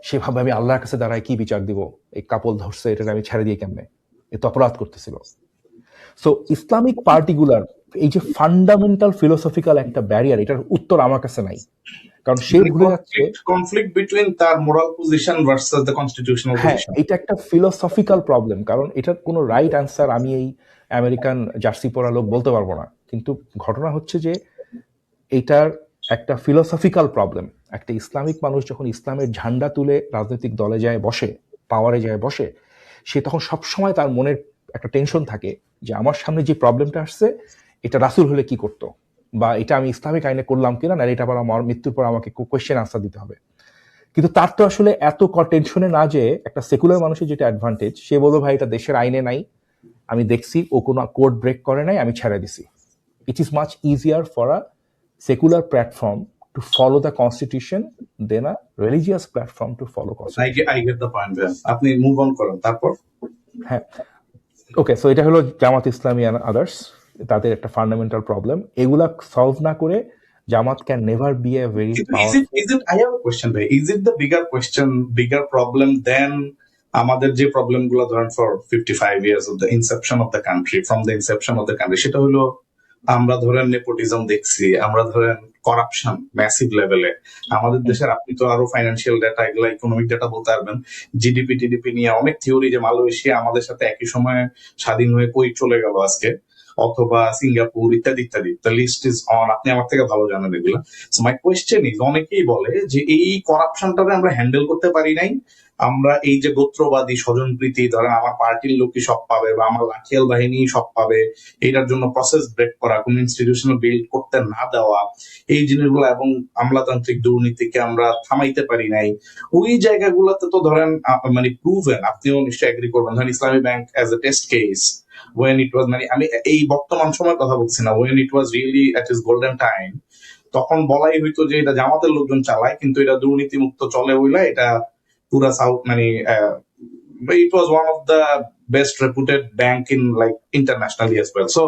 Speaker 2: সেভাবে আমি আল্লাহর কাছে দাঁড়ায় কি বিচার দিব? এই কাপল ধরছে, এটা আমি ছেড়ে দিয়ে কেমনে? এ তো অপরাধ করতেছিল। সো ইসলামিক পার্টিকুলার এই যে ফান্ডামেন্টাল ফিলোসফিক্যাল একটা ব্যারিয়ার, এটার উত্তর আমার কাছে নাই, কারণ সে ভুলে যাচ্ছে।
Speaker 1: কনফ্লিক্ট বিটুইন তার moral position versus the constitutional
Speaker 2: হ্যাঁ,
Speaker 1: পজিশন।
Speaker 2: এটা একটা ফিলোসফিক্যাল প্রবলেম, কারণ এটার কোনো রাইট অ্যান্সার আমি এই আমেরিকান জার্সি পরা লোক বলতে পারবো না। কিন্তু ঘটনা হচ্ছে যে এটার একটা ফিলোসফিক্যাল প্রবলেম। একটা ইসলামিক মানুষ যখন ইসলামের ঝান্ডা তুলে রাজনৈতিক দলে যায় বসে, পাওয়ারে যায় বসে, সে তখন সবসময় তার মনের একটা টেনশন থাকে যে আমার সামনে যে প্রবলেমটা আসছে, এটা রাসূল হলে কি করতো, বা এটা আমি ইসলামিক আইনে করলাম কিনা, না এটা আবার আমার মৃত্যুর পর আমাকে কোয়েশ্চেন আনসার দিতে হবে। কিন্তু তার তো আসলে এত টেনশনে না, যে একটা সেকুলার মানুষের যেটা অ্যাডভান্টেজ, সে বলবো ভাই এটা দেশের আইনে নাই, আমি দেখছি ও কোনো কোড ব্রেক করে নাই, আমি ছেড়ে দিছি। It is much easier for a secular platform to follow the constitution than a religious platform to follow constitution.
Speaker 1: I get the point. আপনি মুভ অন করেন তারপর।
Speaker 2: হ্যাঁ, ওকে, সো এটা হলো জামাত ইসলামী অ্যান্ড আদার্স, তাদের একটা ফান্ডামেন্টাল প্রবলেম। এগুলা সলভ না করে Jamaat can never be a very powerful.
Speaker 1: I have a question ভাই, is it the bigger question, bigger problem than আমাদের যে প্রবলেম গুলো ধরেন for 55 years of the inception of the country, from the inception of the country, সেটা হলো আমরা ধরেন nepotism দেখছি, আমরা ধরেন করাপশন ম্যাসিভ লেভেলে আমাদের দেশের। আপনি তো আরো ফাইন্যান্সিয়াল ডেটা, এগুলা ইকোনমিক ডেটা বলতে পারবেন, জিডিপি টিডিপি নিয়ে অনেক থিওরি, যে মালয়েশিয়া আমাদের সাথে একই সময়ে স্বাধীন হয়ে কই চলে গেল আজকে, অথবা সিঙ্গাপুর ইত্যাদি ইত্যাদি, দ্য লিস্ট ইজ অন, আপনি আমার থেকে ভালো জানেন এগুলা। সো মাই কোয়েশ্চেন ইজ, অনেকেই বলে যে এই করাপশনটাকে আমরা হ্যান্ডেল করতে পারি নাই, আমরা এই যে গোত্রবাদী স্বজনপ্রীতি, ধরেন আমার পার্টির লোকই সব পাবে বা আমার লাঠিয়াল বাহিনী সব পাবে, এটার জন্য প্রসেস ব্রেক করা, কোন ইনস্টিটিউশনাল বিল্ড করতে না দেওয়া, এই জিনিসগুলো এবং আমলাতান্ত্রিক দুর্নীতিকে আমরা থামাইতে পারি নাই, ওই জায়গাগুলোতে তো ধরেন মানে প্রুভেন, আপনিও নিশ্চয়ই এগ্রি করবেন, ধরেন ইসলামী bank as a test case when it was, মানে আমি এই বর্তমান সময়ের কথা বলছি না, when it was really at its golden time, তখন বলাই হইতো যে এটা জামাতের লোকজন চালায়, কিন্তু এটা দুর্নীতি মুক্ত চলে বইলা এটা পুরা সাউথ, মানে it was one of the best reputed bank in like internationally as well. So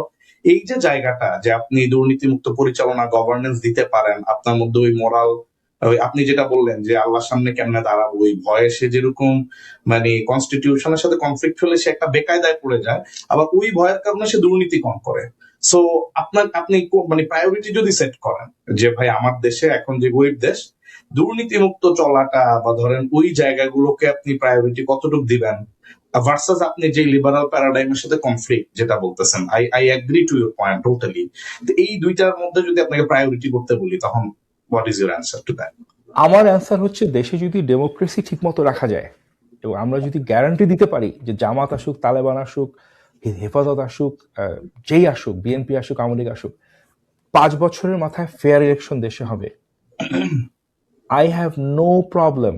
Speaker 1: এই যে জায়গাটা, যে আপনি দুর্নীতি মুক্ত পরিচালনা গভর্নেন্স দিতে পারেন, আপনার মধ্যে ওই মোরাল, আপনি যেটা বললেন যে আল্লাহর সামনে কেমনে দাঁড়াবো, ওই ভয়ে সে যেরকম মানে কনস্টিটিউশনের সাথে কনফ্লিক্ট হলে সে একটা বেকায়দায় পড়ে যায়, আবার ওই ভয়ের কারণে সে দুর্নীতি কম করে। সো আপনি মানে প্রায়োরিটি যদি সেট করেন যে ভাই আমার দেশে এখন যে গরিব দেশ, দুর্নীতিমুক্ত চলাটা বা ধরেন ওই জায়গাগুলোকে আপনি প্রায়োরিটি কতটুকু দিবেন ভার্সাস আপনি যে লিবারাল প্যারাডাইমের সাথে কনফ্লিক্ট যেটা বলতেছেন, I agree to your point totally. এই দুইটার মধ্যে যদি আপনাকে প্রায়োরিটি করতে বলি, তখন what is your answer to that?
Speaker 2: আমার অ্যান্সার হচ্ছে, দেশে যদি ডেমোক্রেসি ঠিক মতো রাখা যায় এবং আমরা যদি গ্যারান্টি দিতে পারি যে জামাত আসুক, তালেবান আসুক, হেফাজত আসুক, যেই আসুক, বিএনপি আসুক, আওয়ামী লীগ আসুক, 5 বছরের মাথায় ফেয়ার ইলেকশন দেশে হবে, I have no problem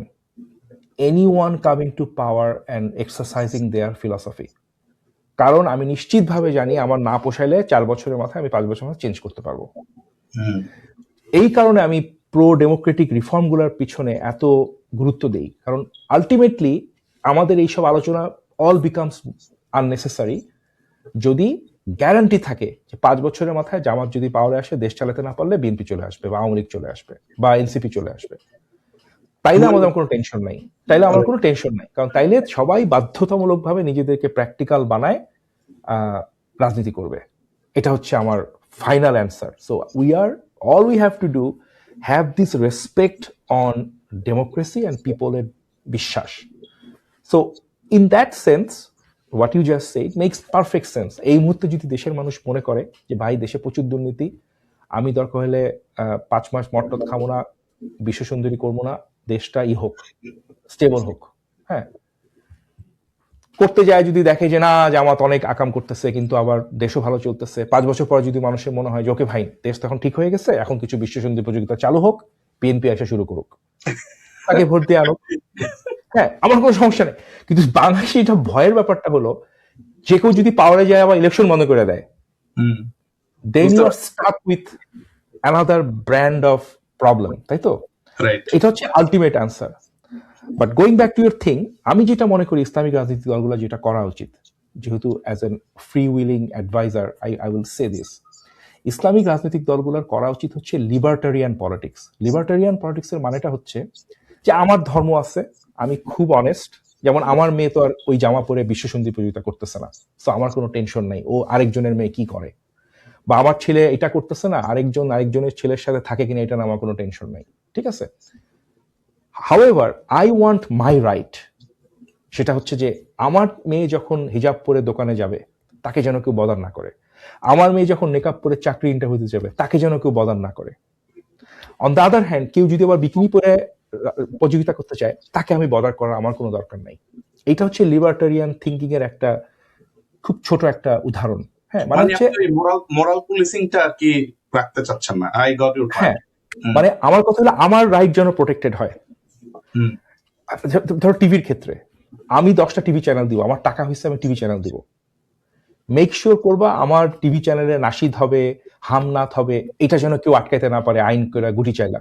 Speaker 2: anyone coming to power and exercising their philosophy. কারণ আমি নিশ্চিতভাবে জানি আমার না পোষাইলে 4 বছরের মাথায় আমি 5 বছর মাথায় চেঞ্জ করতে পারবো। এই কারণে আমি প্রো ডেমোক্রেটিক রিফর্মগুলোর পিছনে এত গুরুত্ব দেই, কারণ আলটিমেটলি আমাদের এইসব আলোচনা অল বিকামস আননেসেসারি যদি গ্যারান্টি থাকে যে 5 বছরের মাথায় জামাত যদি পাওয়ারে আসে, দেশ চালাতে না পারলে বিএনপি চলে আসবে বা আওয়ামী লীগ চলে আসবে বা এনসিপি চলে আসবে, তাইলে আমাদের কোনো টেনশন নাই। কারণ তাইলে সবাই বাধ্যতামূলকভাবে নিজেদেরকে প্র্যাকটিক্যাল বানায় রাজনীতি করবে। এটা হচ্ছে আমার final answer. So all we have to do have this respect on democracy and people's বিশ্বাস। So in that sense what you just said makes perfect sense. এই মুহূর্তে যদি দেশের মানুষ মনে করে যে ভাই দেশে প্রচুর দুর্নীতি, আমি দরকার হলে 5 মাস মটট খাবো না, বিশ্ব সুন্দরী করবো না, দেশটা হোক, স্টেবল হোক, হ্যাঁ, করতে যায় যদি দেখে যে না জামাত অনেক আকাম করতেছে কিন্তু আবার দেশও ভালো চলতেছে, 5 বছর পর যদি মানুষের মনে হয় যে ওকে ভাই দেশ তো এখন ঠিক হয়ে গেছে, এখন কিছু বিশ্ব সুন্দরী প্রতিযোগিতা চালু হোক, বিএনপি আসা শুরু করুক, তাকে ভোট দিয়ে আনুক, হ্যাঁ, আমার কোনো সমস্যা নেই। কিন্তু বাংলাদেশে এটা ভয়ের ব্যাপারটা হলো, যে কেউ যদি পাওয়ারে যায় আবার ইলেকশন বন্ধ করে দেয়, then you are stuck with another brand of problem, তাই তো? এটা হচ্ছে ultimate answer. But going back to your thing, আমি যেটা মনে করি ইসলামিক রাজনীতি দলগুলো যেটা করা উচিত, যেহেতু as an free willing adviser I will say this, Islamic রাজনৈতিক দলগুলোর করা উচিত হচ্ছে লিবার্টারিয়ান পলিটিক্স। লিবার্টারিয়ান পলিটিক্সের মানেটা হচ্ছে যে আমার ধর্ম আছে, আমি খুব অনেস্ট, যেমন আমার মেয়ে তো আর ওই জামা পরে বিশ্ব সুন্দরী প্রতিযোগিতা করতেছে না, সো আমার কোনো টেনশন নাই ও আরেকজনের মেয়ে কি করে, বা আমার ছেলে এটা করতেছে না, আরেকজনের ছেলের সাথে থাকে কিনা এটা না আমার কোনো টেনশন নাই, ঠিক আছে? However I want my right, সেটা হচ্ছে যে আমার মেয়ে যখন হিজাব পরে দোকানে যাবে তাকে যেন কেউ বদার না করে, আমার মেয়ে যখন নেকাব পরে চাকরি ইন্টারভিউতে যাবে তাকে যেন কেউ বদার না করে। অন দ্য আদার হ্যান্ড কেউ যদি আবার বিকিনি পরে প্রতিযোগিতা করতে চায় তাকে আমি বদার করার আমার কোনো দরকার নাই। এটা হচ্ছে লিবার্টারিয়ান থিঙ্কিং এর একটা খুব ছোট একটা উদাহরণ। হ্যাঁ, মানে হচ্ছে
Speaker 1: মোরাল পুলিশিংটা কি রাখতে চাচ্ছেন না? I got your point.
Speaker 2: হ্যাঁ, মানে আমার কথা হলো আমার রাইট যেন প্রোটেক্টেড হয়। ধরো টিভির ক্ষেত্রে আমি 10টা টিভি চ্যানেল দিব, আমার টাকা হয়েছে আমি টিভি চ্যানেল দিব, মেক শিওর করবা আমার টিভি চ্যানেলে নাশিদ হবে, হামনাথ হবে, এটা যেন কেউ আটকাইতে না পারে আইন করে গুটি চাইলা।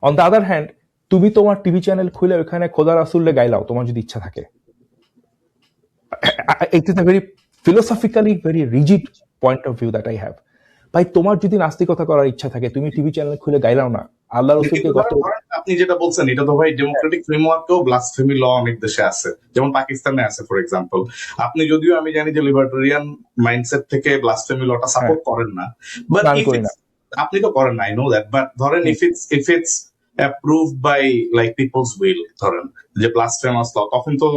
Speaker 2: অন দ্য আদার হ্যান্ড তুমি তোমার টিভি চ্যানেল খুলে ওখানে খোদা রাসুল্লে গাইলাও তোমার যদি ইচ্ছা থাকে। It is a very philosophically very rigid point of view that I have. ভাই তোমার যদি নাস্তিকতা করার ইচ্ছা থাকে তুমি টিভি চ্যানেল খুলে গাইলাও না। আল্লাহ রসুলকে
Speaker 1: আপনি যেটা বলছেন এটা তো ভাই ডেমোক্রেটিক ফ্রেমওয়ার্কেও ব্লাসফেমি ল অনেক দেশে আছে, যেমন পাকিস্তানে আছে ফর এক্সাম্পল। আপনি যদিও আমি জানি যে লিবার্টারিয়ান মাইন্ডসেট থেকে ব্লাসফেমি লটা সাপোর্ট করেন না, বাট আপনি তো করেন না, আই নো দ্যাট, বাট ধরেন if it's approved by like peoples will, ধরেন যে ব্লাসফেমাস ল, তখন তো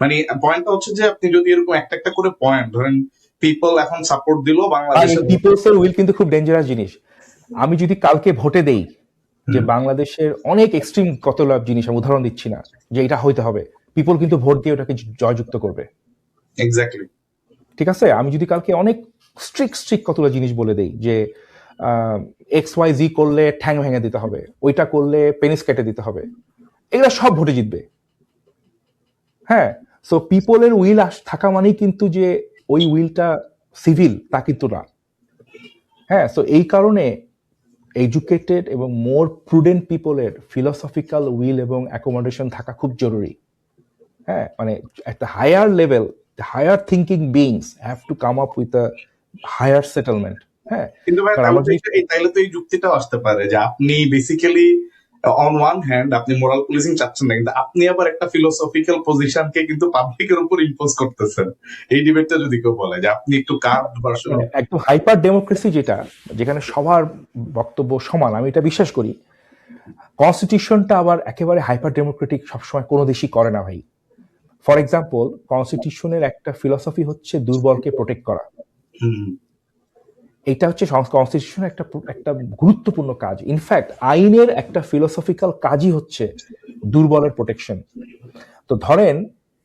Speaker 1: মানে পয়েন্টটা হচ্ছে যে আপনি যদি এরকম একটা একটা করে পয়েন্ট ধরেন, পিপল এখন সাপোর্ট দিল বাংলাদেশে,
Speaker 2: পিপলসের উইল কিন্তু খুব ডেঞ্জারাস জিনিস। আমি যদি কালকে ভোটে দেই যে বাংলাদেশের অনেক এক্সট্রিম কতগুলো জিনিস, আমি উদাহরণ দিচ্ছি না, যে এটা হইতে হবে, পিপল কিন্তু ভোট দিয়ে ওটাকে জয়যুক্ত করবে।
Speaker 1: এক্স্যাক্টলি,
Speaker 2: ঠিক আছে? আমি যদি কালকে অনেক স্ট্রিক্ট কতগুলো জিনিস বলে দেই যে XYZ করলে ঠ্যাং ভেঙে দিতে হবে, ওইটা করলে পেনিস কেটে দিতে হবে, এগুলো সব ভোটে জিতবে। হ্যাঁ, সো পিপলের উইল থাকা মানেই কিন্তু যে ওই উইলটা সিভিল তা কিন্তু না। হ্যাঁ, সো এই কারণে এডুকেটেড এবং মোর প্রুডেন্ট পিপলের ফিলোসফিক্যাল উইল এবং অ্যাকোমোডেশন থাকা খুব জরুরি। হ্যাঁ, মানে একটা higher level, higher thinking beings have to come up with a higher settlement. হ্যাঁ,
Speaker 1: কিন্তু ভাই তাইলে তো এই যুক্তিটাও আসতে পারে যে আপনি বেসিক্যালি অন ওয়ান হ্যান্ড আপনি মোরাল পুলিশিং চাচ্ছেন না, কিন্তু আপনি আবার একটা ফিলোসফিক্যাল পজিশনকে কিন্তু পাবলিকের উপর ইম্পোজ করতেছেন। এই ডিবেটটা যদি কেউ বলে যে আপনি একটু কার্ভড ভার্সন,
Speaker 2: একদম হাইপার ডেমোক্রেসি, যেখানে সবার বক্তব্য সমান, আমি এটা বিশ্বাস করি। কনস্টিটিউশনটা আবার একেবারে হাইপার ডেমোক্রেটিক সবসময় কোনো দেশই করে না ভাই। ফর এক্সাম্পল, কনস্টিটিউশনের একটা ফিলসফি হচ্ছে দুর্বলকে প্রোটেক্ট করা।
Speaker 1: হুম,
Speaker 2: এটা হচ্ছে কনস্টিটিউশনের একটা একটা গুরুত্বপূর্ণ কাজ। ইনফ্যাক্ট আইনের একটা ফিলোসফিক্যাল কাজই হচ্ছে দুর্বলের প্রোটেকশন। তো ধরেন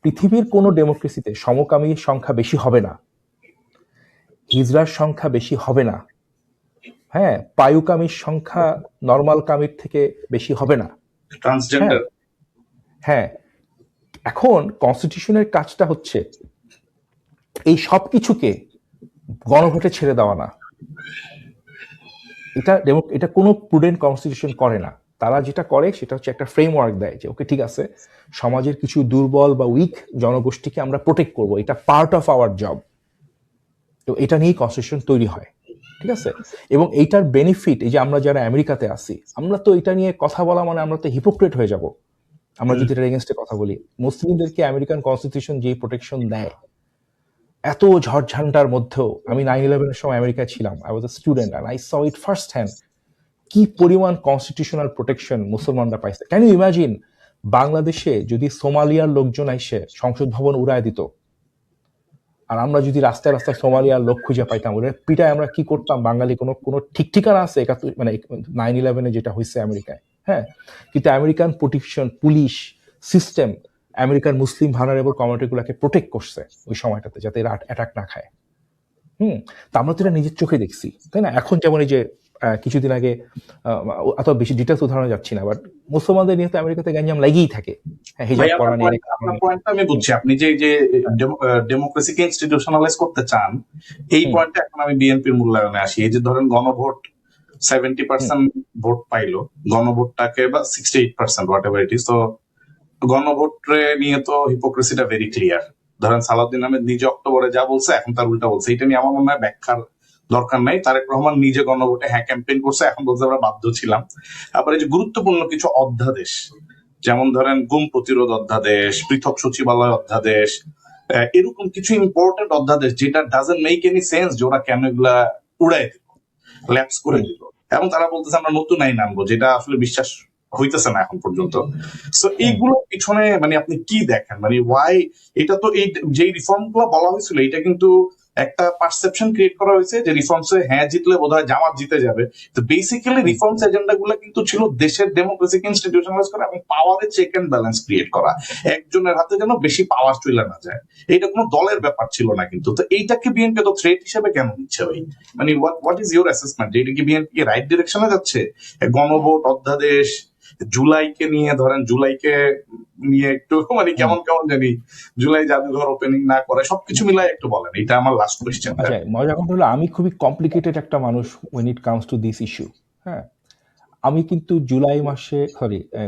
Speaker 2: পৃথিবীর কোনো ডেমোক্রেসিতে সমকামীর সংখ্যা বেশি হবে না, হিজড়ার সংখ্যা বেশি হবে না, হ্যাঁ, পায়ুকামীর সংখ্যা নর্মাল কামির থেকে বেশি হবে না। হ্যাঁ
Speaker 1: ট্রান্সজেন্ডার।
Speaker 2: হ্যাঁ, এখন কনস্টিটিউশনের কাজটা হচ্ছে এই সব কিছুকে গণভোটে ছেড়ে দেওয়া না। এটা কোনো প্রুডেন্ট কনস্টিটিউশন করে না। তারা যেটা করে সেটা হচ্ছে একটা ফ্রেমওয়ার্ক দেয় যে ওকে ঠিক আছে, সমাজের কিছু দুর্বল বা উইক জনগোষ্ঠীকে আমরা প্রোটেক্ট করব, এটা পার্ট অফ আওয়ার জব। তো এটা নিয়েই কনস্টিটিউশন তৈরি হয়, ঠিক আছে। এবং এইটার বেনিফিট, এই যে আমরা যারা আমেরিকাতে আছি, আমরা তো এটা নিয়ে কথা বলা মানে আমরা তো হিপোক্রেট হয়ে যাব আমরা যদি এটার এগেনস্টে কথা বলি। মুসলিমদেরকে আমেরিকান কনস্টিটিউশন যে প্রোটেকশন দেয়, এত ঝড়ঝান্ডার মধ্যেও, আমি 9/11-এর সময় আমেরিকায় ছিলাম, I was a student and I saw it first hand, কি পরিমাণ কনস্টিটিউশনাল প্রোটেকশন মুসলমানরা পাইছে। ক্যান ইউ ইমাজিন বাংলাদেশে যদি সোমালিয়ার লোকজন এসে সংসদ ভবন উড়ায় দিত, আর আমরা যদি রাস্তায় রাস্তায় সোমালিয়ার লোক খুঁজে পাইতাম, ওরা পিটায় আমরা কি করতাম? বাঙালি কোনো কোনো ঠিক ঠিকানা আছে? 71 মানে 9/11-এ যেটা হয়েছে আমেরিকায়, হ্যাঁ। কিন্তু American protection, police system American Muslim vulnerable কমিউনিটিগুলোকে প্রোটেক্ট করছে ওই সময়টাতে, যাতে এরা অ্যাটাক না খায়। তা আমরা তো এটা নিজের চোখে দেখছি, তাই না? এখন যেমন এই যে কিছুদিন আগে, অত বেশি ডিটেলস উদাহরণে যাচ্ছি না, বাট মুসলমানদের নিয়ে তো আমেরিকাতে গ্যাঞ্জাম লেগেই থাকে, হ্যাঁ,
Speaker 1: ভাই
Speaker 2: হিজাব পরা নিয়ে।
Speaker 1: আপনার পয়েন্টটা আমি বুঝছি। আপনি যে ডেমোক্রেসিকে ইনস্টিটিউশনালাইজ করতে চান, এই পয়েন্টে এখন আমি বিএনপির মূল্যায়নে আসি। এই যে ধরেন গণভোট 70% ভোট পাইলো, গণভোটটাকে বা 68% হোয়াট এভার ইট ইজ, তো গণভোটে নিয়ে তো হিপোক্রেসিটা ভেরি ক্লিয়ার। ধরেন সালাউদ্দিন আহমেদ নিজে অক্টোবরে যা বলছে এখন তার উল্টা বলছে, এটা নিয়ে আমার মনে হয় ব্যাখ্যার দরকার নাই। তারেক রহমান নিজে গণভোটে হ্যাঁ ক্যাম্পেইন করছে, এখন বলছে আমরা বাধ্য ছিলাম। আবার এই যে গুরুত্বপূর্ণ কিছু অধ্যাদেশ, যেমন ধরেন গুম প্রতিরোধ অধ্যাদেশ, পৃথক সচিবালয় অধ্যাদেশ, এরকম কিছু ইম্পর্টেন্ট অধ্যাদেশ যেটা ডাজন্ট মেক এনি সেন্স যে ওরা কেন এগুলা উড়াই দিল, ল্যাপস করে দিল, এবং তারা বলতেছে আমরা নতুন আইন আনবো, যেটা আসলে বিশ্বাস হইতেছে না এখন পর্যন্ত। সো এইগুলোর পিছনে মানে আপনি কি দেখেন, মানে ওয়াই? এটা তো এই যে রিফর্ম গুলো বলা হয়েছিল, এটা কিন্তু একটা পারসেপশন ক্রিয়েট করা হয়েছে যে রিফর্মসে হ্যাঁ জিতলে বোধহয় জামাত জিতে যাবে। তো বেসিক্যালি রিফর্মস এজেন্ডা গুলো কিন্তু ছিল দেশের ডেমোক্রেসিকে ইনস্টিটিউশনালাইজ করা এবং পাওয়ারের চেক এন্ড ব্যালেন্স ক্রিয়েট করা, একজনের হাতে যেন বেশি পাওয়ার চলে না যায়। এটা কোনো দলের ব্যাপার ছিল না কিন্তু। তো এইটাকে বিএনপি তো থ্রেট হিসেবে কেন নিচ্ছে ভাই? মানে হোয়াট ইজ ইউর অ্যাসেসমেন্ট? এটা কি বিএনপি রাইট ডিরেকশনে যাচ্ছে? গণভোট অধ্যাদেশ, জুলাইকে নিয়ে, ধরেন জুলাইকে নিয়ে একটু মানে কেমন কেমন জানি, জুলাই জাদুঘর ওপেনিং না করে, সবকিছু মিলাই একটু বলেন, এটা আমার লাস্ট কোয়েশ্চেন।
Speaker 2: আচ্ছা, মজার কথা হলো আমি খুবই কমপ্লিকেটেড একটা মানুষ when it comes to this issue, হ্যাঁ। আমি কিন্তু জুলাই মাসে,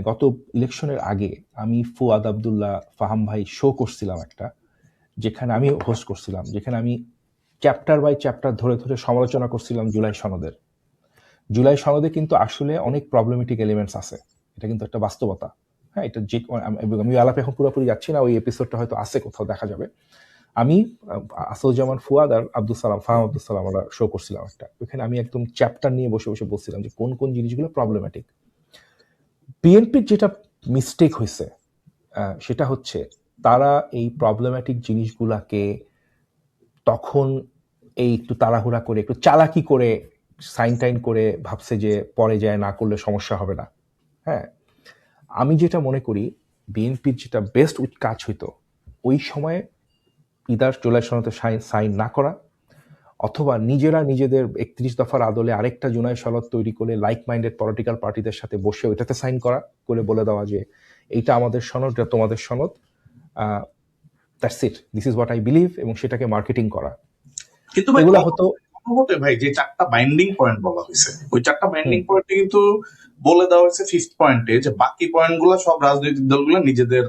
Speaker 2: গত ইলেকশনের আগে আমি ফুয়াদ আব্দুল্লাহ ফাহাম ভাই শো করছিলাম একটা, যেখানে আমি হোস্ট করছিলাম, যেখানে আমি চ্যাপ্টার বাই চ্যাপ্টার ধরে ধরে সমালোচনা করছিলাম জুলাই সনদে কিন্তু আসলে অনেক প্রবলেমেটিক এলিমেন্টস আছে, এটা কিন্তু একটা বাস্তবতা, হ্যাঁ। এটা যে আমি আলাপে এখন পুরোপুরি যাচ্ছি না, ওই এপিসোডটা হয়তো আছে কোথাও, দেখা যাবে। আমি আসলজামান ফুয়াদ আর ফাহাম আব্দুল সালাম আমরা শো করছিলাম একটা, ওখানে আমি একদম চ্যাপ্টার নিয়ে বসে বসে বলছিলাম যে কোন কোন জিনিসগুলো প্রবলেমেটিক। বিএনপির যেটা মিস্টেক হয়েছে সেটা হচ্ছে তারা এই প্রবলেমেটিক জিনিসগুলাকে তখন এই একটু তাড়াহুড়া করে, একটু চালাকি করে, সাইন টাইন করে ভাবছে যে পরে যায় না করলে সমস্যা হবে না, হ্যাঁ। আমি যেটা মনে করি বিএনপির যেটা বেস্ট কাজ হইতো ওই সময়ে ইদার জুলাই সনদে সাইন না করা, অথবা নিজেরা নিজেদের 31 দফার আদলে আরেকটা জুলাই সনদ তৈরি করে লাইক মাইন্ডেড পলিটিক্যাল পার্টিদের সাথে বসে ওইটাতে সাইন করা, করে বলে দেওয়া যে এইটা আমাদের সনদ, এটা তোমাদের সনদ, that's it, this is what I believe, এবং সেটাকে মার্কেটিং করা।
Speaker 1: কিন্তু
Speaker 2: এগুলো হতো
Speaker 1: ভাই যে 4টা বাইন্ডিং পয়েন্ট বলা হয়েছে, ওই 4টা বাইন্ডিং পয়েন্টে কিন্তু বলে দেওয়া হয়েছে 5th পয়েন্টে যে বাকি পয়েন্ট গুলো সব রাজনৈতিক দলগুলো নিজেদের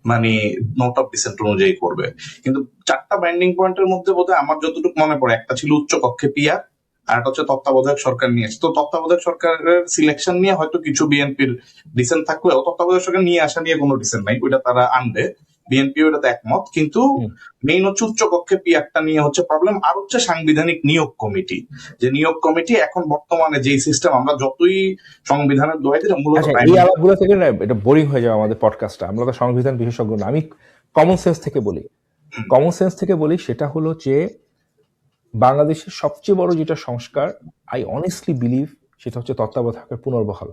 Speaker 1: মানে নোট অফ ডিসেন্ট অনুযায়ী করবে। কিন্তু 4টা বাইন্ডিং পয়েন্টের মধ্যে বোধহয় আমার যতটুকু মনে পড়ে, একটা ছিল উচ্চ কক্ষে পিয়ার, আর একটা হচ্ছে তত্ত্বাবধায়ক সরকার নিয়ে। তো তত্ত্বাবধায়ক সরকারের সিলেকশন নিয়ে হয়তো কিছু বিএনপির ডিসেন্ট থাকলেও তত্ত্বাবধায়ক সরকার নিয়ে আসা নিয়ে কোনো ডিসেন্ট নাই, ওইটা তারা আনবে। বিএনপি এটাতে একমত, কিন্তু
Speaker 2: হুম।
Speaker 1: মেইন হচ্ছে উচ্চকক্ষে পিয়ারটা নিয়ে হচ্ছে প্রবলেম। আর হচ্ছে সাংবিধানিক নিয়োগ কমিটি, যে নিয়োগ কমিটি এখন বর্তমানে যে সিস্টেম, আমরা যতই সংবিধানের দোহাই দিলে মূলত
Speaker 2: আচ্ছা,
Speaker 1: প্রাইম
Speaker 2: এই
Speaker 1: মিনিস্টার।
Speaker 2: আলাপগুলো থেকে না এটা বোরিং হয়ে যাবে আমাদের পডকাস্টটা। আমরা তো সংবিধান বিশেষজ্ঞ না, আমি কমন সেন্স থেকে বলি। কমন সেন্স থেকে বলি সেটা হলো যে বাংলাদেশের সবচেয়ে বড় যেটা সংস্কার, আই অনেস্টলি বিলিভ, সেটা হচ্ছে তত্ত্বাবধায়কের পুনর্বহাল।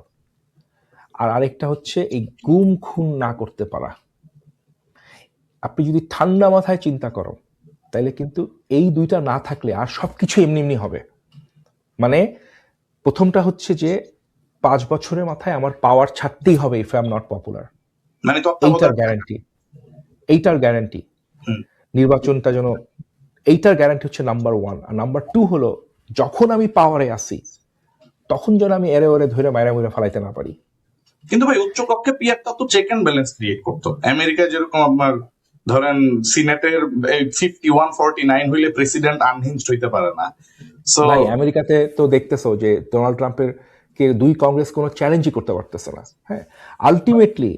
Speaker 2: আর আরেকটা হচ্ছে এই গুম খুন না করতে পারা। আপনি যদি ঠান্ডা মাথায় চিন্তা করো তাহলে কিন্তু এই দুইটা না থাকলে আর সবকিছু এমনি এমনি হবে। মানে প্রথমটা হচ্ছে যে 5 বছরের মাথায় আমার পাওয়ার ছাড়তেই হবে if I am not popular.
Speaker 1: মানে
Speaker 2: এইটার
Speaker 1: তত্ত্বাবধায়ক।
Speaker 2: গ্যারান্টি, এইটার গ্যারান্টি
Speaker 1: হুম।
Speaker 2: নির্বাচনটা যেন, এইটার গ্যারান্টি হচ্ছে নাম্বার 1। আর নাম্বার 2 হলো যখন আমি পাওয়ারে আসি তখন যেন আমি এরে ওরে ধরে মাইরা মুইরা ফালাইতে না পারি।
Speaker 1: কিন্তু ভাই উচ্চকক্ষে পিয়ারটা তো চেক এন্ড ব্যালেন্স ক্রিয়েট করতো। আমেরিকায় যেরকম আপনার ধরেন সিনেটের 51-49 হইলে প্রেসিডেন্ট আনহিঞ্জড হইতে পারে না। সো
Speaker 2: ভাই আমেরিকাতে তো দেখতেছো যে ডোনাল্ড ট্রাম্পের কে 2 কংগ্রেস কোনো চ্যালেঞ্জই করতে পারতেছে না। হ্যাঁ, আলটিমেটলি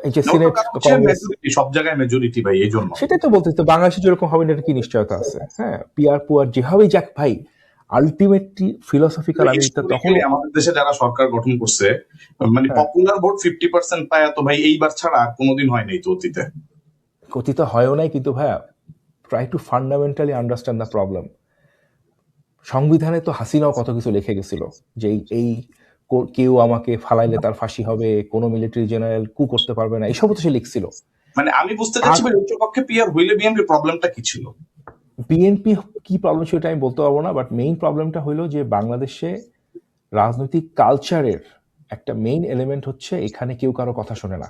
Speaker 2: এই যে সিনেট কংগ্রেস,
Speaker 1: সব জায়গায় মেজরিটি ভাই, এই জন্য
Speaker 2: সেটাই তো বলতেছি, তো বাংলাদেশে যেরকম হবে না এটা কি নিশ্চয়তা আছে? হ্যাঁ, পিয়ার পুয়ার যেভাবেই যাক ভাই, আলটিমেটলি ফিলোসফিক্যাল আমি তো তখন
Speaker 1: Historically আমাদের দেশে যারা সরকার গঠন করছে, মানে
Speaker 2: হ্যাঁ
Speaker 1: পপুলার ভোট 50% পায়, তো ভাই এইবার ছাড়া আর কোনোদিন হয় নাই তো অতীতে।
Speaker 2: কথিত হয়ও নাই, কিন্তু ভাইয়া try to fundamentally understand the problem. সংবিধানে তো হাসিনাও কত কিছু লিখে গেছিল যে এই কেউ আমাকে ফালাইলে তার ফাঁসি হবে, কোনো মিলিটারি জেনারেল কু করতে পারবে না, এসব তো সে লিখছিল।
Speaker 1: মানে আমি বুঝতে চাচ্ছি ভাই উচ্চকক্ষে পিয়ার হইলে বিএনপির প্রবলেমটা কি ছিল?
Speaker 2: বিএনপি কি প্রবলেম সেটা আমি বলতে পারবো না, বাট মেইন প্রবলেমটা হইলো যে বাংলাদেশে রাজনৈতিক কালচারের একটা মেইন এলিমেন্ট হচ্ছে এখানে কেউ কারো কথা শোনে না।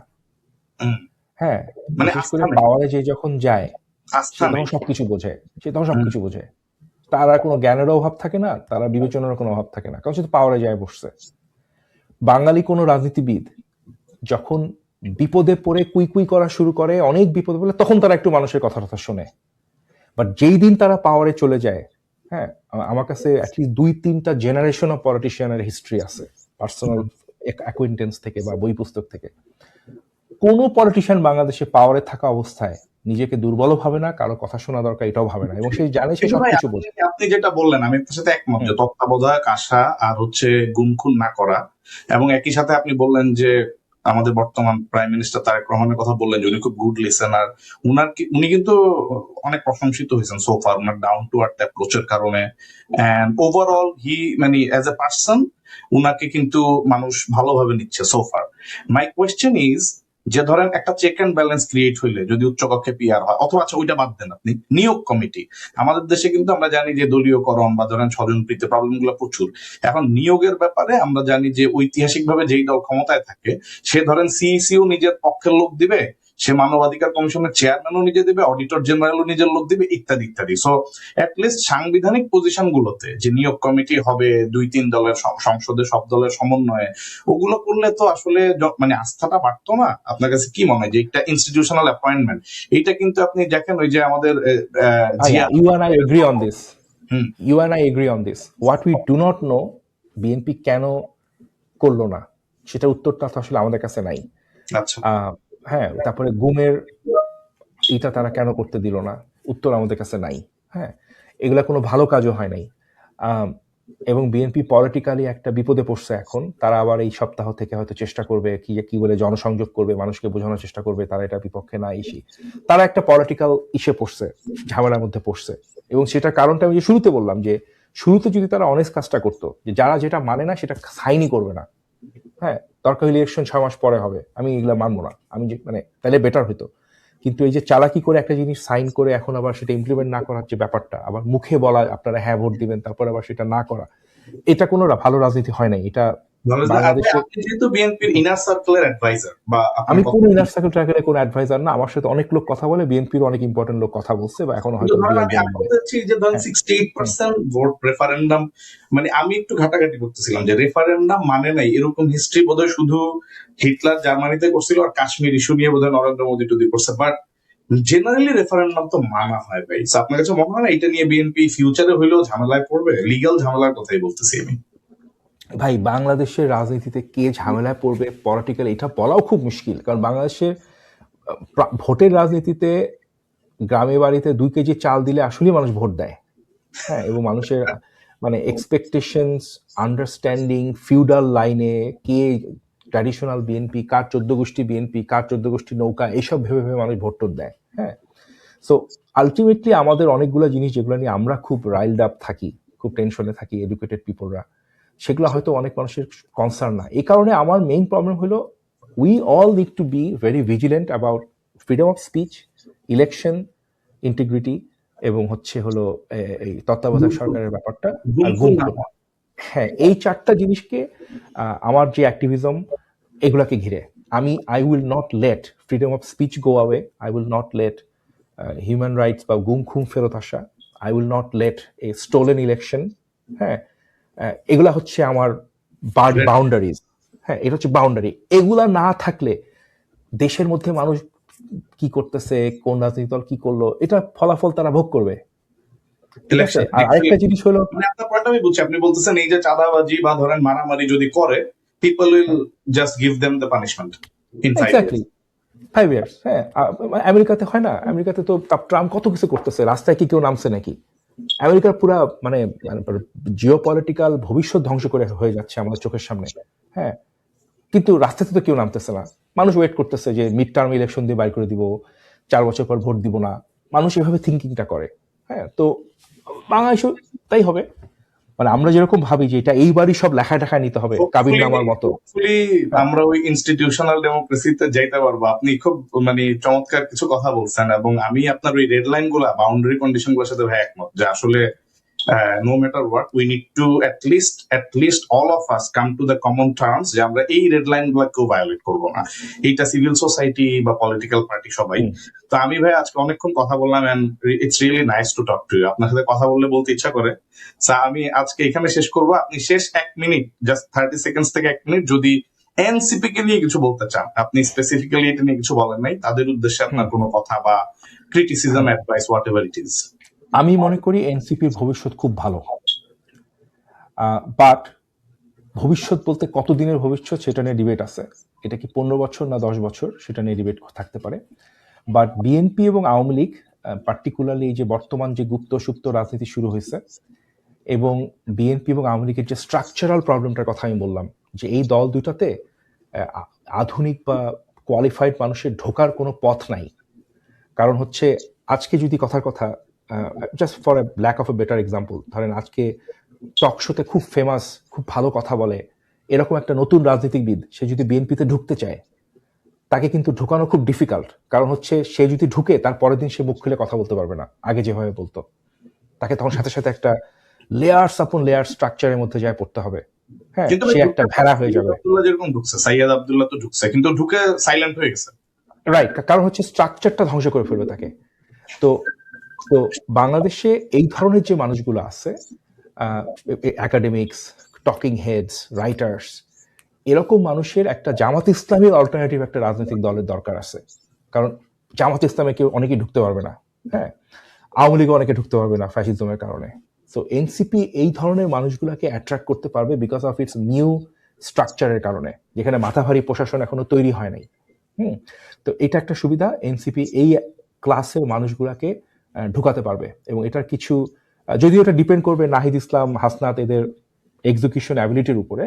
Speaker 1: হুম।
Speaker 2: হ্যাঁ,
Speaker 1: মানে
Speaker 2: বিশেষ করে
Speaker 1: আস্থা নেই,
Speaker 2: পাওয়ারে যে যখন যায় সে
Speaker 1: আস্থা
Speaker 2: তখন
Speaker 1: নেই।
Speaker 2: সবকিছু বোঝে, সে তখন সবকিছু বোঝে। তার আর কোনো জ্ঞানেরও অভাব থাকে না, তার আর বিবেচনার কোনো অভাব থাকে না, কারণ সে তো পাওয়ারে যায় বসছে। বাঙালি কোনো রাজনীতিবিদ যখন বিপদে পড়ে কুই কুই করা শুরু করে, অনেক বিপদে পড়লে তখন তারা একটু মানুষের কথা টথা শোনে। বাট যেই দিন তারা পাওয়ারে চলে যায়, হ্যাঁ, আমার কাছে অ্যাটলিস্ট 2-3টা জেনারেশন অফ পলিটিশিয়ানের হিস্ট্রি আছে পার্সোনাল অ্যাকুইন্টেন্স থেকে বা বই পুস্তক থেকে। কোনো পলিটিশিয়ান বাংলাদেশে পাওয়ারে থাকা অবস্থায় নিজেকে দুর্বল ভাবে না, কারো কথা শোনা দরকার এটাও ভাবে না, এবং সে জানে সে
Speaker 1: কিন্তু ভাই
Speaker 2: সবকিছু বোঝে।
Speaker 1: আপনি যেটা বললেন আমি আপনার সাথে একমত যে তত্ত্বাবধায়ক আসা আর হচ্ছে গুমখুন না করা, এবং একই সাথে আপনি বললেন যে আমাদের বর্তমান প্রাইম মিনিস্টার তারেক রহমানের কথা বললেন যে উনি খুব গুড লিসেনার। উনি কিন্তু অনেক প্রশংসিত হয়েছেন সোফার উনার ডাউন টু আর্থ অ্যাপ্রোচের কারণে, এন্ড ওভারঅল হি মানে অ্যাজ এ পার্সন উনাকে কিন্তু মানুষ ভালোভাবে নিচ্ছে সোফার। মাই কোয়েশ্চেন ইজ যে ধরেন একটা চেক এন্ড ব্যালেন্স ক্রিয়েট হইলে যদি উচ্চকক্ষে পিআর হয়, অথবা আচ্ছা ওইটা বাদ দেন আপনি, নিয়োগ কমিটি আমাদের দেশে কিন্তু আমরা জানি যে দলীয়করণ বা ধরেন স্বজনপ্রীতি প্রবলেম গুলো প্রচুর। এখন নিয়োগের ব্যাপারে আমরা জানি যে ঐতিহাসিকভাবে যেই দল ক্ষমতায় থাকে সে ধরেন সিইসিও নিজের পক্ষের লোক দিবে, সে মানবাধিকার কমিশনের চেয়ারম্যানও নিজে দিবে, অডিটর জেনারেলও নিজের লোক দিবে, ইত্যাদি ইত্যাদি। সো অ্যাটলিস্ট সাংবিধানিক পজিশন গুলোতে যে নিয়োগ কমিটি হবে 2-3 দলের সংসদে সব দলের সমন্বয়ে, ওগুলো করলে তো আসলে মানে আস্থাটা বাড়তো না? আপনার কাছে কি মনে হয় যে একটা ইনস্টিটিউশনাল অ্যাপয়েন্টমেন্ট, এইটা কিন্তু আপনি দেখেন ওই যে আমাদের Zia.
Speaker 2: You and I agree on this.
Speaker 1: Hmm.
Speaker 2: You and I agree on this. What we do not know, BNP কেন করলো না সেটা উত্তরটা তো আসলে আমাদের কাছে নাই।
Speaker 1: আচ্ছা।
Speaker 2: হ্যাঁ, তারপরে গুমের এটা তারা কেন করতে দিল না, উত্তর আমাদের কাছে নাই। হ্যাঁ, এগুলা কোনো ভালো কাজও হয় নাই। এবং বিএনপি পলিটিক্যালি একটা বিপদে পড়ছে এখন। তারা আবার এই সপ্তাহ থেকে হয়তো চেষ্টা করবে কি বলে জনসংযোগ করবে, মানুষকে বোঝানোর চেষ্টা করবে তারা এটা বিপক্ষে না ইসি। তারা একটা পলিটিক্যাল ইসে পড়ছে, ঝামেলার মধ্যে পড়ছে। এবং সেটার কারণটা আমি যে শুরুতে বললাম যে শুরুতে যদি তারা অনেস্ট কাজটা করতো যে যারা যেটা মানে না সেটা সাইনই করবে না, হ্যাঁ, দরকার হলে ইলেকশন 6 মাস পরে হবে, আমি এগুলা মানবো না, আমি যে মানে তাহলে বেটার হইতো। কিন্তু এই যে চালাকি করে একটা জিনিস সাইন করে এখন আবার সেটা ইমপ্লিমেন্ট না করার যে ব্যাপারটা, আবার মুখে বলা আপনারা হ্যাঁ ভোট দিবেন, তারপর আবার সেটা না করা, এটা কোনো ভালো রাজনীতি হয় নাই। এটা বাংলাদেশে,
Speaker 1: আপনি যেহেতু বিএনপির ইনার সার্কেলের অ্যাডভাইজার বা
Speaker 2: আমি কোন ইনার সার্কেল ট্র্যাকের কোন অ্যাডভাইজার না, আমার সাথে অনেক লোক কথা বলে, বিএনপির অনেক ইম্পর্টেন্ট লোক কথা বলছে বা এখন হয়তো
Speaker 1: যে ধরেন 68% ভোট রেফারেন্ডাম, মানে আমি একটু ঘাটাঘাটি করতেছিলাম যে রেফারেন্ডাম মানে নাই এরকম হিস্ট্রি বোধহয় শুধু হিটলার জার্মানিতে করছিল আর কাশ্মীর ইস্যু নিয়ে বোধহয় নরেন্দ্র মোদী টুদি করছে, বাট জেনারেলি রেফারেন্ডাম তো মানা হয় ভাই। আপনার কাছে মনে হয় না এটা নিয়ে বিএনপি ফিউচারে হইলেও ঝামেলায় পড়বে? লিগ্যাল ঝামেলার কথাই বলতেছি আমি।
Speaker 2: ভাই বাংলাদেশের রাজনীতিতে কে ঝামেলায় পড়বে পলিটিক্যাল, এটা বলাও খুব মুশকিল, কারণ বাংলাদেশের ভোটের রাজনীতিতে গ্রামে বাড়িতে 2 কেজি চাল দিলে আসলেই মানুষ ভোট দেয়। হ্যাঁ, এবং মানুষের মানে এক্সপেকটেশনস, আন্ডারস্ট্যান্ডিং, ফিউডাল লাইনে কে ট্র্যাডিশনাল বিএনপি, কার 14 গোষ্ঠী বিএনপি, কার 14 গোষ্ঠী নৌকা, এইসব ভেবে ভেবে মানুষ ভোট টোট দেয়। হ্যাঁ, সো আলটিমেটলি আমাদের অনেকগুলো জিনিস যেগুলো নিয়ে আমরা খুব রাইলড আপ থাকি, খুব টেনশনে থাকি এডুকেটেড পিপলরা, সেগুলো হয়তো অনেক মানুষের কনসার্ন না। এই কারণে আমার মেইন প্রবলেম হলো we all need to be very vigilant about freedom of speech, election integrity, এবং হলো এই তত্ত্বাবধায়ক সরকারের ব্যাপারটা, আর
Speaker 1: গুমখুম
Speaker 2: গুম
Speaker 1: না
Speaker 2: খুন।
Speaker 1: হওয়া।
Speaker 2: হ্যাঁ, এই 4টা জিনিসকে আমার যে অ্যাক্টিভিজম এগুলাকে ঘিরে আমি I will not late freedom of speech go আওয়ে, I will not late human rights বা গুম খুম ফেরত আসা, I will not let a stolen election. হ্যাঁ, এগুলা হচ্ছে আমার বাউন্ডারিজ। হ্যাঁ, এটা হচ্ছে বাউন্ডারি। এগুলা না থাকলে দেশের মধ্যে মানুষ কি করতেছে, কোন রাজনৈতিক দল কি করলো, এটা ফলাফল তারা ভোগ করবে। ঠিক আছে।
Speaker 1: ইলেকশন
Speaker 2: আর আরেকটা জিনিস হলো,
Speaker 1: মানে আপনার পয়েন্ট আমি বুঝছি, আপনি বলতেছেন এই যে চাঁদাবাজি বা ধরেন মারামারি যদি করে, people will just give them the punishment in 5
Speaker 2: exactly 5 years. হ্যাঁ, আমেরিকাতে হয় না? আমেরিকাতে তো ট্রাম্প কত কিছু করতেছে, রাস্তায় কি কেউ নামছে নাকি? আমেরিকার পুরা মানে জিও পলিটিক্যাল ভবিষ্যৎ ধ্বংস করে হয়ে যাচ্ছে আমাদের চোখের সামনে। হ্যাঁ, কিন্তু রাস্তাতে তো কেউ নামতেছে না, মানুষ ওয়েট করতেছে যে মিড টার্ম ইলেকশন দিয়ে বাইর করে দিব, 4 বছর পর ভোট দিব না, মানুষ এভাবে থিঙ্কিংটা করে। হ্যাঁ, তো বাংলাদেশও তাই হবে। মানে আমরা যেরকম ভাবি যে এটা এইবারই সব লেখা টেখা নিতে হবে কাবিন নামার মতো।
Speaker 1: হোপফুলি আমরা ওই ইনস্টিটিউশনাল ডেমোক্রেসিতে যাইতে পারবো। আপনি খুব মানে চমৎকার কিছু কথা বলছেন, এবং আমি আপনার ওই রেড লাইন গুলা, বাউন্ডারি কন্ডিশন গুলোর সাথে ভাই একমত যে আসলে no matter what we need to at least all of us come to the common terms যে আমরা এই রেড লাইন গুলা কেউ ভায়োলেট করবো না। এইটা সিভিল সোসাইটি বা পলিটিক্যাল পার্টি সবাই। তো আমি ভাই আজকে অনেকক্ষণ কথা বললাম, and it's really nice to talk to you. আপনার সাথে কথা বলতে ইচ্ছা করে। আমি আজকে এখানে শেষ করবো। আপনি শেষ 1 মিনিট, জাস্ট 30 সেকেন্ডস থেকে 1 মিনিট যদি এনসিপি কে নিয়ে কিছু বলতে চান, আপনি স্পেসিফিক্যালি এটা নিয়ে কিছু বলেন নাই, তাদের উদ্দেশ্যে আপনার কোনো কথা বা criticism, advice, what ever it is.
Speaker 2: আমি মনে করি এনসিপির ভবিষ্যৎ খুব ভালো, বাট ভবিষ্যৎ বলতে কতদিনের ভবিষ্যৎ সেটা নিয়ে ডিবেট আছে। এটা কি 15 বছর না 10 বছর, সেটা নিয়ে ডিবেট থাকতে পারে। বাট বিএনপি এবং আওয়ামী লীগ, পার্টিকুলারলি এই যে বর্তমান যে গুপ্ত সুপ্ত রাজনীতি শুরু হয়েছে, এবং বিএনপি এবং আওয়ামী লীগের যে স্ট্রাকচারাল প্রবলেমটার কথা আমি বললাম, যে এই দল দুটাতে আধুনিক বা কোয়ালিফাইড মানুষের ঢোকার কোনো পথ নাই। কারণ আজকে যদি কথার কথা, just for a lack of a better example, ধরেন আজকে টক শোতে খুব ফেমাস, খুব ভালো কথা বলে এরকম একটা নতুন রাজনীতিবিদ সে যদি বিএনপিতে ঢুকতে চায়, তাকে কিন্তু ঢুকানো খুব ডিফিকাল্ট। কারণ সে যদি ঢুকে তার পরের দিন সে মুখ খুলে কথা বলতে পারবে না আগে যেভাবে বলতো। তাকে তখন সাথে সাথে একটা লেয়ার্স আপন লেয়ার স্ট্রাকচারের মধ্যে যায় পড়তে হবে। হ্যাঁ, সে একটা ভেড়া হয়ে যাবে।
Speaker 1: যেরকম ঢুকছে সাইয়াদ আব্দুল্লাহ তো ঢুকছে, কিন্তু ঢুকে সাইলেন্ট হয়ে গেছে।
Speaker 2: রাইট, কারণ স্ট্রাকচারটা ধ্বংস করে ফেলবে তাকে। তো তো বাংলাদেশে এই ধরনের যে মানুষগুলো আছে, একাডেমিক্স, টকিং হেডস, রাইটার্স, এরকম মানুষের একটা জামাত ইসলামের অল্টারনেটিভ একটা রাজনৈতিক দলের দরকার আছে। কারণ জামাত ইসলামে কেউ অনেকেই ঢুকতে পারবে না। হ্যাঁ, আওয়ামী লীগও অনেকে ঢুকতে পারবে না ফ্যাসিজমের কারণে। সো এনসিপি এই ধরনের মানুষগুলোকে অ্যাট্রাক্ট করতে পারবে বিকজ অফ ইটস নিউ স্ট্রাকচারের কারণে, যেখানে মাথাভারী প্রশাসন এখনো তৈরি হয় নাই। তো এটা একটা সুবিধা, এনসিপি এই ক্লাসের মানুষগুলাকে ঢুকাতে পারবে। এবং এটার কিছু, যদিও এটা ডিপেন্ড করবে নাহিদ ইসলাম, হাসনাত, এদের এক্সিকিউশন অ্যাবিলিটির উপরে,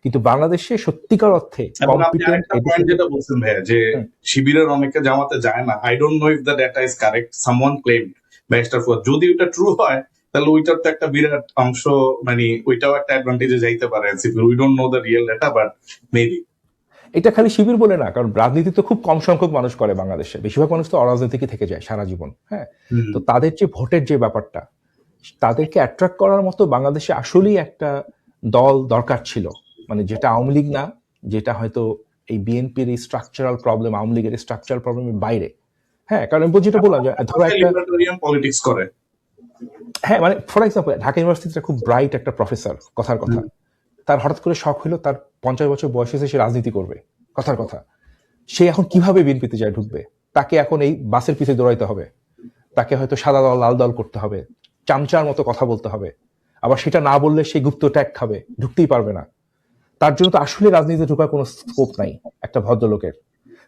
Speaker 2: কিন্তু বাংলাদেশে সত্যিকার অর্থে কম্পিটেন্ট
Speaker 1: পয়েন্ট যেটা বলছেন ভাইয়া যে শিবিরের অনেকে জামাতে যায় না, I don't know if the data is correct, someone claimed barrister Fuad, যদি ওটা ট্রু হয় তাহলে ওইটার তো একটা বিরাট অংশ, মানে ওইটাও একটা অ্যাডভান্টেজে যাইতে পারে NCP. We don't know the real data, but maybe.
Speaker 2: এটা খালি শিবির বলে না, কারণ রাজনীতি তো খুব কম সংখ্যক মানুষ করে বাংলাদেশে, বেশিরভাগ মানুষ তো অরাজনীতিকই থেকে যায় সারা জীবন। হ্যাঁ, তো তাদের যে ভোটের যে ব্যাপারটা, তাদেরকে অ্যাট্রাক্ট করার মতো বাংলাদেশে আসলেই একটা দল দরকার ছিল, মানে যেটা আওয়ামী লীগ না, যেটা হয়তো এই বিএনপির এই স্ট্রাকচারাল প্রবলেম, আওয়ামী লীগের স্ট্রাকচারাল প্রবলেমের বাইরে। হ্যাঁ, কারণ যেটা বললাম যে ধরো একটা
Speaker 1: পলিটিক্স করে।
Speaker 2: হ্যাঁ, মানে ফর এক্সাম্পল ঢাকা ইউনিভার্সিটিতে খুব ব্রাইট একটা প্রফেসর, কথার কথা, তার হঠাৎ করে শখ হলো তার 50 বছর বয়স হয়েছে, সে রাজনীতি করবে, কথার কথা। সে এখন কিভাবে বিএনপিতে যায় ঢুকবে? তাকে এখন এই বাসের পিছে দৌড়াইতে হবে, তাকে হয়তো সাদা দল লাল দল করতে হবে, চামচার মতো কথা বলতে হবে, আবার সেটা না বললে সে গুপ্ত ট্যাগ খাবে, ঢুকতেই পারবে না। তার জন্য তো আসলে রাজনীতিতে ঢোকার কোনো স্কোপ নাই একটা ভদ্রলোকের।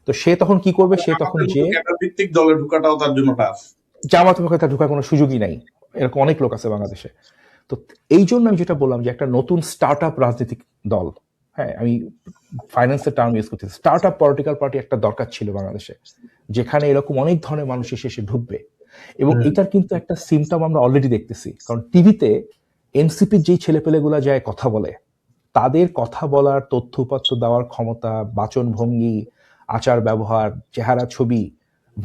Speaker 2: তো সে তখন কি করবে, সে তখন
Speaker 1: আমাদের
Speaker 2: যে
Speaker 1: মতো ক্যাডার ভিত্তিক দলে ঢোকাটাও তার জন্য টাফ।
Speaker 2: জামাতের পক্ষে তার ঢোকার কোনো সুযোগই নাই, এরকম অনেক লোক আছে বাংলাদেশে। তো এই জন্য আমি যেটা বললাম যে একটা নতুন স্টার্ট আপ রাজনৈতিক দল, হ্যাঁ আমি ফাইন্যান্সের টার্ম ইউজ করতেছি, স্টার্ট আপ পলিটিক্যাল পার্টি একটা দরকার ছিল বাংলাদেশে, যেখানে এরকম অনেক ধরনের মানুষ এসে এসে ঢুকবে। এবং এটার কিন্তু একটা সিমটম আমরা অলরেডি দেখতেছি, কারণ টিভিতে এনসিপির যেই ছেলেপেলেগুলা যায় কথা বলে, তাদের কথা বলার, তথ্য উপাত্ত দেওয়ার ক্ষমতা, বাচনভঙ্গি, আচার ব্যবহার, চেহারা ছবি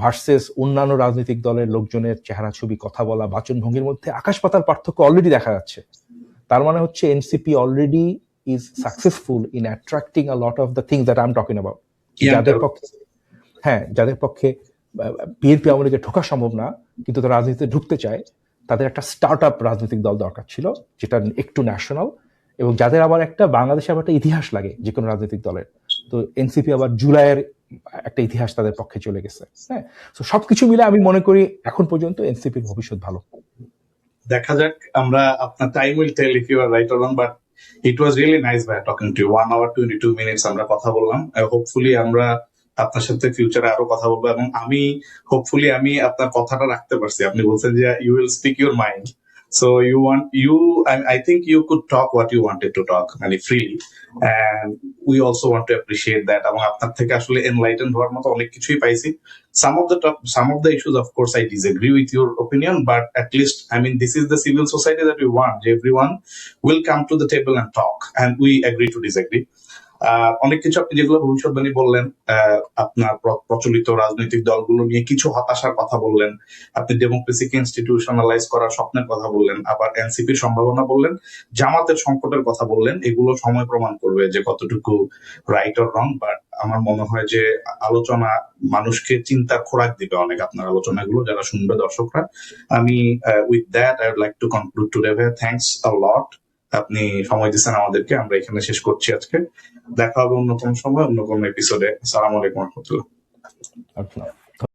Speaker 2: ভার্সেস অন্যান্য রাজনৈতিক দলের লোকজনের চেহারা ছবি, কথা বলা, বাচনভঙ্গির মধ্যে আকাশ পাতাল পার্থক্য অলরেডি দেখা যাচ্ছে। তার মানে হচ্ছে NCP already is successful in attracting a lot of the things that I am talking about. যাদের পক্ষে, হ্যাঁ যাদের পক্ষে বিএনপি আওয়ামী লীগে ঢোকা সম্ভব না কিন্তু তারা রাজনীতিতে ঢুকতে চায়, তাদের একটা স্টার্ট আপ রাজনৈতিক দল দরকার ছিল যেটা একটু ন্যাশনাল, এবং যাদের আবার একটা বাংলাদেশে আবার একটা ইতিহাস লাগে যে কোনো রাজনৈতিক দলের। তো এনসিপি আবার জুলাইয়ের একটা ইতিহাস তাদের পক্ষে চলে গেছে। হ্যাঁ, তো সবকিছু মিলে আমি মনে করি এখন পর্যন্ত এনসিপির ভবিষ্যৎ ভালো।
Speaker 1: দেখা যাক, আমরা আপনার time will tell if you are right or wrong, but it was really nice by talking to you. 1 hour 22 minutes আমরা কথা বললাম। হোপফুলি আমরা আপনার সাথে ফিউচারে আরো কথা বলবো, এবং আমি হোপফুলি আমি আপনার কথাটা রাখতে পারছি। আপনি বলছেন যে you will speak your mind, so I think you could talk what you wanted to talk মানে freely, and we also want to appreciate that. এবং আপনার থেকে আসলে enlightened হওয়ার মতো অনেক কিছুই পাইছি। Some of the issues, of course, I disagree with your opinion, but at least, I mean, this is the civil society that we want. Everyone will come to the table and talk, and we agree to disagree. অনেক কিছু আপনি যেগুলো ভবিষ্যৎবাণী বললেন, আপনার প্রচলিত রাজনৈতিক দলগুলো নিয়ে কিছু হতাশার কথা বললেন, আপনি ডেমোক্রেসিকে ইনস্টিটিউশনালাইজ করার স্বপ্নের কথা বললেন, আবার এনসিপির সম্ভাবনা বললেন, জামাতের সংকটের কথা বললেন। এগুলো সময় প্রমাণ করবে যে কতটুকু রাইট অর রং, বাট আমার মনে হয় যে আলোচনা মানুষকে চিন্তার খোরাক দিবে অনেক, আপনার আলোচনাগুলো যারা শুনবে দর্শকরা। আমি with that I would like to conclude today. Thanks a lot, আপনি সময় দিচ্ছেন আমাদেরকে। আমরা এখানে শেষ করছি আজকে। দেখা হবে অন্য কোনো সময়, অন্য কোনো এপিসোডে। আসসালামু আলাইকুম ওয়া রাহমাতুল্লাহ।